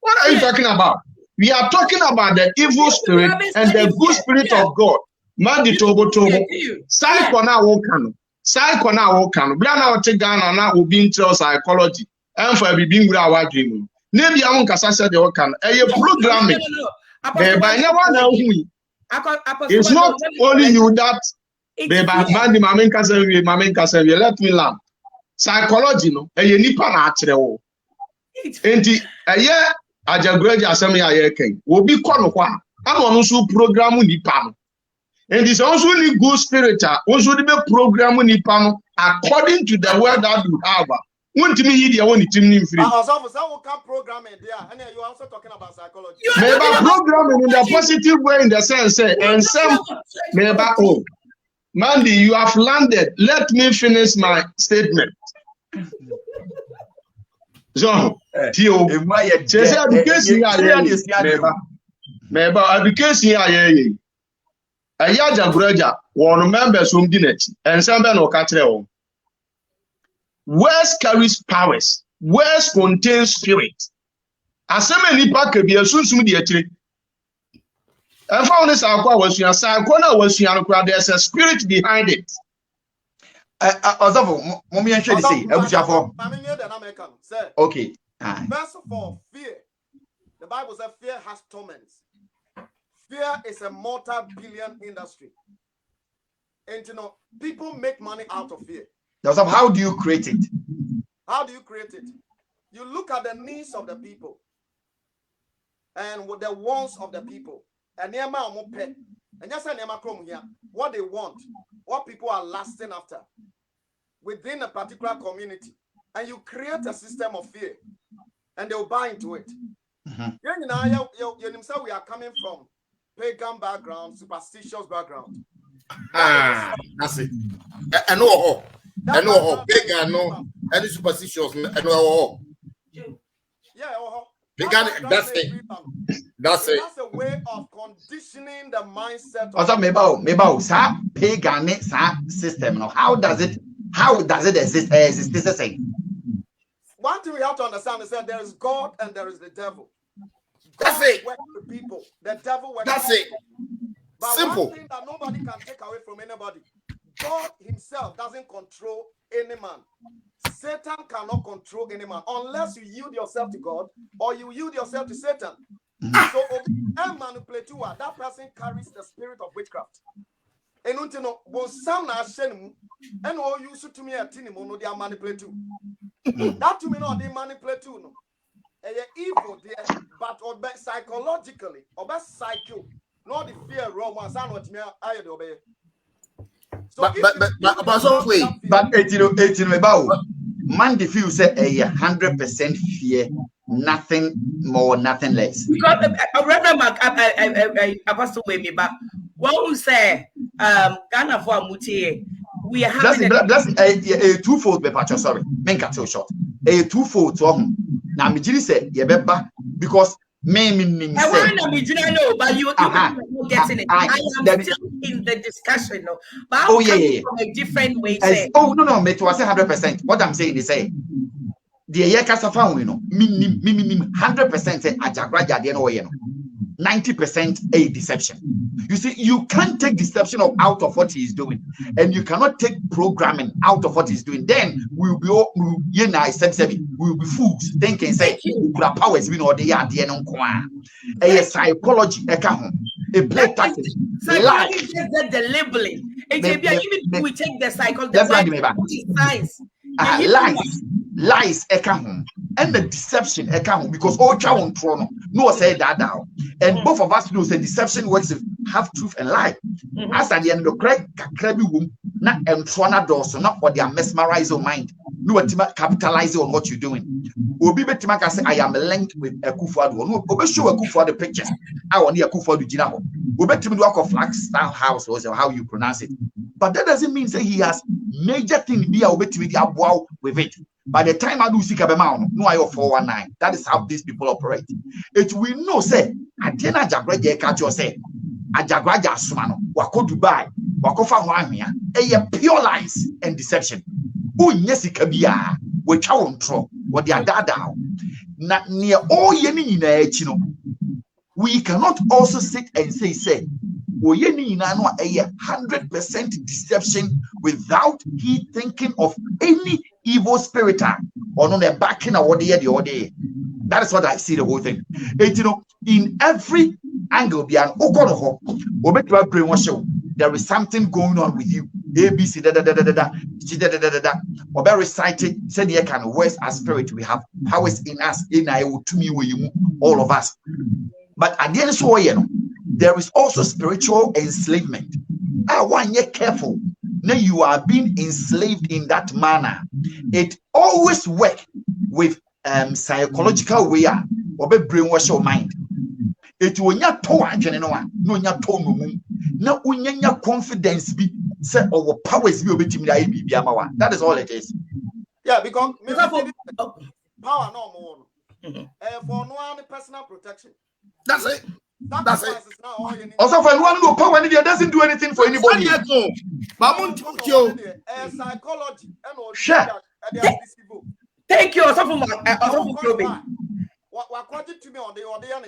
What are you talking about? We are talking about the evil spirit and the good spirit of God. Mandi tobo. Psychona wokano. Psychona wokano. Blana otegana na ubi into psychology. And for being with our dream. Maybe I won't say the wokano. A programming. It's not only you that. Let me learn. Psychology, no. A nipa na achrewo. Enti aye Ajagurajah asemi aye ken. Obi kono kwa. Ano no so program nipa no. And this also need good spirit. Also the program nipa no according to the word that you have. Won't me hear the one team name free. Also programming there. And you are also talking about psychology. Maybe programming in the positive way in the sense and some maybe oh. Mandy, you have landed. Let me finish my statement. So, Maybe education here. Ajagurajah, one members from Dinnet, and some no cattle. Words carries powers, words contain spirit. As many pack be a soon the tree. I found this aqua was your son, was your there's a spirit behind it. Okay. First of all, fear. The Bible says fear has torments. Fear is a multi-billion industry. And you know, people make money out of fear. How do you create it? How do you create it? You look at the needs of the people and the wants of the people. And what they want, what people are lasting after within a particular community. And you create a system of fear and they'll buy into it. You know, we are coming from pagan background, superstitious background. That's it. I know. Pagan, no, any superstitious, I know. Yeah, pagan, that's it. That's it. That's a way of conditioning the mindset. Also, maybe pagan system. How does it exist? This is a one thing we have to understand is that there is God and there is the devil. That's it. Works with people. The devil works. That's with it. people. But Simple. one thing that nobody can take away from anybody, God himself doesn't control any man. Satan cannot control any man unless you yield yourself to God or you yield yourself to Satan. So and manipulate you, that person carries the spirit of witchcraft. And you know, when some are and all you should to me at Tinimo, they are manipulate you. That to me, no, they manipulate you. No, evil there, but or psychologically, or best psycho, not the fear romance. I know what me I obey. But so wait, but 18 about man the few say 100% fear, nothing more, nothing less. Because Reverend Mark Apostle way me back. What we say Ghana for Mutie. We are having a twofold paper, sorry. Men cut so short. A twofold to now me say yebeba because me I want to be know, but you not getting it. I am still in the discussion, no. But from a different way. No, me to say 100%. What I'm saying is say the yekasa found we know. 100% say Ajagurajah dey no 90% a deception. You see, you can't take deception out of what he is doing, and you cannot take programming out of what he's doing. Then we'll be fools thinking say powers we know they are a psychology a play tactic. Psychology is the labeling. Even we take the psychology science. Lies and the deception because all child on no say that now, and both of us know say deception works with half truth and lie. As at the end of the crazy womb, not and doors, not for their mesmerize your mind. No capitalize on what you're doing. Obi Betimaka say I am linked with a Kufuado. No, Obi show a Kufuado pictures. I want a Kufuado Jinao. Obi Timid walk of Flagstaff House or how you pronounce it. But that doesn't mean that he has major thing be Obi Timid wow with it. By the time I do see Kabemao, no, I 419. That is how these people operate. It will know, say, Adena Ajagurajah catch you say, Ajagurajah Sumano, Wako Dubai, Wako Fawamia, a pure lies and deception. Oh, yes, it can be which I won't throw what they are down. Not near all Yenin, we cannot also sit and say, oh, Yenin, 100% deception without he thinking of any evil spirit or no, they're backing or the day. That is what I see the whole thing. In every angle, there is something going on with you. ABC, or recited, said you can words as spirit. We have powers in us, in all of us. But at the end of there is also spiritual enslavement. I want you careful. Now you are being enslaved in that manner. It always works with psychological way or brainwash your mind. It will not talk no tone. Now unya confidence be say our powers be obetimi. That is all it is. Yeah, because power no more. For no personal protection. That's it. Sacrifices now all you need. Also, for one no power, and it doesn't do anything for anybody. Psychology and all. Sure. Thank you. Also from what quoted to me on the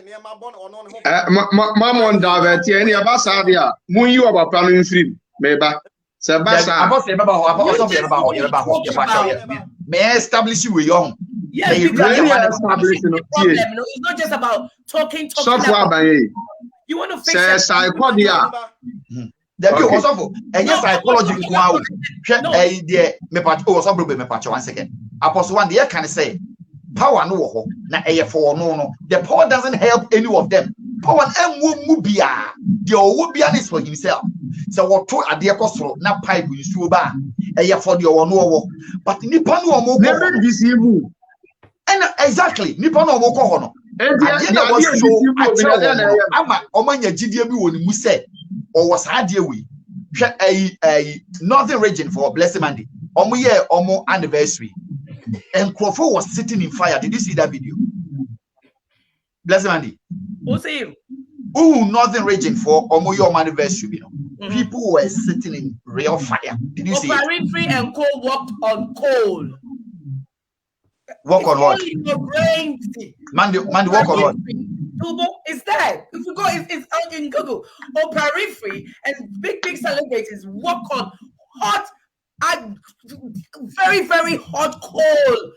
near my bone or non. Mamon Davet, any of us are there. Moon you about planning free, maybe. May I establish you with young? Yeah, it's not just about talking. You want to fix psychology. Also, and yes, psychology. One second. Apostle one, the can say power no na for no. The power doesn't help any of them. Power mubia. The wubia is for himself. So what two are the cost na pipe with suba for the no. But nipa no mo never deceive. And exactly, nipa no mo ko hono. Ama omanya gidie bi woni mu say or was hadie we. A northern region for Blessed Monday. Omo anniversary. And Crawford was sitting in fire. Did you see that video? Blessed Monday. Who say you? Northern region for Omo anniversary. You know, people were sitting in real fire. Did you see it? Free and coal walked on coal. Walk on what? Mandy, walk on what? It's there. If you go, it's out in Google. Periphery and big celebrities walk on hot, very, very hot coal.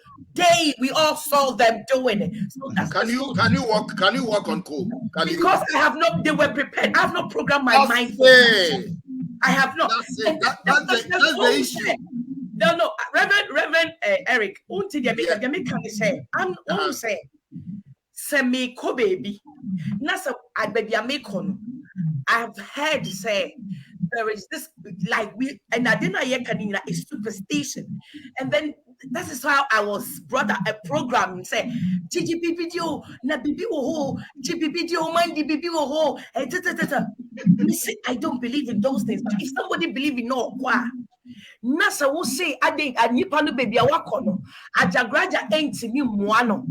We all saw them doing it. So can you walk on coal? Because I have not. They were prepared. I have not programmed my mind. I have not. That's the issue. No, Reverend Eric. I'm say. Semi ko baby. Nasa I baby amekon. I've heard say there is this like we and I didn't hear kanina is superstition. And then that is how I was brought up a program say GGP video na bibi wo GGP video man di bibi wo I don't believe in those things, but if somebody believe in no kwa Nasa will say ade anipa no baby awakono Ajagurajah entimi muano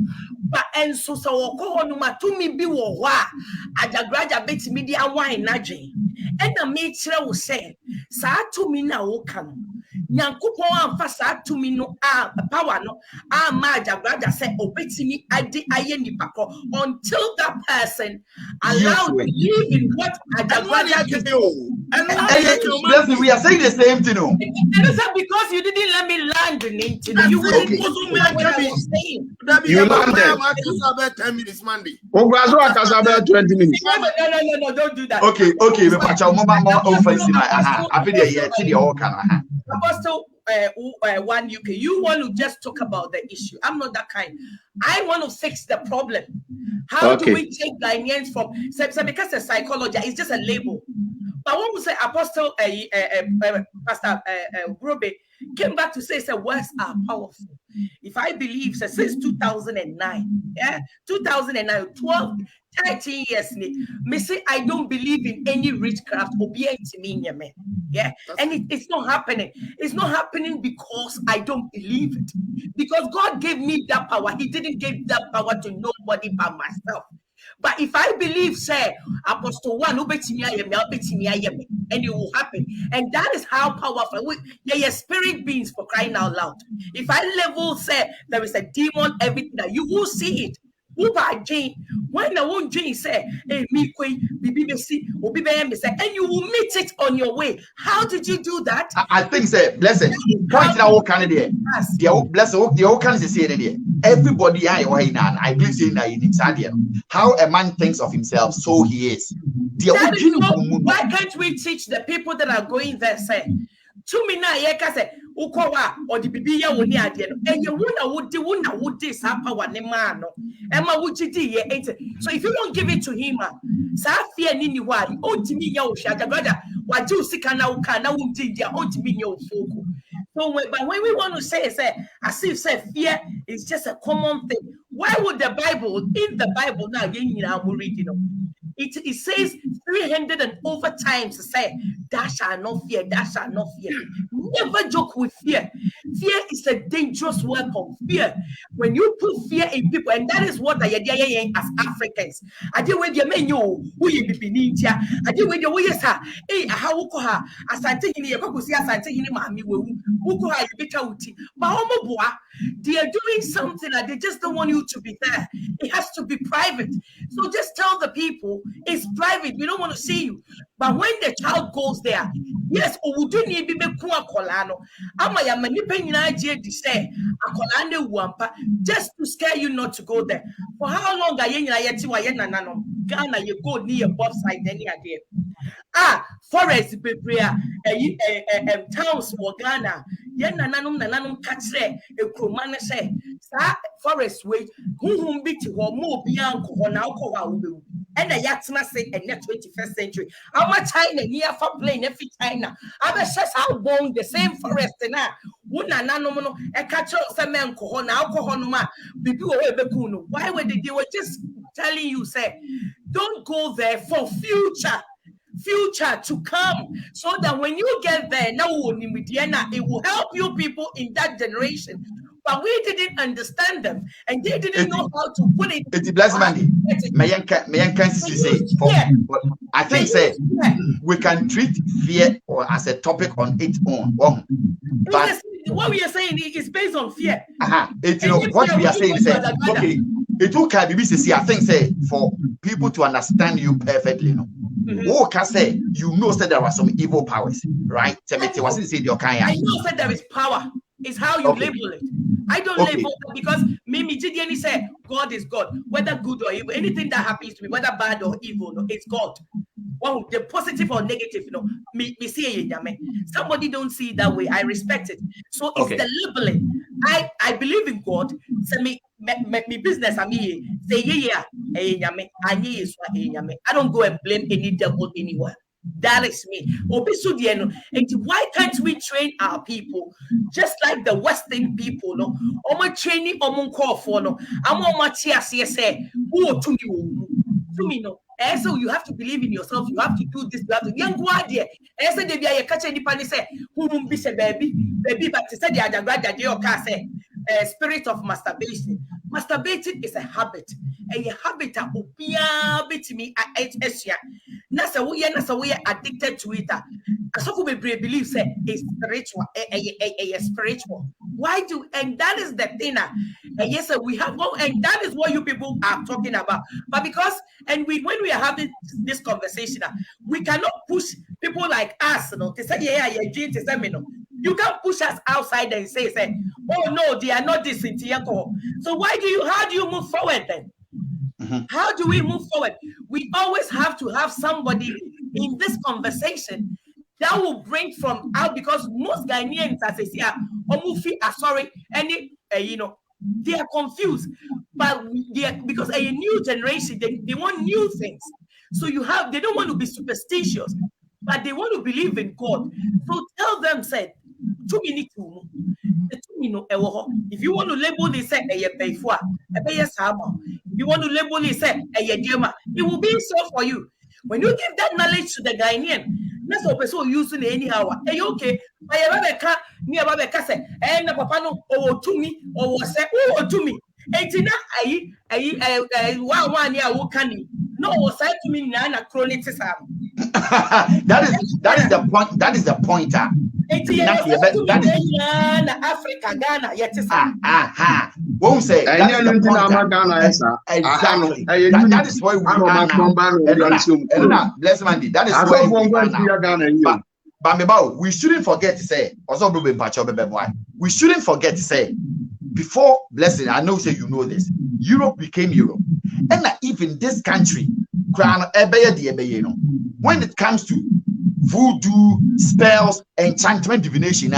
but enso so woko no matumi bi wo ho a Ajagurajah betimi di awan nadwen and na me kire wo say sa tumi na wo kan Nyankopon amfa sa tumi no power no ma Ajagurajah say obetimi ade aye nipa ko until that person allowed to believe in what Ajagurajah can do. And we are saying the same thing. Because you didn't let me land in it. You wouldn't you landed. 10 minutes, Monday. 20 minutes. No, don't do that. Okay. Apostle 1 UK, you want to just talk about the issue. I'm not that kind. I want to fix the problem. How do we take Ghanaians from because the psychology is just a label. I want to say Apostle Pastor Grobe came back to say words are powerful. If I believe since 2009, 12, 13 years, me say I don't believe in any witchcraft or and it's not happening. It's not happening because I don't believe it. Because God gave me that power. He didn't give that power to nobody but myself. But if I believe, say, Apostle 1, and it will happen. And that is how powerful. You're spirit beings for crying out loud. If I level, say, there is a demon, everything that you will see it. When I won't Jane say, hey, and you will meet it on your way. How did you do that? I think, say, blessed. Point now, what can it bless the old can say it. Everybody, I believe saying that in Sadia. How a man thinks of himself, so he is. Why can't we teach the people that are going there, say, to me now, say, Ukowa or the baby ya woni ade no enye wona would this power ne man no ema wugidi ye ente. So if you don't give it to him sa fear ni ni wa ontimi ya ohwa Ajagurajah waje usika na uka na wudi dia ontimi nya ofuku. So when we want to say as if say fear is just a common thing, why would the Bible in the Bible now you read it says 300 and over times to say, that shall not fear, that shall not fear. Never joke with fear. Fear is a dangerous weapon. Fear. When you put fear in people, and that is what I did as Africans. I did with your menu, who you be ninja. I did with your way, sir. Hey, how as I take in your cocoa, as I take in mammy, who have you be out. But they are doing something that they just don't want you to be there. It has to be private. So just tell the people it's private. We don't want to see you. But when the child goes there, yes, just to scare you not to go there. For how long are you Ghana? You go near both sides any idea? Forest towns for Ghana. Nananum catch forest way, whom beat you or more beyond now. And a yatsma say in the 21st century. How much China near for playing every China? I was just how born the same forest now. Wouldn't a catcher some man kohona alcoholma be. Why would they were just telling you, say, don't go there for future to come, so that when you get there, now it will help you people in that generation. But we didn't understand them, and they didn't know how to put it. It's blessed Mandy. I think say we can treat fear or as a topic on its own. But what we are saying is based on fear. What we are saying is okay. It will can be I think say for people to understand you perfectly, can say that there are some evil powers, right? I know that there is power. It's how you label it. I don't label it because Mimi Gideon said God is God, whether good or evil. Anything that happens to me, whether bad or evil, it's God. Well, the positive or negative, me see it. Somebody don't see it that way. I respect it. So it's the labeling. I believe in God. So me business. Say I don't go and blame any devil anywhere. That is me. And why can't we train our people just like the Western people? No, training call for no. Say who to me no. So you have to believe in yourself. You have to do this. You have to young guardia. So they be a catch any pan say who won't be say baby, but to say the Ajagurajah they or say spirit of masturbation. Masturbating is a habit. A habit of me Nasa we are addicted to it. So we believe say it's spiritual, a spiritual. Why do and that is the thing. Yes, we have and that is what you people are talking about. But because when we are having this conversation, we cannot push people like us, to say you can't push us outside and say, oh no, they are not this in Tiako. So how do you move forward then? How do we move forward? We always have to have somebody in this conversation that will bring from out, because most Ghanaians, as I say, they are confused, but because a new generation, they want new things. So they don't want to be superstitious, but they want to believe in God. So tell them, say, if you want to label this, if you want to label this, it will be so for you. When you give that knowledge to the Ghanaian, that's what person using anyhow. Hey, okay, I near Babeka say, and Papa no, or to me, or say, oh, to me. One year, who can you? No, was I to me, Nana Chronics. That is the point. That is the pointer. Africa, Ghana, yet won't say exactly. That is why we are now. Bless Mandy. That is why we shouldn't forget to say. We shouldn't forget to say. Before blessing, I know say you know this. Europe became Europe, and even this country, when it comes to voodoo, spells, enchantment, divination,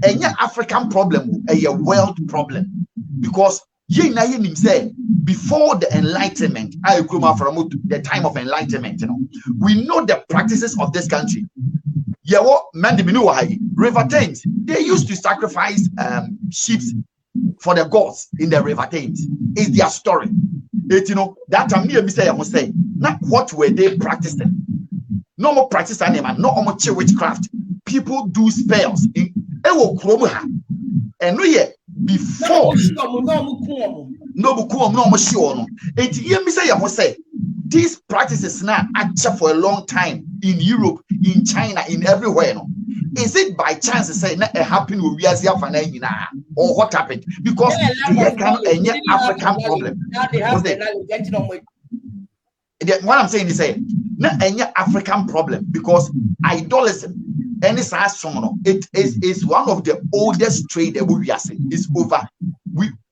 any African problem, a world problem, because before the Enlightenment, from the time of Enlightenment, we know the practices of this country. River Thames, they used to sacrifice sheep for the gods in the River Thames. It's their story. That time me say Now, what were they practicing? No more practice animal, no more witchcraft. People do spells in Ewo Kromuha. And no yet before no sure. And you say these practices now actually for a long time in Europe, in China, in everywhere. No? Is it by chance to say that it happened with Riazia or what happened? Because they can any African problem. What I'm saying is not any African problem because idolism and it is one of the oldest trade that we are saying. It's over.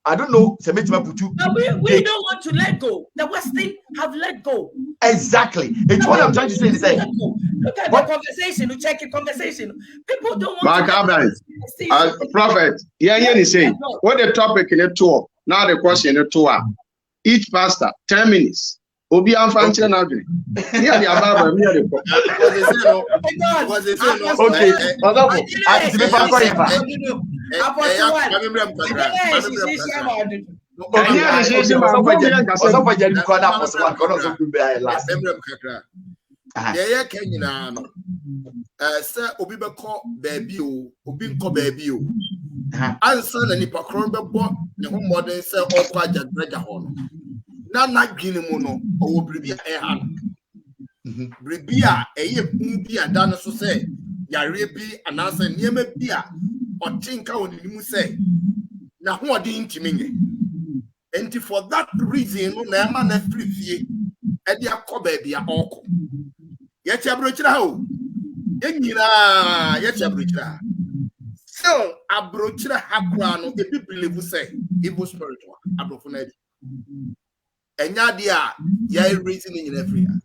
I don't know. We don't want to let go. The Western have let go. Exactly. It's what I'm trying to say. Look at the conversation. You check your conversation. People don't want Mark Abban, Prophet. You say what the topic in the tour. Now the question in the tour. Each pastor 10 minutes. Obi Anfanche na agree. Here the ababa me the obi be call baby o, obi nko baby o. Answer na nipa kron be bo ne ho modern say okwa Ajagurajah ho no. Na gwini mu no o bribia ha bribia eye bia dan so say yare bi anasa niema bia o tinka oninimu say na ho odi ntimi nye enti for that reason no na ma na frifie e dia koba bia okọ ye ti abrochira ha o enyira ye ti abrochira so abrochira ha kra no e bi believe say evil spiritual abrofo na enya dia ya raising in every year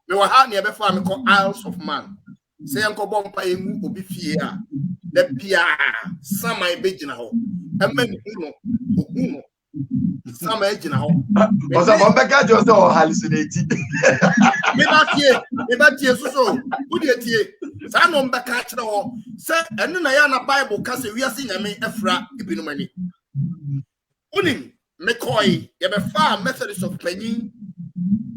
me wa ha ne be fa me call Isles of Man say enko bompa emu obi fie a the pia samai be gina ho emani hu no samai gina ho oza bomba ka jo so hallucinate me ba tie so udi tie sa no mba ka kire ho say enu na ya na Bible ka say wiase nyame afra ibinu mani unim McCoy, you have a far Methodist of Penny.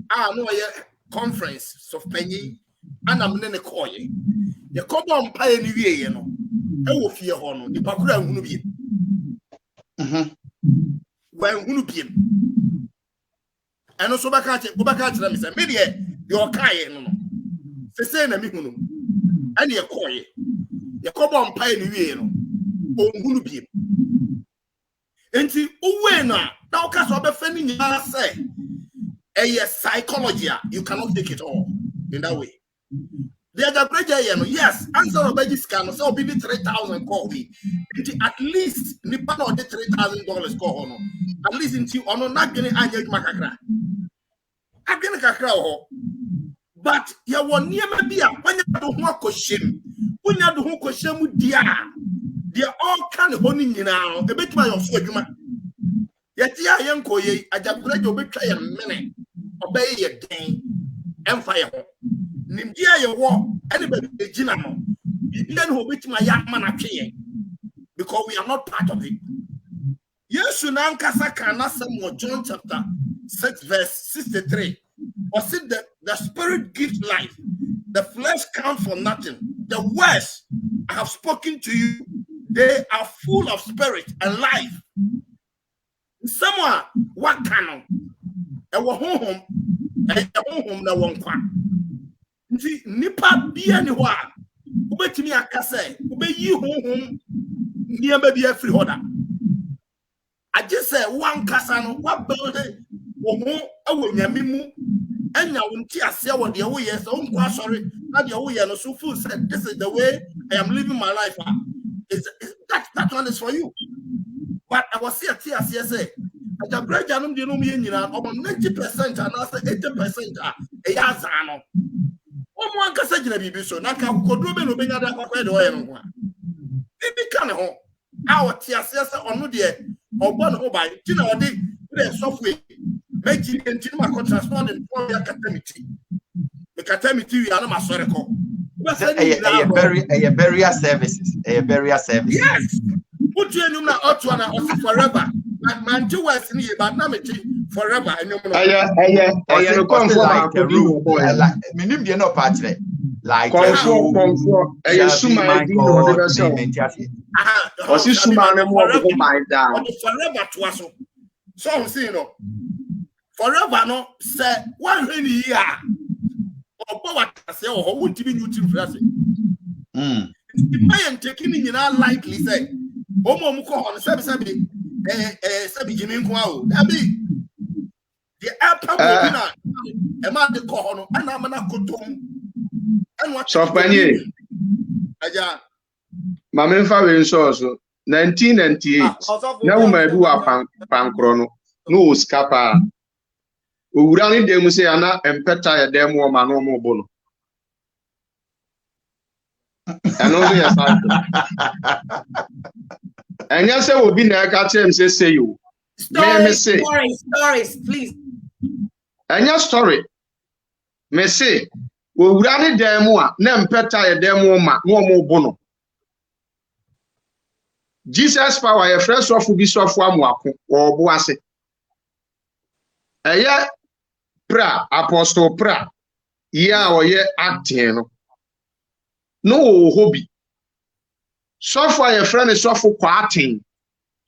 I know a conference of Penny, and I'm in a coy. You come on pioneer, you know. I will fear honor, the Bakura who be. When who be. And also back at them, is a media, your Kai, no. Say, and me, and your coy. You come on pioneer, you know. Who be. Enti uwena na okaso obefani nyara say psychology you cannot take it all in that way. The Ajagurajah yes answer obeji scan so obi 3,000 call me at least nipa no de $3,000 call no at least until ono na gene anya makakra agene kakra ho but ya won niema bia wanya do ho akoshem wonya do ho koshem dia they all can honi nyina e betima yo so adwuma yeti ya yenko ye Ajagurajah obetwa ye mene obey ye den emfa ye ho nimdia ye wo ene be gina no bibia no obetima ya ma na twe because we are not part of it. Yesu na nkasa kana some John chapter 6 verse 63 or see the spirit gives life, the flesh counts for nothing. The words I have spoken to you, they are full of spirit and life. Someone what canon and wa home na wonkwa nti nipa bia ni ho a ubetimi akase ubeyi honhom niamba bia free hoda. I just say one casano, what building awo nyame mu anya wonti ase wo de wo yes on kwa sorry na de wo no so full said this is the way I am living my life. That one is for you. But I was here say Ajagurajah no de no me nyina obo 90% and also 80% e ya zano omo ankasa gina bibi so na ka koduro be no benya da kwakwa de wo ye no ho bibi kan ho a oti ase say onu de obo no ba ti na odi the software make it continue ma transport and for your catamity the catamity we are not sorry call a burial services yes put you na otu na forever man do was ni but na me forever and you know comfort like a rule like minim de no patre like comfort suma di no de so o si suma ne mo go my down forever to us so I'm saying no forever no say one year or what say or won't be new to first I am taking in lightly say Omo mko on sabi Jimmy Kwao that be the apple na e ma de ko no ana ma na kotom so panye aja ma me fa we so 1998 na wo ma bi wa pankro no skapa owura ni dem se ana empeta ya dem wo ma no mo bo no ano so ya sa anya se obi na ka chem say you me say stories please anya story me say owura ni dem a na empeta ya dem wo ma no mo bo no Jesus power ya fresh of bi sofo amoako wo bo ase eye pra apostle pra ya o ye acting no hobby sofo ya friend sofo kwatin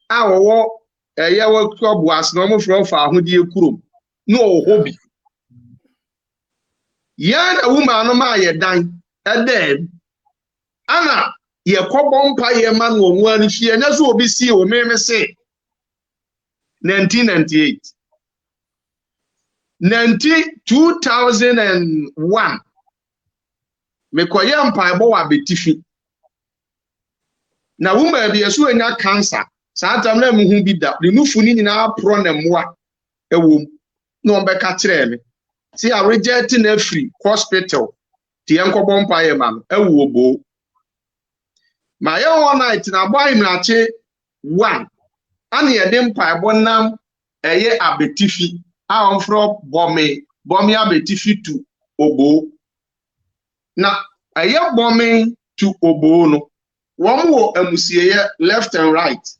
a wo eye wo club as no mo fro fa ahodi ekurom no hobby ya na woman no ma ye dan ede ana ye kobon pa ye man wo nwa ni fie nya so obi si o me say 1998 2001 me koye mpa ebo wa betifi na woman bi eso enya cancer saa tam na muhu bi da de nufu ni nyina pro na moa ewom na on be ka kire me see a reject na free hospital ti enkobon pa ye man ewo bo ma ye all night na boy mrache 1 ana ye dem pa ebo nam eye abetifi a on fro bomi abetifi to obo na eye bomi to obo no won wo amusie ye left and right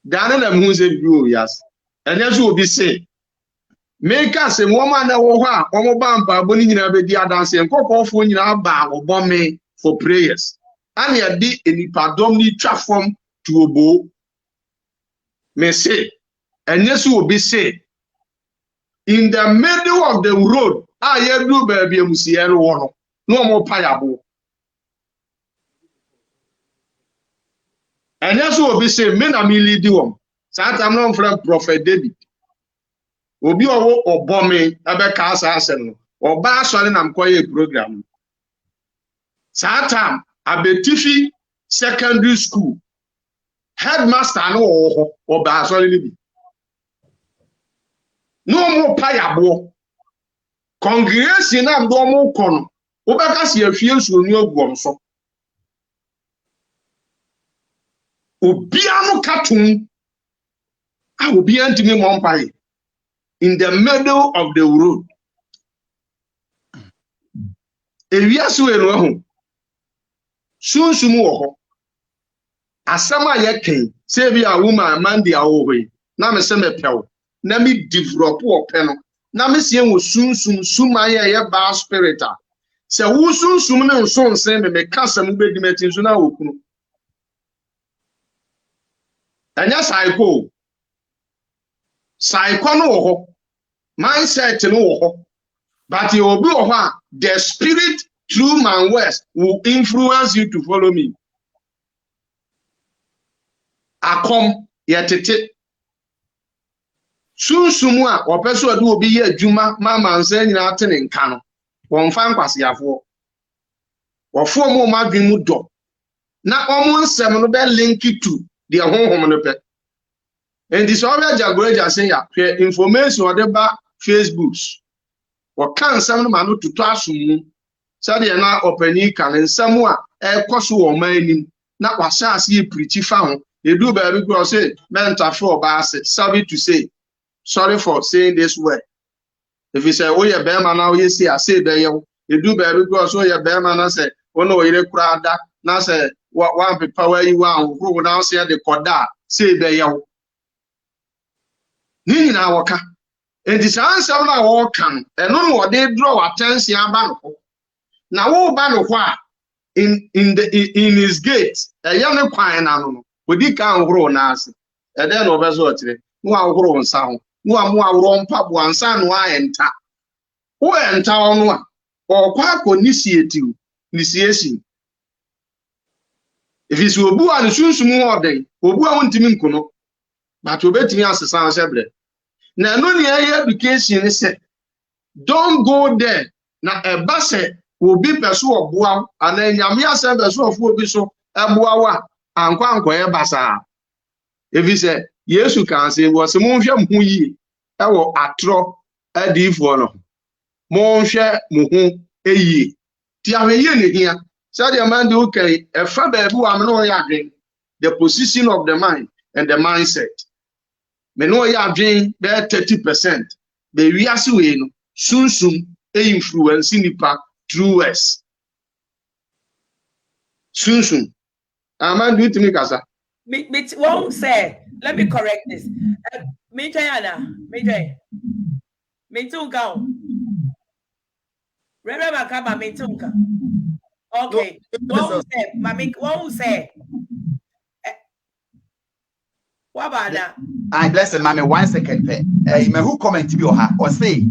dan na mu ze bio yas enya so obi say make us a woman na wo ha omo ba mpa bo ni nyina be di adanse nkokofo nyina ba obomi for prayers and ye di enipadom ni twafom to obo me say enya so obi say in the middle of the road ye do baby amusie no wo no mo payabo enya so obi say me na me lead wom satam no from Prophet David obi owo obomi ebe ka asasem no oba asori na mkoye program satam abetifi secondary school headmaster no wo oba asori libi no mo payabo congregation na ndo mo kono obeka se afie so nu aguom so obiano katum obi antimi mo mpaye in the middle of the road ewiaso enu ho sunsun wo ho asama ye ken se bi a woman mandi a wo hwe na me se me pew na me develop wo pe no na me se wo sunsun suma ye ba spirit a se wo sunsun ne nso nse me kasa mu bedi metin so na wo kunu anya psycho no wo ho mindset no wo ho but you will be the spirit through my words will influence you to follow me akom yetete sunsumu a opeso ade obi ye adwuma mama nsa nyina atene nka no won fa nkwasiafo wofo mo madwen mu do na omo nsem no be link to the honhom no pe and this already Ajagurajah say ya information o de ba Facebooks o kan nsem no ma no tutu asum sade na opani kan nsem a ekoso wo manim na kwasa ase e preach fa ho edu ba bi go say mentor for ba say sorry to say sorry for saying this word if you say oh ye be ma na oh ye say ase be ye edu ba bi go so ye be ma na say ono o yire kura da na say one people where you want who now say the koda say be ye Nini na waka. And this answer na wakan. And no they draw attention about na wo ba no kwa in his gate. A young kwan na no. Odi kan horo na ase. E dey no be so otire. No ahoro nsa ho. No amu awro mpa bo ansa no ayenta. Wo enta ono a. Okwa ko initiation. If it's obu an sunsumu orden, obu a wontimi nkono. But obetimi asesa asebre. Na no ne education say don't go there. Na eba se obi peso oboa ana nyame asem peso ofo obi so eboa wa ankwa e basa. If he say Yesu kan say wo se monhwe mhu yi e wo atro adifo no. Monhwe mhu eyi. Ti ahwe ne hia. So the man do okay, a fabu amno the position of the mind and the mindset. Me no ya dream be 30%. Be we aswe no soon influence nipa through us. Soon. Man do to me kasa. Me won't say. Let me correct this. Me Jayana, me tunka. Reverend Makaba me tunka. Okay. Won't say. What about that? I bless the mommy 1 second. Who comment to be or say,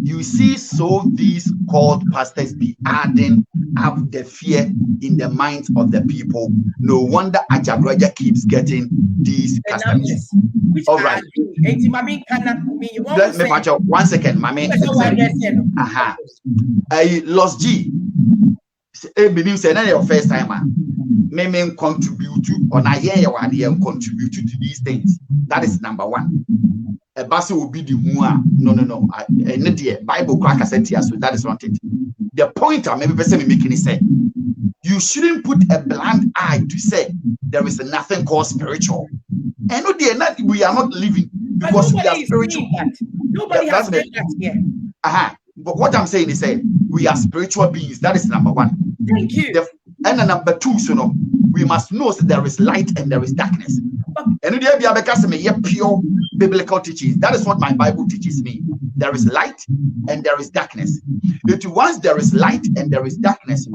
you see, so these called pastors be adding up the fear in the minds of the people. No wonder Ajagurajah keeps getting these customers. All right. Let me watch out 1 second, mommy. Lost G. Believe say your first timer. May contribute to or I hear you contribute to these things. That is number one. A basi will be the one. No. Bible cracker said here, so that is not it. The point maybe person making is say you shouldn't put a blind eye to say there is nothing called spiritual. And no, we are not living because we are spiritual. Nobody has said that here. But what I'm saying is we are spiritual beings. That is number one. Thank you. And number two, we must know that there is light and there is darkness. And pure biblical teachings. That is what my Bible teaches me. There is light and there is darkness. Once there is light and there is darkness,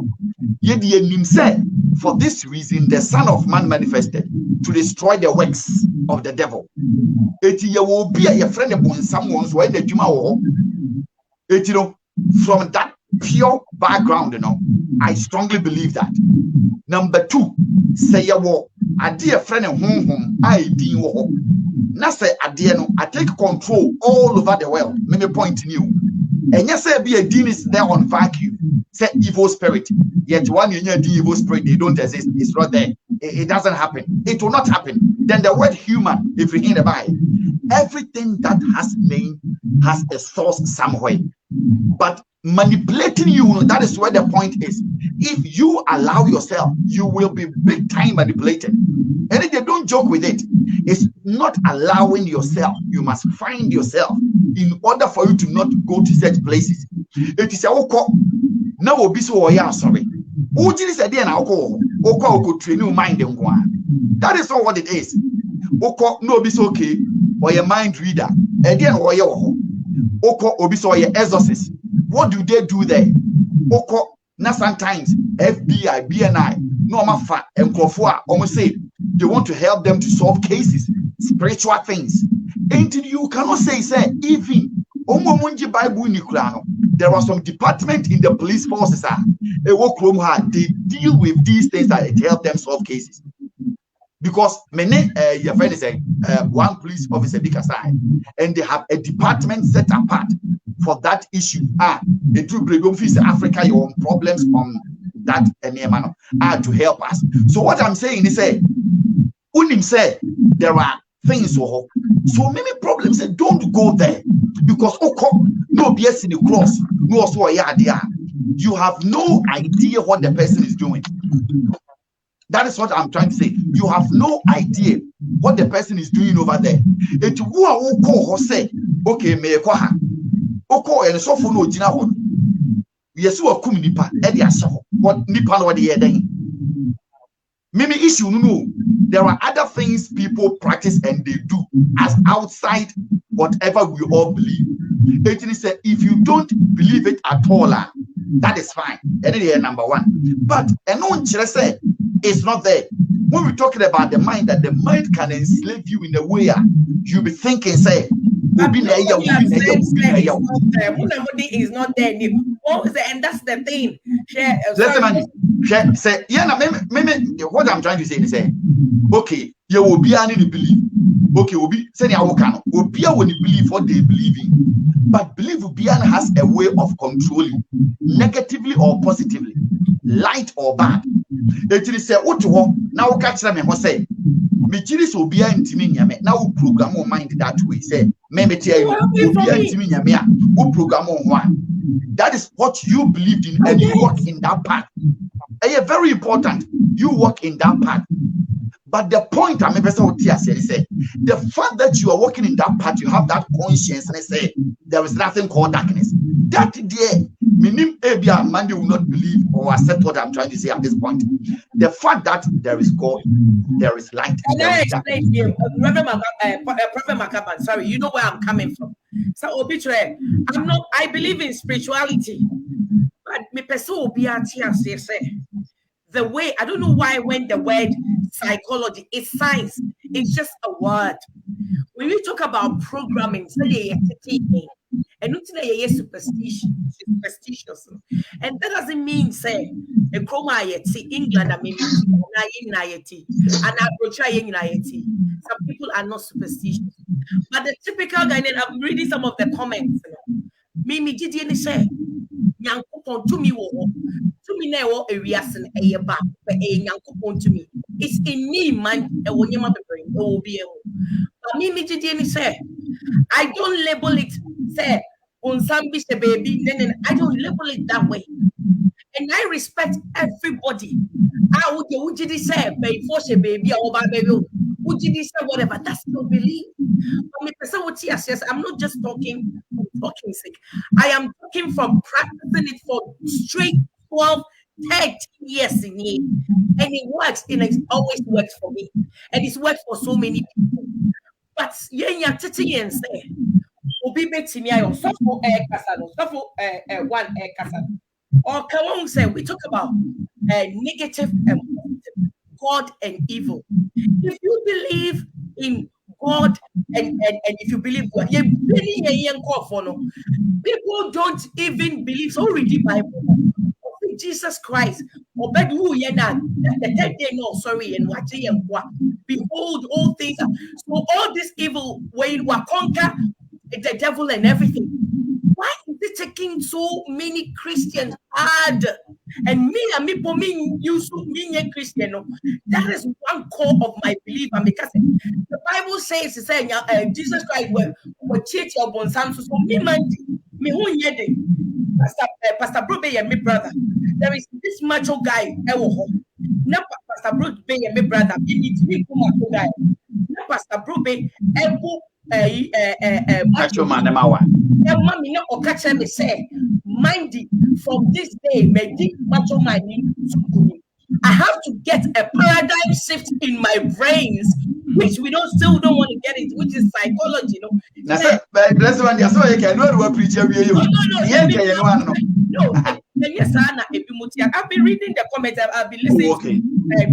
for this reason, the Son of Man manifested to destroy the works of the devil. From that pure background, I strongly believe that. Number two, say a dear friend of home, I do. Now say a dear no, I take control all over the world. Maybe point in you. And yes, be a demon is there on vacuum. Say evil spirit. Yet one in your evil spirit, they don't exist. It's not there. It doesn't happen. It will not happen. Then the word human, if you hear the Bible, everything that has name has a source somewhere. But manipulating you, that is where the point is. If you allow yourself, you will be big time manipulated. And if they don't joke with it, it's not allowing yourself. You must find yourself in order for you to not go to such places. It is a now will be so sorry. That is not what it is. No, be okay, or your mind reader, and then or your exorcist. What do they do there? Now sometimes FBI, BNI, Normafa, and Krofua almost say they want to help them to solve cases, spiritual things. Until you cannot say even there are some department in the police forces they deal with these things that it help them solve cases. Because many your friend is one police officer big aside, and they have a department set apart for that issue. They do bring fees Africa your own problems on that to help us. So what I'm saying is Unim say there are things so many problems say don't go there because no BS in the cross, no so you have no idea what the person is doing. That is what I'm trying to say. You have no idea what the person is doing over there. It who say, okay, me kwa oko and so for no jina hon. Yes, you are kum nipa, Eddie Asho. What nipa no the den. Mimi issue no. There are other things people practice and they do as outside whatever we all believe. It is if you don't believe it at all, that is fine. Any number one. But say it's not there. When we're talking about the mind, that the mind can enslave you in a way you'll be thinking, say, nobody is not there. And that's the thing. Say, yeah, what I'm trying to say is, okay, you will be any believe. Okay, will be saying will be when you believe what they believe in. But belief Bian has a way of controlling negatively or positively, light or bad. It is say, now catch them and say, Michiris will be anti-me. Now program your mind that way. Say, maybe tell you, will be anti-me, who program on one. That is what you believed in, and you walk in that path. And very important, you walk in that path. But the point I'm say, the fact that you are walking in that path, you have that conscience, and I say there is nothing called darkness. That day, meaning Monday will not believe or accept what I'm trying to say at this point. The fact that there is God, there is light. Can I explain to you, Prophet Mark Abban? Sorry, you know where I'm coming from. So, obituary, I believe in spirituality, but me person be say. The way, I don't know why when the word psychology is science, it's just a word. When we talk about programming, and not today superstitious. And that doesn't mean say a chroma England and maybe and some people are not superstitious. But the typical Ghanaian, I'm reading some of the comments. Mimi did you say Yankupon to me to me now a reason a back a Yankupon to me. It's in me, man, a wonyama brain, oh be but Mimi did you say I don't label it say on some baby, then I don't label it that way. And I respect everybody. I would you say baby force a baby or baby would you say whatever that's no belief. Yes, I'm not just talking sick. I am talking from practicing it for straight 12, 13 years in here. And it works, and it always works for me. And it's worked for so many people. But yeah, titi and say, Obi beti me ayo suffer kasano, suffer one kasano. Or come on, say we talk about negative and positive, God and evil. If you believe in God and if you believe God, people don't even believe. So read the Bible. Jesus Christ, the third day, no, sorry, and what behold, all things. So all this evil way will conquer the devil and everything. Why is it taking so many Christians hard? And me, you should be a Christian. That is one core of my belief. And because the Bible says, Jesus Christ will cheat your bond. So me, Pastor Brobe and me brother. There is this macho guy. Not Pastor Brobe and me brother. Me guy. Not Pastor Brobe. Macho man, mommy no okacha me say mindy from this day may dig macho man. I have to get a paradigm shift in my brains, which we still don't want to get into, which is psychology, you know. Bless one, you can do a preacher. No. Yes, Anna, I've been reading the comments. I've been listening to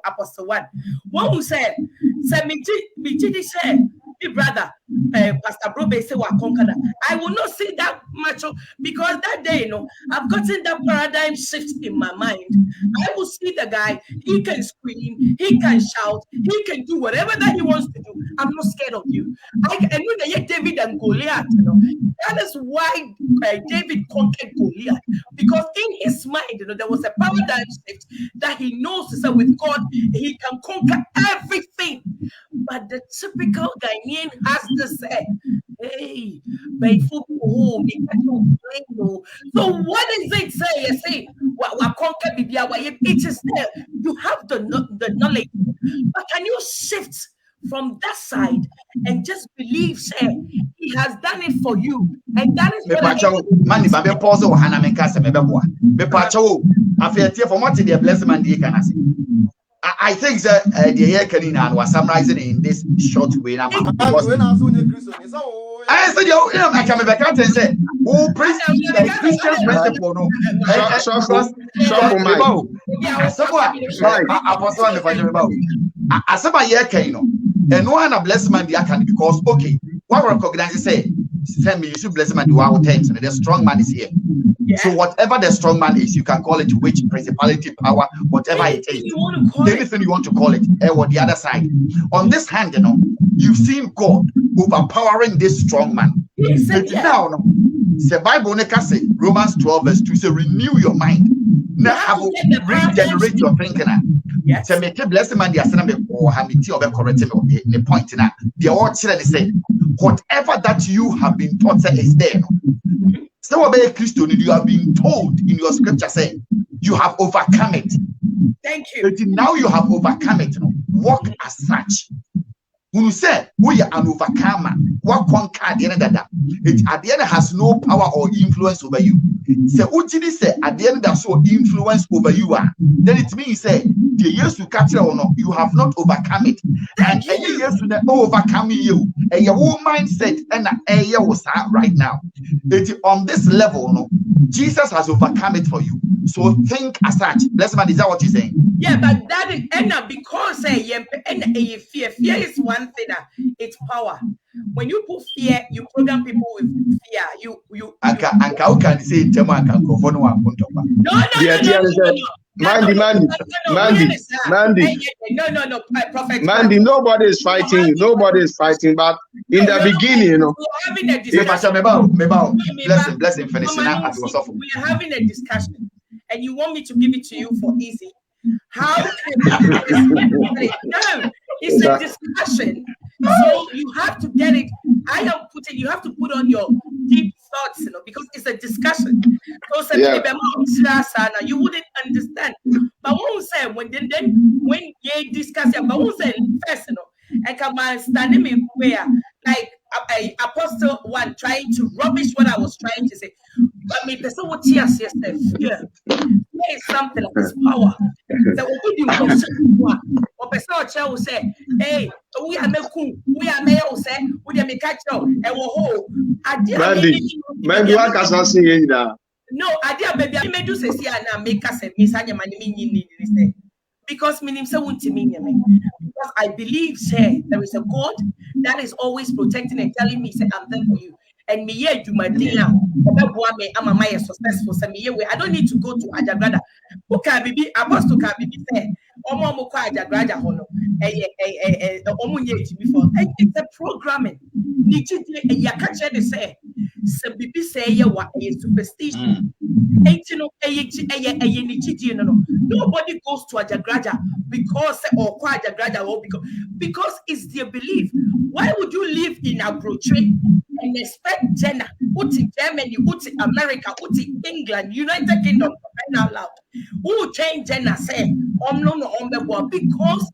Apostle 1. One who said, me said, hey brother, Pastor Brobe say what conquer. I will not see that much because that day, I've gotten that paradigm shift in my mind. I will see the guy, he can scream, he can shout, he can do whatever that he wants to do. I'm not scared of you. I know that David and Goliath, that is why David conquered Goliath, because in his mind, there was a paradigm shift that he knows that with God he can conquer everything. But the typical Ghanaian has to say, hey, so what does it say? You say, it is there. You have the knowledge, but can you shift from that side and just believe, say, he has done it for you, and that is After from what the blessed man can say. I think that the year can was summarizing in this short way. I said, you I can back and say, oh, Christian principle, no. As a year can, and no one a blessed man can because, okay, what recognize say, send me, you should bless man do our times, and the strong man is here. So whatever the strong man is, you can call it witch, principality, power, whatever it is. Anything you want to call it, or the other side. On this hand, you know, you've seen God overpowering this strong man. Now, the Bible say Romans 12 verse 2 say renew your mind. Now have regenerate your thinking. So make a blessed man the assignment or hamiti or correct the point in the old children say whatever that you have been taught is there. So about Christian, you have been told in your scripture say you have overcome it. Thank you. But now you have overcome it. Walk as such. When you say we are an overcomer, what conquer at the end of that? It at the end has no power or influence over you. Say Uchidi say at the end that's so influence over you are. Then it means say the years to catch it or not, you have not overcome it. And any years to overcome you, and your whole mindset and a was right now. It on this level, no, Jesus has overcome it for you. So think as such. Blessed man, is that what you're saying? Yeah, but that is because fear is one thing. It's power. When you put fear, you program people with fear. You how can say no. Prophet Mandy, nobody is fighting you. Nobody is fighting, but in the beginning, you know. Blessing finishing. We are having a discussion, and you want me to give it to you for easy. How can no, it's a discussion. So you have to get it. You have to put on your deep thoughts, you know, because it's a discussion. So you wouldn't understand. But when you discuss it, but first, you know, and come on standing me where like Apostle one trying to rubbish what I was trying to say. But me person what tears yesterday. Fear is something like this power. So what do you want? Or person will say, hey, we are say, we are make catch out and whoa. Mandy, what can I say that? No, idea baby, I may do say and make us a miss and money because meaning so won't mean because I believe say there is a God that is always protecting and telling me say I'm there for you. And me here do my thing now. I'm a successful. I don't need to go to Ajagurajah. Who can be apostle can be say Omo Ajagurajah hono. It's a programming. They say bibi say you are a superstition. Nobody goes to Ajagurajah because or Ajagurajah because it's their belief. Why would you live in a brochure and expect Jenna, put in Germany, put in America, put in England, United Kingdom, right now, who will change Jenna say, because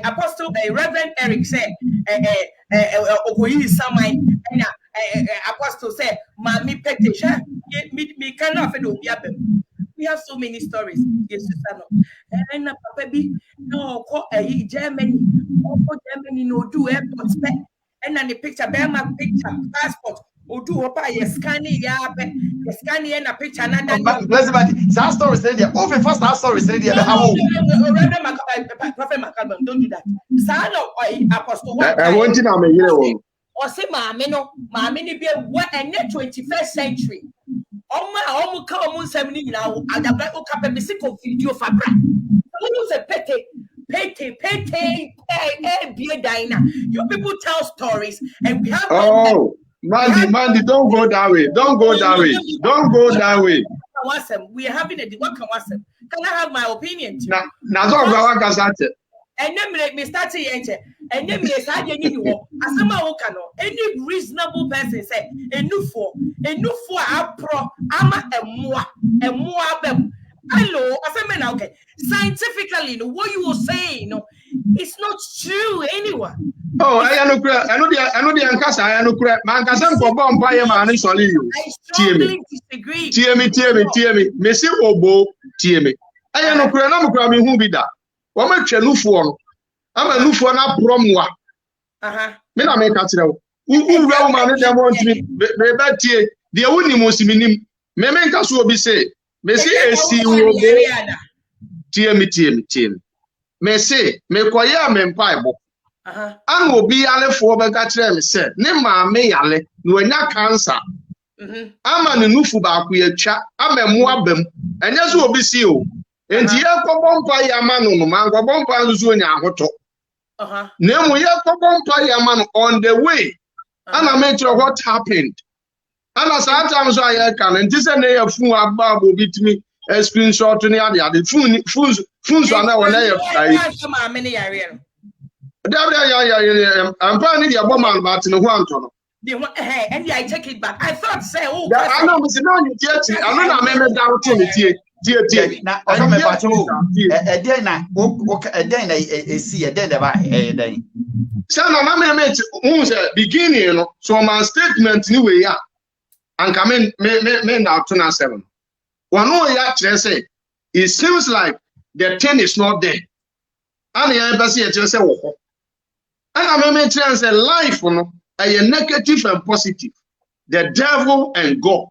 Apostle Reverend Eric said, Apostle said, Mami Petisha, me cannot we have so many stories. Yes, and baby, no, Germany, no do airport spec, and then the picture, bear my picture, passport, or do a scanning, scanning and a picture. That story said there. Oh, first our story said there. Prophet Mark Abban, don't do that. Son of Apostle, I want you to or say, Mammy, be what and 21st century. Oh, come 70 now. I got a musical video for Brad. Who's a pete, beer diner. You people tell stories, and we have. Oh, Mandy, don't go that way. Don't go that way. Don't go that way. We are having a what can I have my opinion? And then me start to and then me start any reasonable person say a new for ama a more hello, okay. Scientifically, what you were saying, it's not true anyway. Oh, I know the ankasa, I know correct. Man, Cassam for bomb by man, sorry you. I strongly disagree. TME. Messi Obo, TME. I know correct. I'm grabbing who be that. What much a new phone? I'm a new phone up from what? Me na make it now. Who man they want me? Me bet tie. The only most minim. Me make us will be say. Me say AC will be. TME. Me say me kwaya me mpaibo. An obi ale for be ka kire me say. Ne ma me yale. No enya cancer. Ama ne nufu ba ku yatwa. Amemu abam. Enya so obi si o. Enti ye kobom pa ya ma no man kobom pa nzu onya ahoto. Nemu ye kobompa yaman on the way. And I make sure what happened. And as sometimes I can and this and a fool about bit me a screenshot to the other phones are now when I'm planning the woman but in one ton. And I take it back. I thought say I know Mr. I don't remember down to it. Dear, now I don't see a dead about a day. Son of my mate, who's a beginning, so my statement anyway, and come in, men out to 7. One more actually say, it seems like the 10 is not there. And the embassy just say, oh, and I may say life, a negative and positive. The devil and God,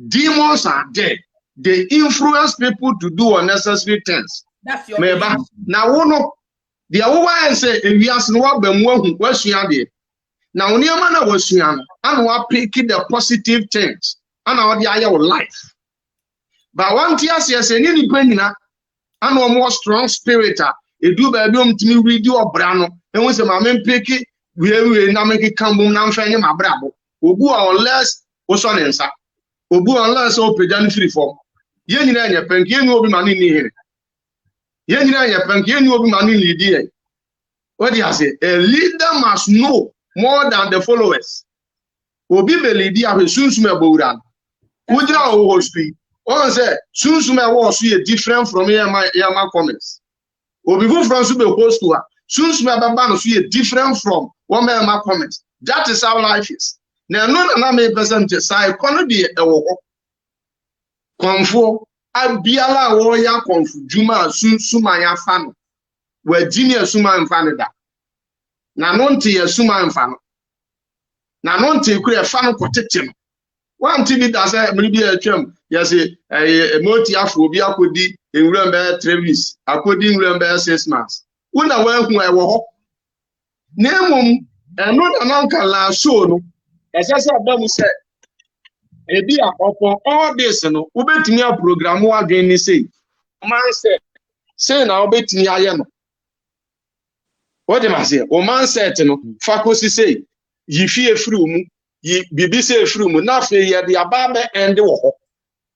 demons are dead. They influence people to do unnecessary things. That's your now no the other say we ask no what now niamana was and we pick the positive things and our your life. But one tears yes any penina and one more strong spirit e do baby to me read your brano and we say my men pick we na make kambum na mfa ma brabo obu unless osonensa obu unless o pejan free form. Yen nyina nya panki enu obi mani ni here. Yen nyina nya panki enu obi mani lead here. What do you say? A leader must know more than the followers. Obi be lead here sunsume bowran. Ujira o hosti. On say sunsume was different from yama comments. Obi go from sube host to sunsume baba no so different from one yama comments. That is how life is. Now no me person say kono de ewo Konfo abiala wo ya konfu juma suma ya fano we jini suma mfano da na nonte ya suma mfano na nonte kure fano kotete no wanti bi da say mri bi atwam ya say emoti afo obi akodi enwura mbe Travis akodi enwura mbe 6 months una wa hu ewo ho na emom eno na nanka la so no esese adamu say ebi upon all this no ubetimi a program wa again ni say man say na ubetimi aye no what dem say o man set no fakosi say yi fie free mu yi bibi say free mu na fe ye de aba be end wo ho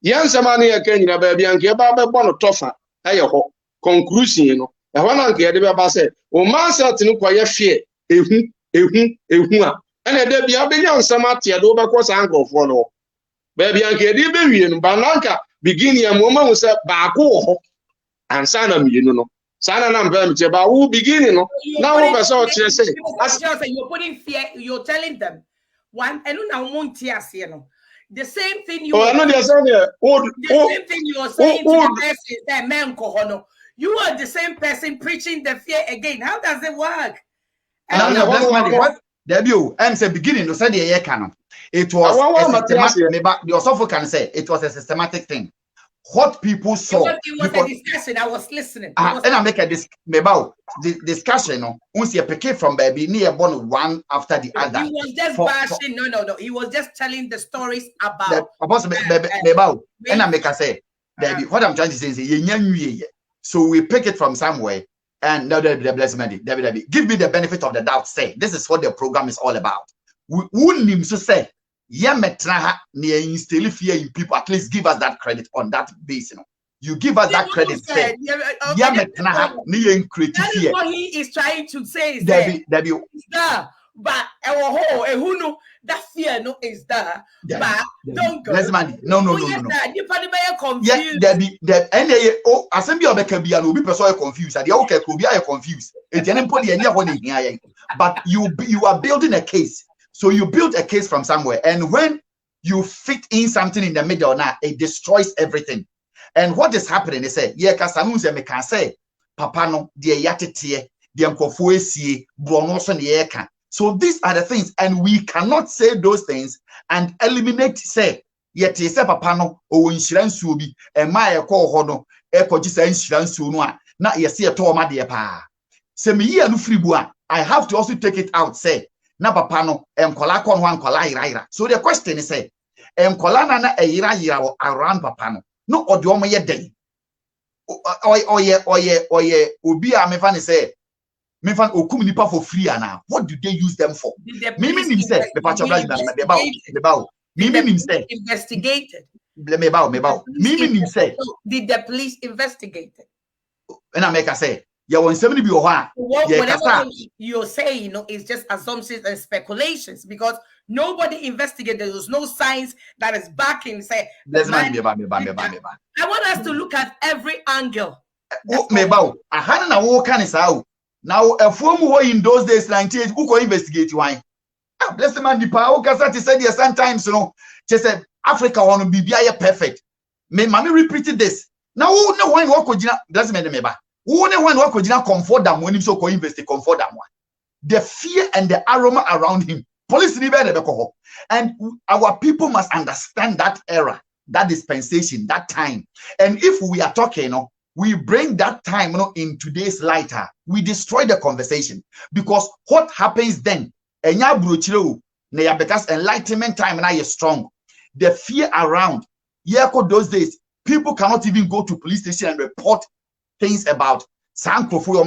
yansama na ye kan nyina ba bia nke ba be bo no tofa aye ho conclusion no e ho na nke ye de be ba say o man set no koye fie ehu a ene de bia be yansama tie do be ko san grofo no baby anke di be wie no bananka begin ya mo ma say ba ko ho ansa na mienu no sana na mba me che ba wo begin no na wo be so kire say you're putting fear, you're telling them one and now won't ase no the same thing you no the same thing you are saying to the person that man ko ho no you are the same person preaching the fear again. How does it work? What debut and say beginning to say the year canon. It was the Osofo can say it was a systematic thing. What people saw. It was a discussion. I was listening. And I make a discussion. No, once you pick it from baby, near born one after the other. He was just bashing. No. He was just telling the stories about. And I make a say, what I'm trying to say is, so we pick it from somewhere. And now the blessed give me the benefit of the doubt. Say this is what the program is all about. We wouldn't say. Near instill fear in people, at least give us that credit on that base. You give us that credit. That is what he is trying to say. Is there, but who know that fear no is there. But don't go. No. Assembly of the Caribbean will be personally confused. And the okay could be confused. It's an important but you are building a case. So you build a case from somewhere, and when you fit in something in the middle now, it destroys everything. And what is happening? They say, yeah, Kasamu me can say, Papa no, dear yatete, dear Kofuesi, Bronoson yeka. So these are the things, and we cannot say those things and eliminate say, yet ye say Papa no, o insurance will be a my call hono, eko jisa insurance no na ye see a toma dear pa. Se me ye no free bua, I have to also take it out, say, na Papa no, kola kon one kola ira. So the question is say, kola na ira around Papa no. No, or the woman ye day. Oye, Obi a me fan say, me fan okum nipa for free now. What do they use them for? Mimi him say, me pa chobla me bao. Mimi him say, investigated. Me bao. Mimi him say, did the police investigate it? And I make a say, ya won somebody be whatever you're saying, is just assumptions and speculations because nobody investigated. There was no science that is backing. Say, I want us to look at every angle. Now, a form in those days, 98, who could investigate why? Bless the man, the power. Kasati said, yes, sometimes, just said Africa on be perfect. May mommy repeated this. Now, no one walk with bless me, the only one who could comfort them when him so investigate comfort them. The fear and the aroma around him. Police and our people must understand that era, that dispensation, that time. And if we are talking, we bring that time in today's light, we destroy the conversation. Because what happens then? Because enlightenment time now is strong. The fear around, those days, people cannot even go to police station and report things about Sankrofo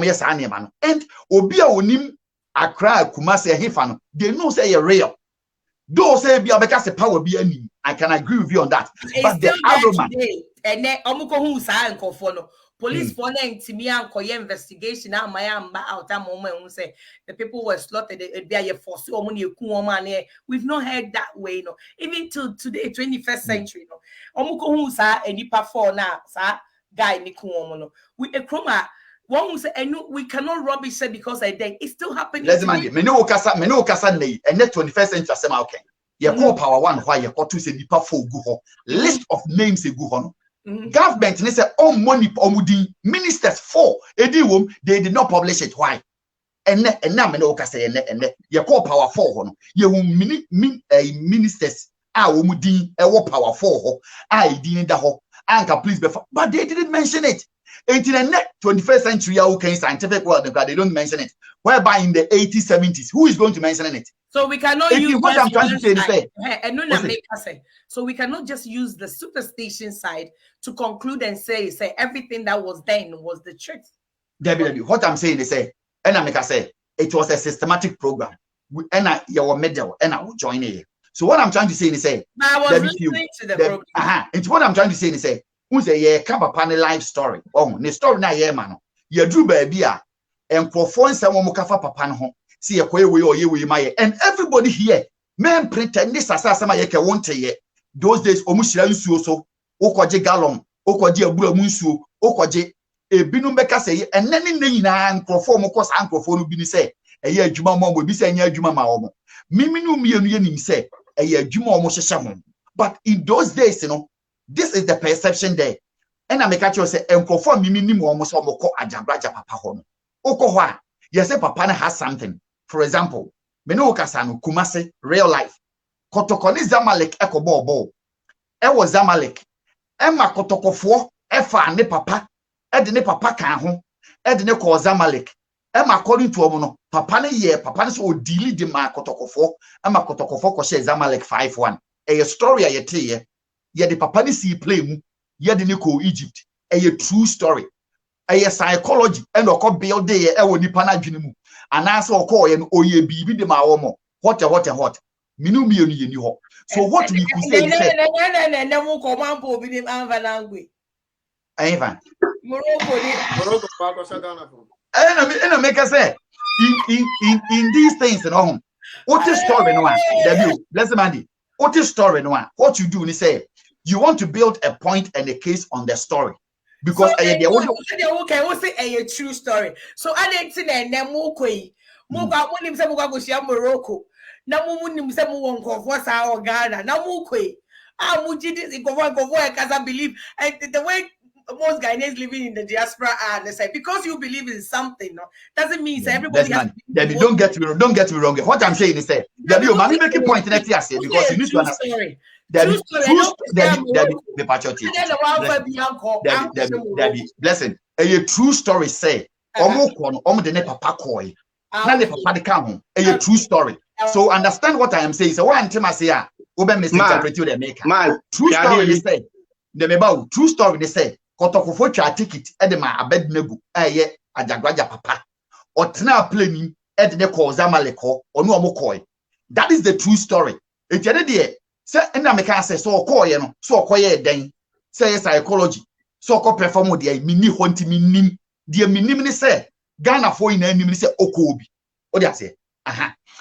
and Obia Onim Accra Kumasi Hifano. They know say you're real. Those say be because the power be any. I can agree with you on that. But the aroma and then Omuko and Kofono. Police for Timia Koya investigation out that moment who say the people were slaughtered be for so many woman. We've not heard that way, even till today, 21st century, Omuko who sa any for now, sa guy Nikuomono. We a chroma. One will say, we cannot rubbish say because I think it's still happening. Let's man, me no kasa nei, and net 21st century asema okay. You call power one why you call to say nipa for go list of names e go no. Government they say money omudi ministers for ediwom they did not publish it why. And na me no kasa and you call power 4 no. You ministers omudi e wo power 4 din da ho anka please before but they didn't mention it. In the 21st century, okay, scientific world, they don't mention it. Whereby in the 80s, 70s, who is going to mention it? So we cannot use what I'm trying to say. So we cannot just use the superstition side to conclude and say everything that was then was the truth. Debbie, what I'm saying is say, and I make say it was a systematic program. And your medal, and I will join here. So what I'm trying to say is say, I was listening to the program. It's what I'm trying to say is say. Who say yeah cover pan life story the story na yeah man ya dru baabi a enkrofo nsem mo kafa papa no ho see ye koye we oye we maye and everybody here men pretend this asasa ma ye ke wonte ye those days omu hira nsuo so okoje gallon okoje abura mu nsuo okoje ebinum beka say enene nyina enkrofo mo kosa enkrofo no bi ni say eye adwuma mo bi say nya adwuma ma wo mo miminu mienu ye nim say eye adwuma wo mo hyehye ho but in those days this is the perception there. And I make a choice say, enkrofo minimum almost omoko Ajagurajah papa hono. Oko hwa, yes, papa has something. For example, meno kasano Kumasi real life. Kotokoni Zamalek eko bo. E was Zamalek. Emma kotokofo, efa ne papa, ed ne papa kan ho, ed ne ko Zamalek. Emma according to omono, papa ne ye, papa ne so odili de ma kotokofo, emma kotokofo ko she Zamalek 5-1. A story a yete the papa ni see play mu ye de ko Egypt a true story a psychology and oko build dey e wo nipa na dwene mu anase oko ye no oye bibi de ma wo mo hot minu mienu ye ni ho so what we could say is na mo ko man po bi dem anva langwe Ivan Morocco pa ko sagana ko and make us say in these things what is story no debut bless man what is story no what you do ni say you want to build a point and a case on the story because okay, we'll say a true story. So I didn't see them Muga munim se muga go shia Morocco. Na munim se mu won nkofo sa o Ghana. Na mu kwe. Muji this nkofo I can't believe. And the way most Ghanaians living in the diaspora are, they say, because you believe in something, no, doesn't mean everybody has Debbie, don't get me wrong. What I'm saying is that Debbie, you make a point next year because you need to understand. Debbie, blessing. A true story say, the papa koi. Now the papa de come a true story. So understand what I am saying. So one time I say, misinterpret the maker. True story they say. The true story they say. Kotokofo twa ticket edema abednego Ajagurajah papa otena plane edene ko zamaleko onu omokoi. That is the true story. Etiade de say na meka say so okoye no so okoye den say psychology so okọ perform de mini honti minim de minim ni say Ghana for in anim ni say okobi o de say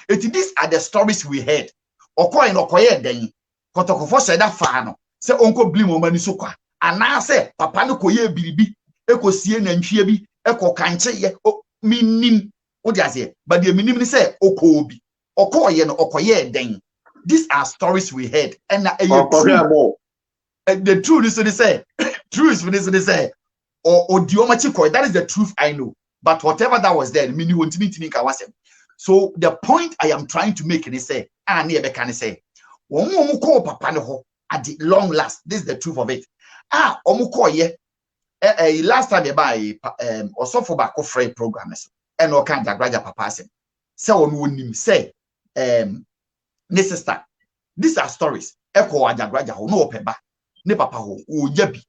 these are the stories we heard. Okoye no okoye den kotokofo say that fa no say onko blim o mani so kwa ana say papa no koye biribi ekosie na ntwie bi eko kanche ye minim o de say but the minim ni say okobi okoye no okoye den. These are stories we heard and the truth is to say truth is to say or diomachi, that is the truth I know, but whatever that was there mini won't mean. So the point I am trying to make is say can say papa no at the long last. This is the truth of it. Last time you buy also for back of free programmers and no kind of Ajagurajah papa say on say ne sister, these are stories. Eko Ajagurajah no opeba ne papa ho ojabi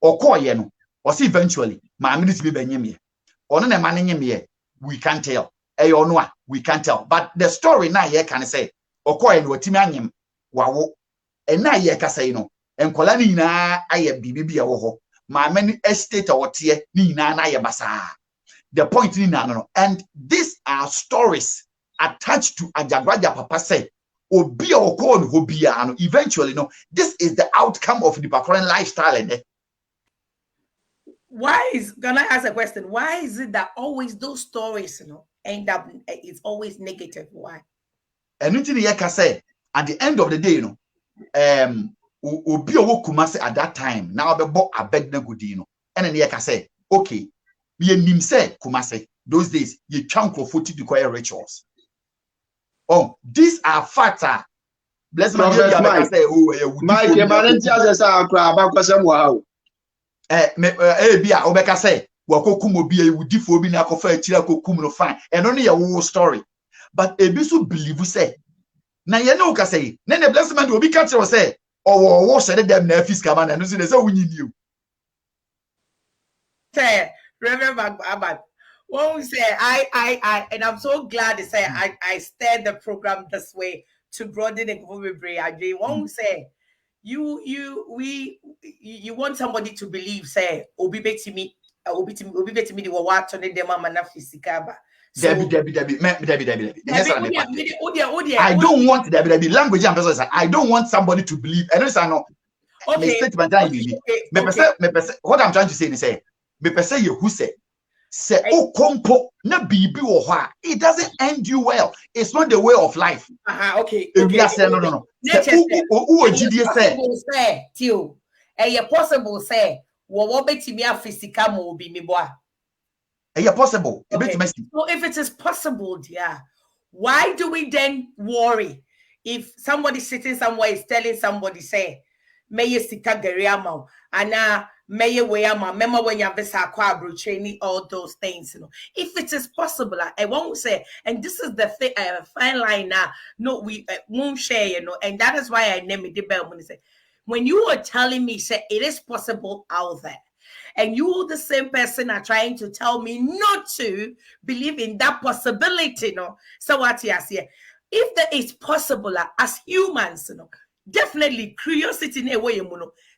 okoye no o see eventually ma me be benyem ono na ma nyem we can't tell ono a we can't tell, but the story na ye can say okoye no otimi anyem wawo na ye ka say no enkola ni nyina aye bibi wo ho ma me estate otie ni nyina na ye basa. The point ni na no, and these are stories attached to Ajagurajah papa say eventually no, this is the outcome of the current lifestyle. Why is, can I ask a question? Why is it that always those stories end up it's always negative? Why? And anything you can say at the end of the day, Kumase at that time now be bought a bed and then you can say, okay, we say Kumase those days you chunk of footy to choir rituals. Oh, these are facts. Bless my dear Mike. Mike, Bia Obeka say, Wakokumo be a woodifo na kofa chira kokum no fine. And only a whole story. But a bisu believe you say. Na ye no ka say, then the blessman will be catch or say, or wash them nerfis come and no say we need you. Say, Reverend Mark Abban. When we say I and I'm so glad to say I steered the program this way to broaden the vocabulary. When we say you want somebody to believe, say obi beti me the what on the mama na physical. Debbie. I don't want Debbie language and person. I don't want somebody to believe. And it's no. Okay. What I'm trying to say is say me person you who say. Say kompo na bibi wo ho a it doesn't end you well. It's not the way of life. Okay. No. Say tio possible say wo betimi afisika mo obi mi boa. Possible. So if it is possible, dear, why do we then worry if somebody sitting somewhere is telling somebody say may sika geriama and may we remember when you have training all those things, if it is possible, I won't say, and this is the fine line now. No, we won't share, and that is why I name it the bell when say when you are telling me say it is possible out there, and you the same person are trying to tell me not to believe in that possibility, So what you say, if that is possible as humans, definitely curiosity in a way,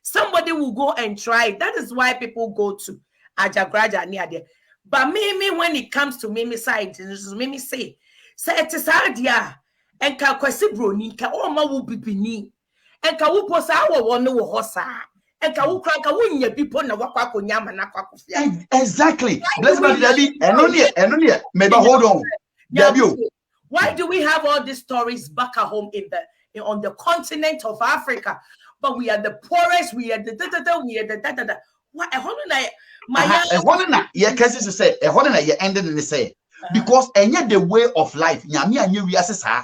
somebody will go and try. That is why people go to Ajagurajah near there. But maybe when it comes to Mimi side, Mimi say it is idea and ka kwesi broni ka o ma wo bibini and ka wo posa wo no wo hosa and ka wo kran ka wo nya people na wakwa konya ma na kwakofia. Exactly. Bless my daddy. And only maybe hold on. Why do we have all these stories back at home on the continent of Africa? But we are the poorest, we are the da. What because any the way of life, nyame anye wiase sa.